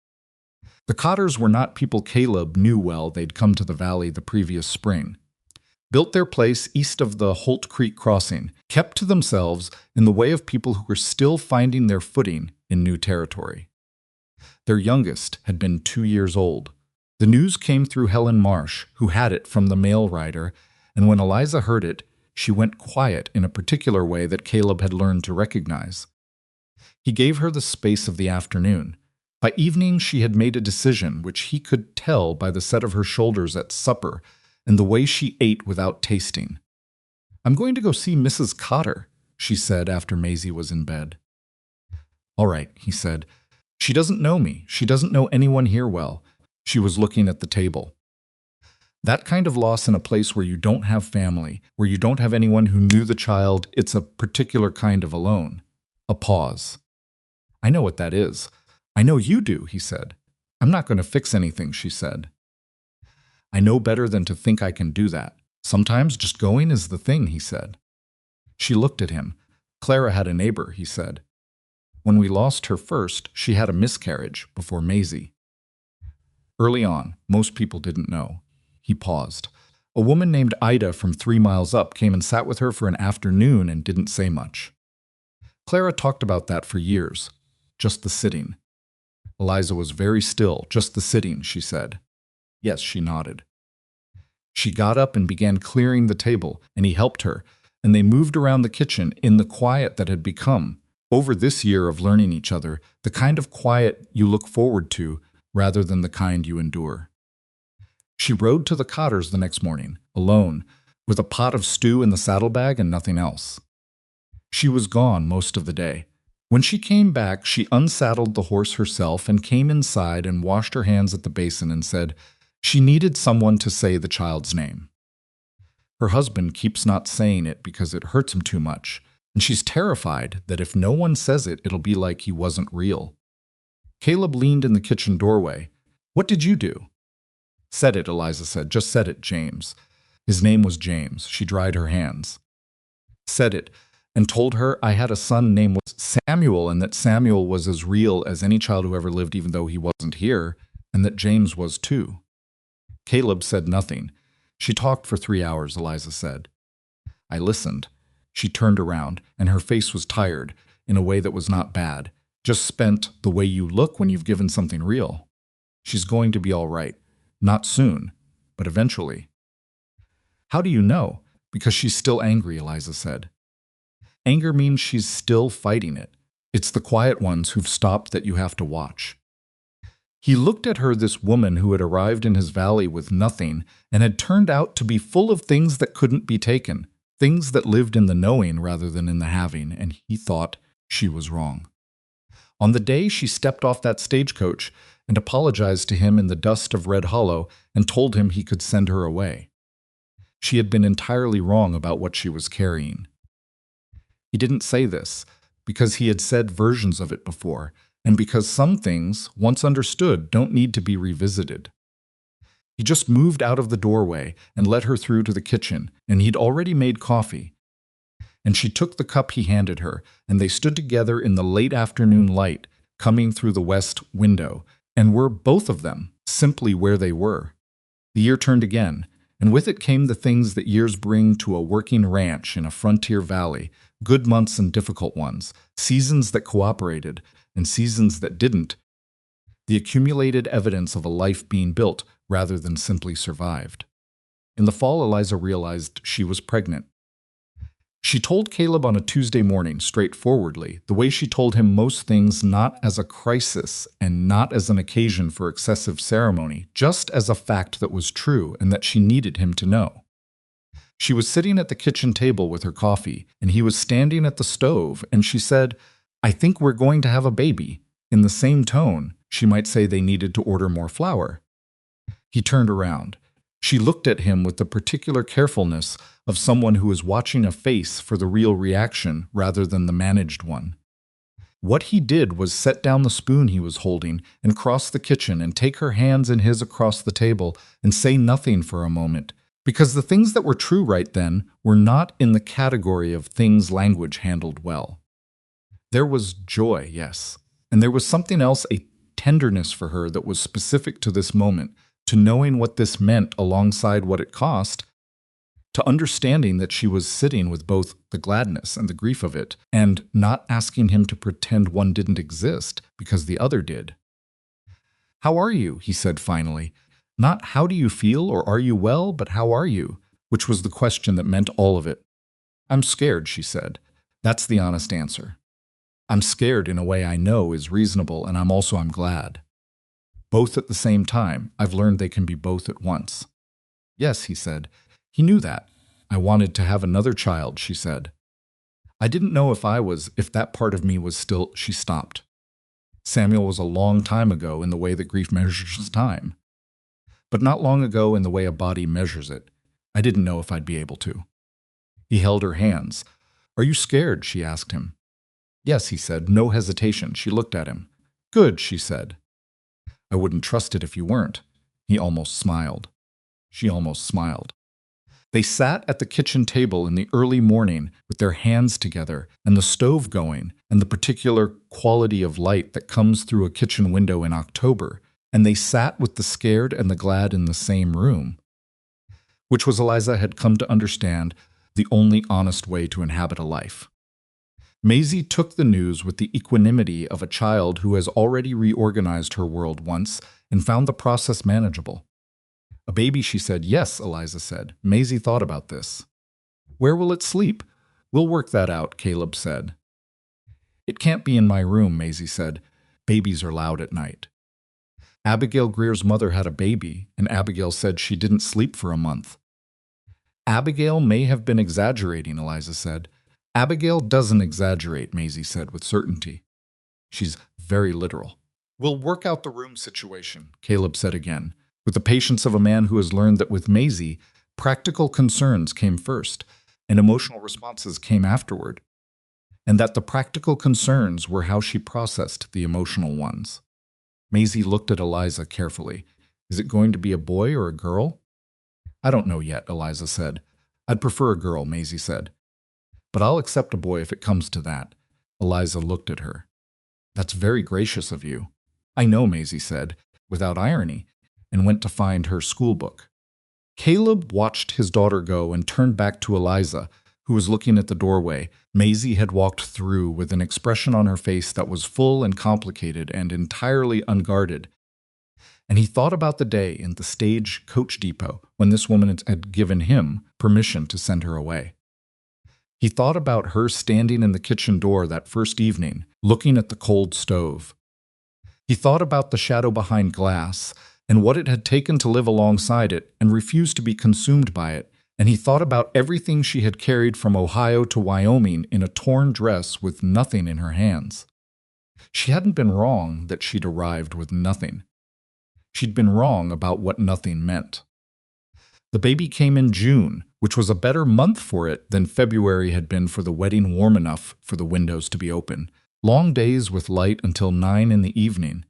The Cotters were not people Caleb knew well. They'd come to the valley the previous spring. Built their place east of the Holt Creek crossing, kept to themselves in the way of people who were still finding their footing in new territory. Their youngest had been 2 years old. The news came through Helen Marsh, who had it from the mail rider, and when Eliza heard it, she went quiet in a particular way that Caleb had learned to recognize. He gave her the space of the afternoon. By evening, she had made a decision which he could tell by the set of her shoulders at supper and the way she ate without tasting. "I'm going to go see Mrs. Cotter," she said after Maisie was in bed. "All right," he said. "She doesn't know me. She doesn't know anyone here well." She was looking at the table. That kind of loss in a place where you don't have family, where you don't have anyone who knew the child, it's a particular kind of alone. A pause. "I know what that is." "I know you do," he said. "I'm not going to fix anything," she said. "I know better than to think I can do that. Sometimes just going is the thing," he said. She looked at him. "Clara had a neighbor," he said. "When we lost her first, she had a miscarriage before Maisie." Early on, most people didn't know. He paused. A woman named Ida from 3 miles up came and sat with her for an afternoon and didn't say much. Clara talked about that for years. Just the sitting. Eliza was very still. "Just the sitting," she said. Yes, she nodded. She got up and began clearing the table, and he helped her, and they moved around the kitchen in the quiet that had become, over this year of learning each other, the kind of quiet you look forward to rather than the kind you endure. She rode to the Cotters the next morning, alone, with a pot of stew in the saddlebag and nothing else. She was gone most of the day. When she came back, she unsaddled the horse herself and came inside and washed her hands at the basin and said she needed someone to say the child's name. Her husband keeps not saying it because it hurts him too much, and she's terrified that if no one says it, it'll be like he wasn't real. Caleb leaned in the kitchen doorway. "What did you do?" "Said it," Eliza said. "Just said it, James." His name was James. She dried her hands. "Said it, and told her I had a son named Samuel, and that Samuel was as real as any child who ever lived even though he wasn't here, and that James was too." Caleb said nothing. "She talked for 3 hours," Eliza said. I listened. She turned around, and her face was tired, in a way that was not bad, just spent the way you look when you've given something real. "She's going to be all right. Not soon, but eventually." "How do you know?" "Because she's still angry," Eliza said. "Anger means she's still fighting it. It's the quiet ones who've stopped that you have to watch." He looked at her, this woman who had arrived in his valley with nothing and had turned out to be full of things that couldn't be taken, things that lived in the knowing rather than in the having, and he thought she was wrong. On the day she stepped off that stagecoach and apologized to him in the dust of Red Hollow and told him he could send her away. She had been entirely wrong about what she was carrying. He didn't say this because he had said versions of it before, and because some things, once understood, don't need to be revisited. He just moved out of the doorway and let her through to the kitchen, and he'd already made coffee. And she took the cup he handed her, and they stood together in the late afternoon light coming through the west window, and were both of them simply where they were. The year turned again, and with it came the things that years bring to a working ranch in a frontier valley, good months and difficult ones, seasons that cooperated and seasons that didn't, the accumulated evidence of a life being built rather than simply survived. In the fall, Eliza realized she was pregnant. She told Caleb on a Tuesday morning, straightforwardly, the way she told him most things, not as a crisis and not as an occasion for excessive ceremony, just as a fact that was true and that she needed him to know. She was sitting at the kitchen table with her coffee, and he was standing at the stove, and she said, "I think we're going to have a baby." In the same tone, she might say they needed to order more flour. He turned around. She looked at him with the particular carefulness of someone who is watching a face for the real reaction rather than the managed one. What he did was set down the spoon he was holding and cross the kitchen and take her hands in his across the table and say nothing for a moment, because the things that were true right then were not in the category of things language handled well. There was joy, yes, and there was something else, a tenderness for her that was specific to this moment, to knowing what this meant alongside what it cost, to understanding that she was sitting with both the gladness and the grief of it, and not asking him to pretend one didn't exist because the other did. "How are you?" he said finally. Not "how do you feel" or "are you well," but "how are you?" which was the question that meant all of it. I'm scared, she said. That's the honest answer. I'm scared in a way I know is reasonable, and I'm glad. Both at the same time. I've learned they can be both at once. Yes, he said. He knew that. I wanted to have another child, she said. I didn't know if that part of me was still, she stopped. Samuel was a long time ago in the way that grief measures time, but not long ago in the way a body measures it. I didn't know if I'd be able to. He held her hands. Are you scared? She asked him. Yes, he said, no hesitation. She looked at him. Good, she said. I wouldn't trust it if you weren't. He almost smiled. She almost smiled. They sat at the kitchen table in the early morning with their hands together and the stove going and the particular quality of light that comes through a kitchen window in October, and they sat with the scared and the glad in the same room, which was, Eliza had come to understand, the only honest way to inhabit a life. Maisie took the news with the equanimity of a child who has already reorganized her world once and found the process manageable. A baby, she said. Yes, Eliza said. Maisie thought about this. Where will it sleep? We'll work that out, Caleb said. It can't be in my room, Maisie said. Babies are loud at night. Abigail Greer's mother had a baby, and Abigail said she didn't sleep for a month. Abigail may have been exaggerating, Eliza said. Abigail doesn't exaggerate, Maisie said with certainty. She's very literal. We'll work out the room situation, Caleb said again, with the patience of a man who has learned that with Maisie, practical concerns came first, and emotional responses came afterward, and that the practical concerns were how she processed the emotional ones. Maisie looked at Eliza carefully. Is it going to be a boy or a girl? I don't know yet, Eliza said. I'd prefer a girl, Maisie said. But I'll accept a boy if it comes to that. Eliza looked at her. That's very gracious of you. I know, Maisie said, without irony, and went to find her schoolbook. Caleb watched his daughter go and turned back to Eliza, who was looking at the doorway. Maisie had walked through with an expression on her face that was full and complicated and entirely unguarded. And he thought about the day in the stage coach depot when this woman had given him permission to send her away. He thought about her standing in the kitchen door that first evening, looking at the cold stove. He thought about the shadow behind glass and what it had taken to live alongside it and refuse to be consumed by it, and he thought about everything she had carried from Ohio to Wyoming in a torn dress with nothing in her hands. She hadn't been wrong that she'd arrived with nothing. She'd been wrong about what nothing meant. The baby came in June, which was a better month for it than February had been for the wedding warm enough for the windows to be open. Long days with light until 9 in the evening.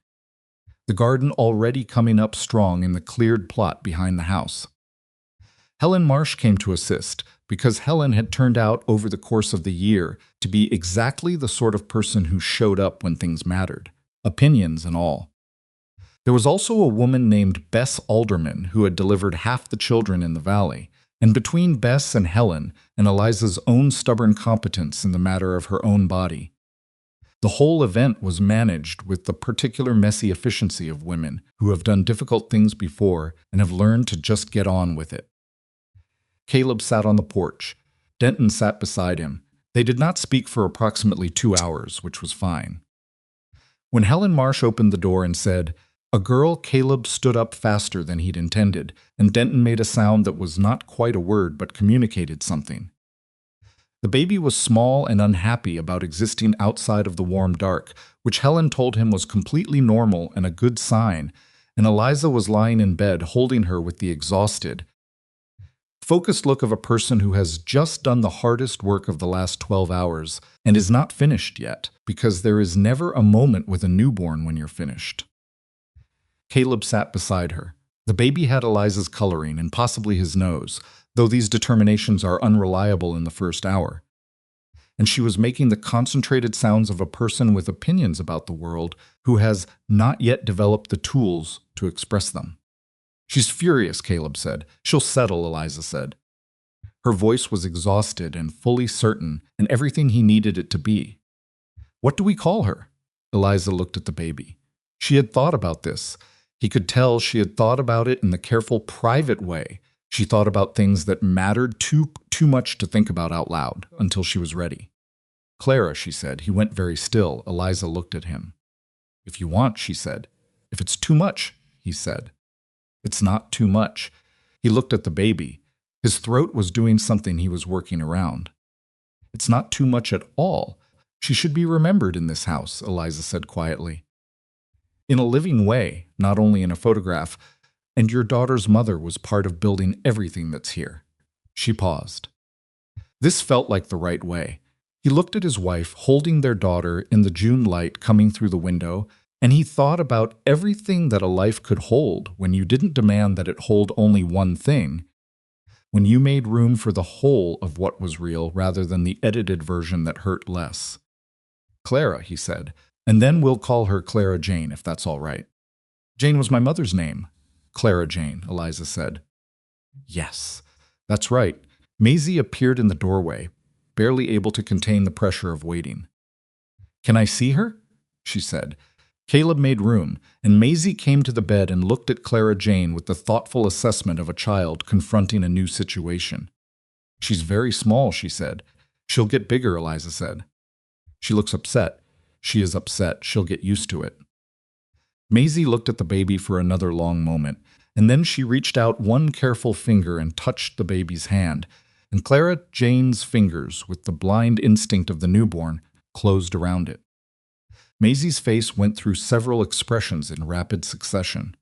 The garden already coming up strong in the cleared plot behind the house. Helen Marsh came to assist because Helen had turned out over the course of the year to be exactly the sort of person who showed up when things mattered, opinions and all. There was also a woman named Bess Alderman who had delivered half the children in the valley, and between Bess and Helen and Eliza's own stubborn competence in the matter of her own body, the whole event was managed with the particular messy efficiency of women who have done difficult things before and have learned to just get on with it. Caleb sat on the porch. Denton sat beside him. They did not speak for approximately 2 hours, which was fine. When Helen Marsh opened the door and said, "A girl," Caleb stood up faster than he'd intended, and Denton made a sound that was not quite a word but communicated something. The baby was small and unhappy about existing outside of the warm dark, which Helen told him was completely normal and a good sign, and Eliza was lying in bed holding her with the exhausted, focused look of a person who has just done the hardest work of the last 12 hours and is not finished yet, because there is never a moment with a newborn when you're finished. Caleb sat beside her. The baby had Eliza's coloring and possibly his nose, though these determinations are unreliable in the first hour. And she was making the concentrated sounds of a person with opinions about the world who has not yet developed the tools to express them. She's furious, Caleb said. She'll settle, Eliza said. Her voice was exhausted and fully certain, and everything he needed it to be. What do we call her? Eliza looked at the baby. She had thought about this. He could tell she had thought about it in the careful, private way She thought about things that mattered too much to think about out loud until she was ready. Clara, she said. He went very still. Eliza looked at him. If you want, she said. If it's too much, he said. It's not too much. He looked at the baby. His throat was doing something he was working around. It's not too much at all. She should be remembered in this house, Eliza said quietly. In a living way, not only in a photograph, and your daughter's mother was part of building everything that's here. She paused. This felt like the right way. He looked at his wife holding their daughter in the June light coming through the window, and he thought about everything that a life could hold when you didn't demand that it hold only one thing, when you made room for the whole of what was real rather than the edited version that hurt less. Clara, he said, and then we'll call her Clara Jane, if that's all right. Jane was my mother's name. Clara Jane, Eliza said. Yes, that's right. Maisie appeared in the doorway, barely able to contain the pressure of waiting. Can I see her? She said. Caleb made room, and Maisie came to the bed and looked at Clara Jane with the thoughtful assessment of a child confronting a new situation. She's very small, she said. She'll get bigger, Eliza said. She looks upset. She is upset. She'll get used to it. Maisie looked at the baby for another long moment, and then she reached out one careful finger and touched the baby's hand, and Clara Jane's fingers, with the blind instinct of the newborn, closed around it. Maisie's face went through several expressions in rapid succession.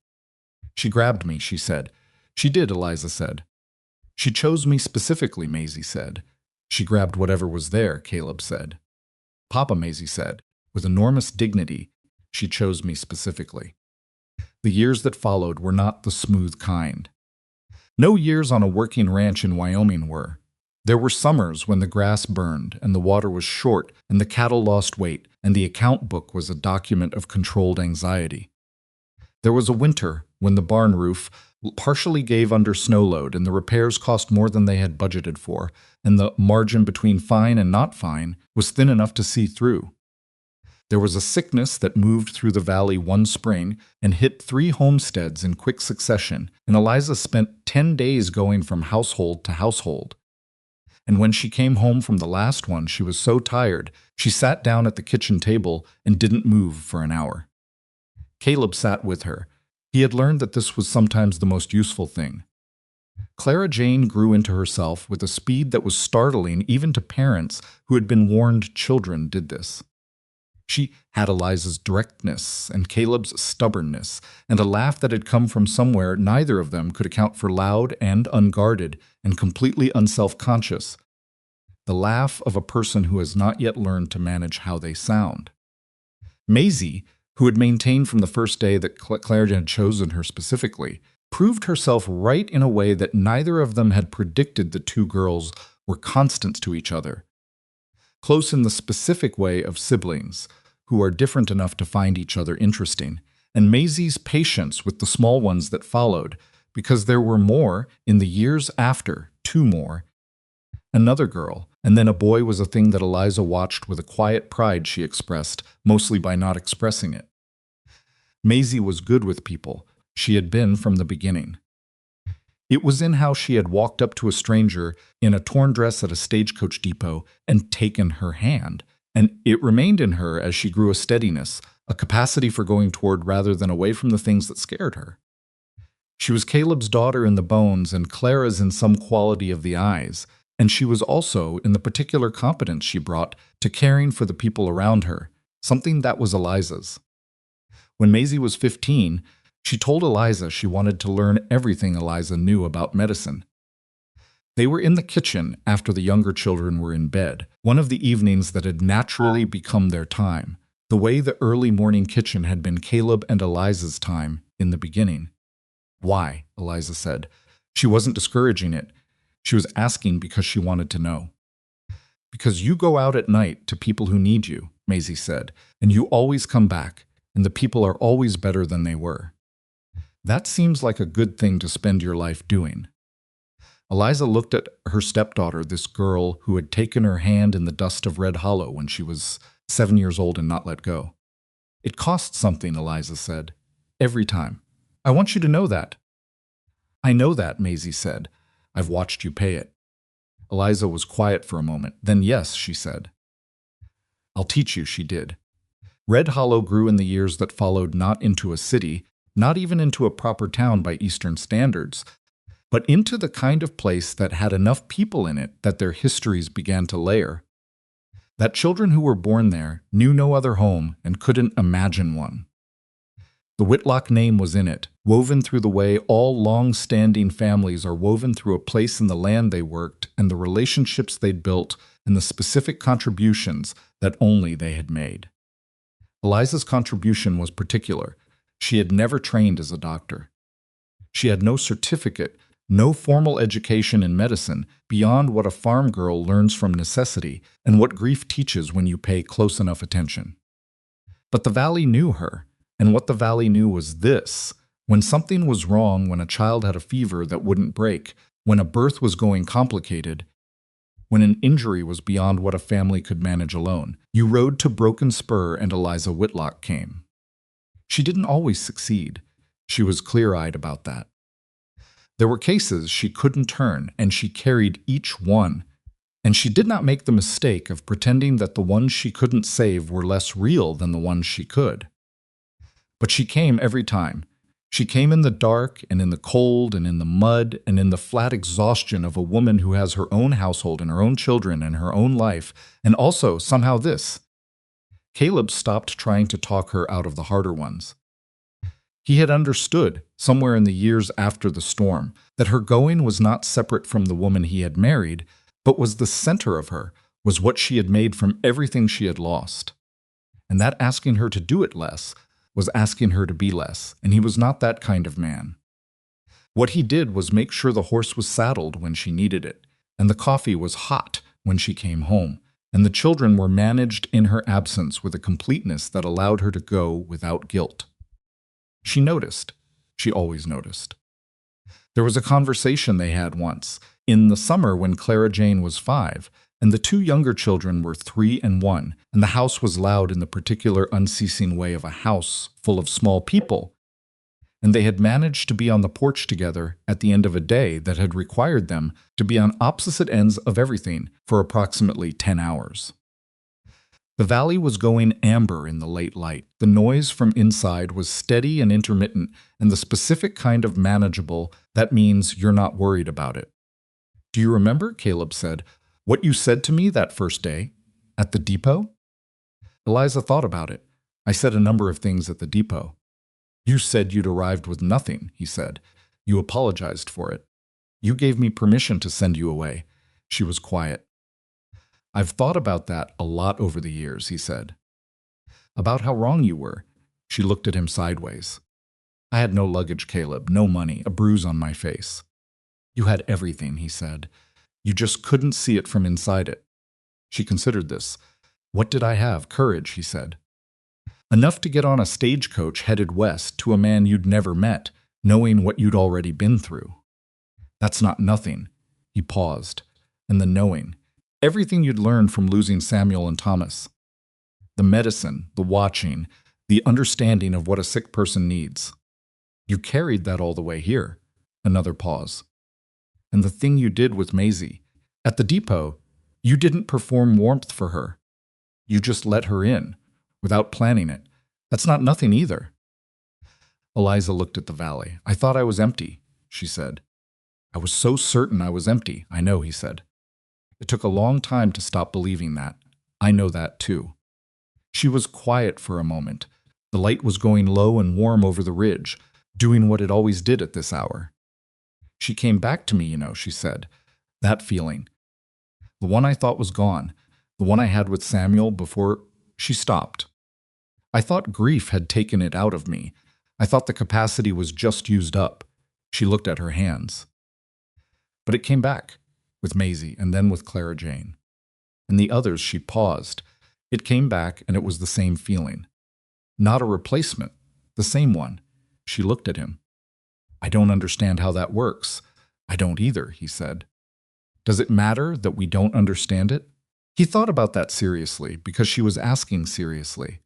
She grabbed me, she said. She did, Eliza said. She chose me specifically, Maisie said. She grabbed whatever was there, Caleb said. Papa, Maisie said. With enormous dignity, she chose me specifically. The years that followed were not the smooth kind. No years on a working ranch in Wyoming were. There were summers when the grass burned and the water was short and the cattle lost weight and the account book was a document of controlled anxiety. There was a winter when the barn roof partially gave under snow load and the repairs cost more than they had budgeted for, and the margin between fine and not fine was thin enough to see through. There was a sickness that moved through the valley one spring and hit 3 homesteads in quick succession, and Eliza spent 10 days going from household to household. And when she came home from the last one, she was so tired, she sat down at the kitchen table and didn't move for an hour. Caleb sat with her. He had learned that this was sometimes the most useful thing. Clara Jane grew into herself with a speed that was startling even to parents who had been warned children did this. She had Eliza's directness and Caleb's stubbornness, and a laugh that had come from somewhere neither of them could account for, loud and unguarded and completely unself-conscious. The laugh of a person who has not yet learned to manage how they sound. Maisie, who had maintained from the first day that Clara had chosen her specifically, proved herself right in a way that neither of them had predicted. The two girls were constants to each other. Close in the specific way of siblings, who are different enough to find each other interesting, and Maisie's patience with the small ones that followed, because there were more in the years after, 2 more. Another girl, and then a boy was a thing that Eliza watched with a quiet pride she expressed, mostly by not expressing it. Maisie was good with people. She had been from the beginning. It was in how she had walked up to a stranger in a torn dress at a stagecoach depot and taken her hand, and it remained in her as she grew a steadiness, a capacity for going toward rather than away from the things that scared her. She was Caleb's daughter in the bones and Clara's in some quality of the eyes, and she was also in the particular competence she brought to caring for the people around her, something that was Eliza's. When Maisie was 15, she told Eliza she wanted to learn everything Eliza knew about medicine. They were in the kitchen after the younger children were in bed, one of the evenings that had naturally become their time, the way the early morning kitchen had been Caleb and Eliza's time in the beginning. Why? Eliza said. She wasn't discouraging it. She was asking because she wanted to know. Because you go out at night to people who need you, Maisie said, and you always come back, and the people are always better than they were. That seems like a good thing to spend your life doing. Eliza looked at her stepdaughter, this girl who had taken her hand in the dust of Red Hollow when she was 7 years old and not let go. It costs something, Eliza said. Every time. I want you to know that. I know that, Maisie said. I've watched you pay it. Eliza was quiet for a moment. Then yes, she said. I'll teach you, she did. Red Hollow grew in the years that followed, not into a city, not even into a proper town by Eastern standards, but into the kind of place that had enough people in it that their histories began to layer. That children who were born there knew no other home and couldn't imagine one. The Whitlock name was in it, woven through the way all long-standing families are woven through a place in the land they worked and the relationships they'd built and the specific contributions that only they had made. Eliza's contribution was particular. She had never trained as a doctor. She had no certificate, no formal education in medicine beyond what a farm girl learns from necessity and what grief teaches when you pay close enough attention. But the valley knew her, and what the valley knew was this: when something was wrong, when a child had a fever that wouldn't break, when a birth was going complicated, when an injury was beyond what a family could manage alone, you rode to Broken Spur and Eliza Whitlock came. She didn't always succeed. She was clear-eyed about that. There were cases she couldn't turn, and she carried each one. And she did not make the mistake of pretending that the ones she couldn't save were less real than the ones she could. But she came every time. She came in the dark and in the cold and in the mud and in the flat exhaustion of a woman who has her own household and her own children and her own life, and also, somehow, this. Caleb stopped trying to talk her out of the harder ones. He had understood, somewhere in the years after the storm, that her going was not separate from the woman he had married, but was the center of her, was what she had made from everything she had lost. And that asking her to do it less was asking her to be less, and he was not that kind of man. What he did was make sure the horse was saddled when she needed it, and the coffee was hot when she came home, and the children were managed in her absence with a completeness that allowed her to go without guilt. She noticed. She always noticed. There was a conversation they had once, in the summer when Clara Jane was 5, and the two younger children were 3 and 1, and the house was loud in the particular unceasing way of a house full of small people, and they had managed to be on the porch together at the end of a day that had required them to be on opposite ends of everything for approximately 10 hours. The valley was going amber in the late light. The noise from inside was steady and intermittent, and the specific kind of manageable that means you're not worried about it. "Do you remember," Caleb said, "what you said to me that first day? At the depot?" Eliza thought about it. "I said a number of things at the depot." "You said you'd arrived with nothing," he said. "You apologized for it. You gave me permission to send you away." She was quiet. "I've thought about that a lot over the years," he said. "About how wrong you were." She looked at him sideways. "I had no luggage, Caleb, no money, a bruise on my face." "You had everything," he said. "You just couldn't see it from inside it." She considered this. "What did I have? Courage," he said. "Enough to get on a stagecoach headed west to a man you'd never met, knowing what you'd already been through." "That's not nothing." He paused. "And the knowing. Everything you'd learned from losing Samuel and Thomas. The medicine, the watching, the understanding of what a sick person needs. You carried that all the way here." Another pause. "And the thing you did with Maisie. At the depot, you didn't perform warmth for her. You just let her in, without planning it. That's not nothing either." Eliza looked at the valley. "I thought I was empty," she said. "I was so certain I was empty." "I know," he said. "It took a long time to stop believing that. I know that too." She was quiet for a moment. The light was going low and warm over the ridge, doing what it always did at this hour. "She came back to me, you know," she said. "That feeling. The one I thought was gone. The one I had with Samuel before—" She stopped. "I thought grief had taken it out of me. I thought the capacity was just used up." She looked at her hands. "But it came back. With Maisie, and then with Clara Jane. And the others," she paused. "It came back, and it was the same feeling. Not a replacement, the same one." She looked at him. "I don't understand how that works." "I don't either," he said. "Does it matter that we don't understand it?" He thought about that seriously, because she was asking seriously.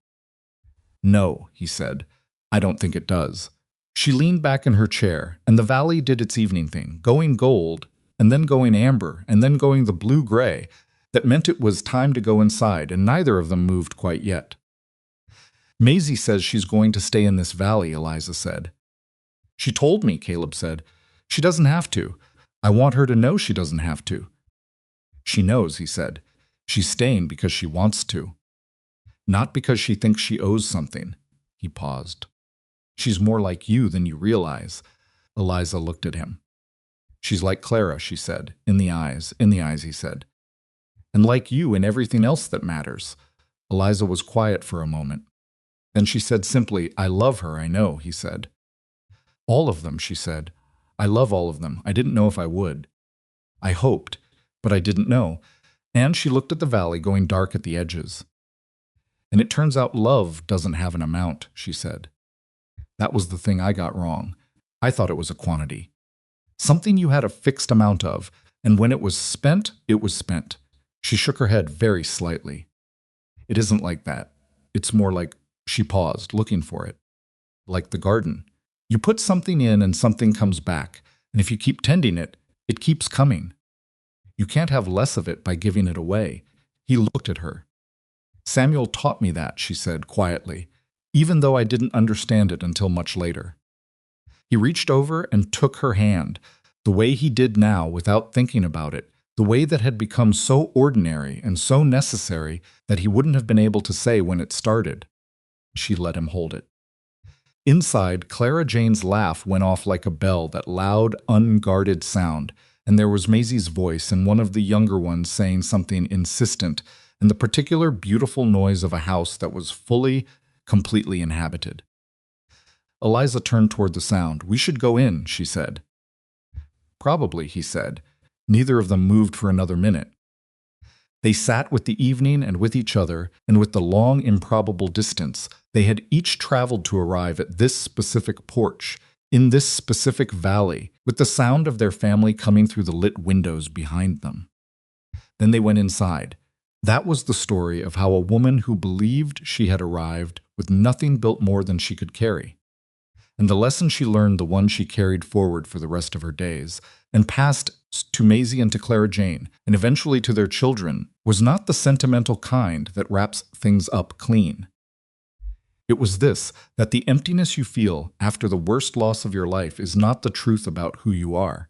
"No," he said. "I don't think it does." She leaned back in her chair, and the valley did its evening thing, going gold, and then going amber, and then going the blue-gray. That meant it was time to go inside, and neither of them moved quite yet. Maisie says she's going to stay in this valley, Eliza said. She told me, Caleb said. She doesn't have to. I want her to know she doesn't have to. She knows, he said. She's staying because she wants to. Not because she thinks she owes something. He paused. She's more like you than you realize. Eliza looked at him. She's like Clara, she said. In the eyes, he said. And like you in everything else that matters. Eliza was quiet for a moment. Then she said simply, I love her, I know, he said. All of them, she said. I love all of them. I didn't know if I would. I hoped, but I didn't know. And she looked at the valley going dark at the edges. And it turns out love doesn't have an amount, she said. That was the thing I got wrong. I thought it was a quantity. Something you had a fixed amount of, and when it was spent, it was spent. She shook her head very slightly. It isn't like that. It's more like, she paused, looking for it. Like the garden. You put something in and something comes back, and if you keep tending it, it keeps coming. You can't have less of it by giving it away. He looked at her. Samuel taught me that, she said quietly, even though I didn't understand it until much later. He reached over and took her hand, the way he did now without thinking about it, the way that had become so ordinary and so necessary that he wouldn't have been able to say when it started. She let him hold it. Inside, Clara Jane's laugh went off like a bell, that loud, unguarded sound, and there was Maisie's voice and one of the younger ones saying something insistent, and the particular beautiful noise of a house that was fully, completely inhabited. Eliza turned toward the sound. We should go in, she said. Probably, he said. Neither of them moved for another minute. They sat with the evening and with each other, and with the long, improbable distance they had each traveled to arrive at this specific porch, in this specific valley, with the sound of their family coming through the lit windows behind them. Then they went inside. That was the story of how a woman who believed she had arrived with nothing built more than she could carry. And the lesson she learned, the one she carried forward for the rest of her days, and passed to Maisie and to Clara Jane, and eventually to their children, was not the sentimental kind that wraps things up clean. It was this, that the emptiness you feel after the worst loss of your life is not the truth about who you are.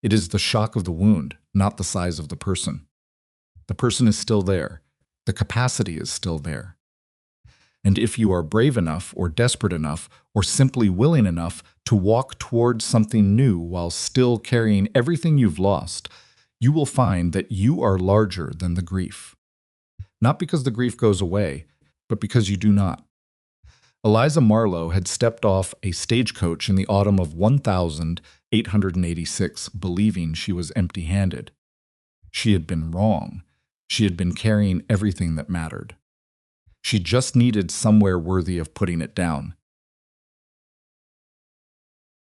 It is the shock of the wound, not the size of the person. The person is still there. The capacity is still there. And if you are brave enough, or desperate enough, or simply willing enough to walk towards something new while still carrying everything you've lost, you will find that you are larger than the grief. Not because the grief goes away, but because you do not. Eliza Marlowe had stepped off a stagecoach in the autumn of 1886, believing she was empty-handed. She had been wrong. She had been carrying everything that mattered. She just needed somewhere worthy of putting it down,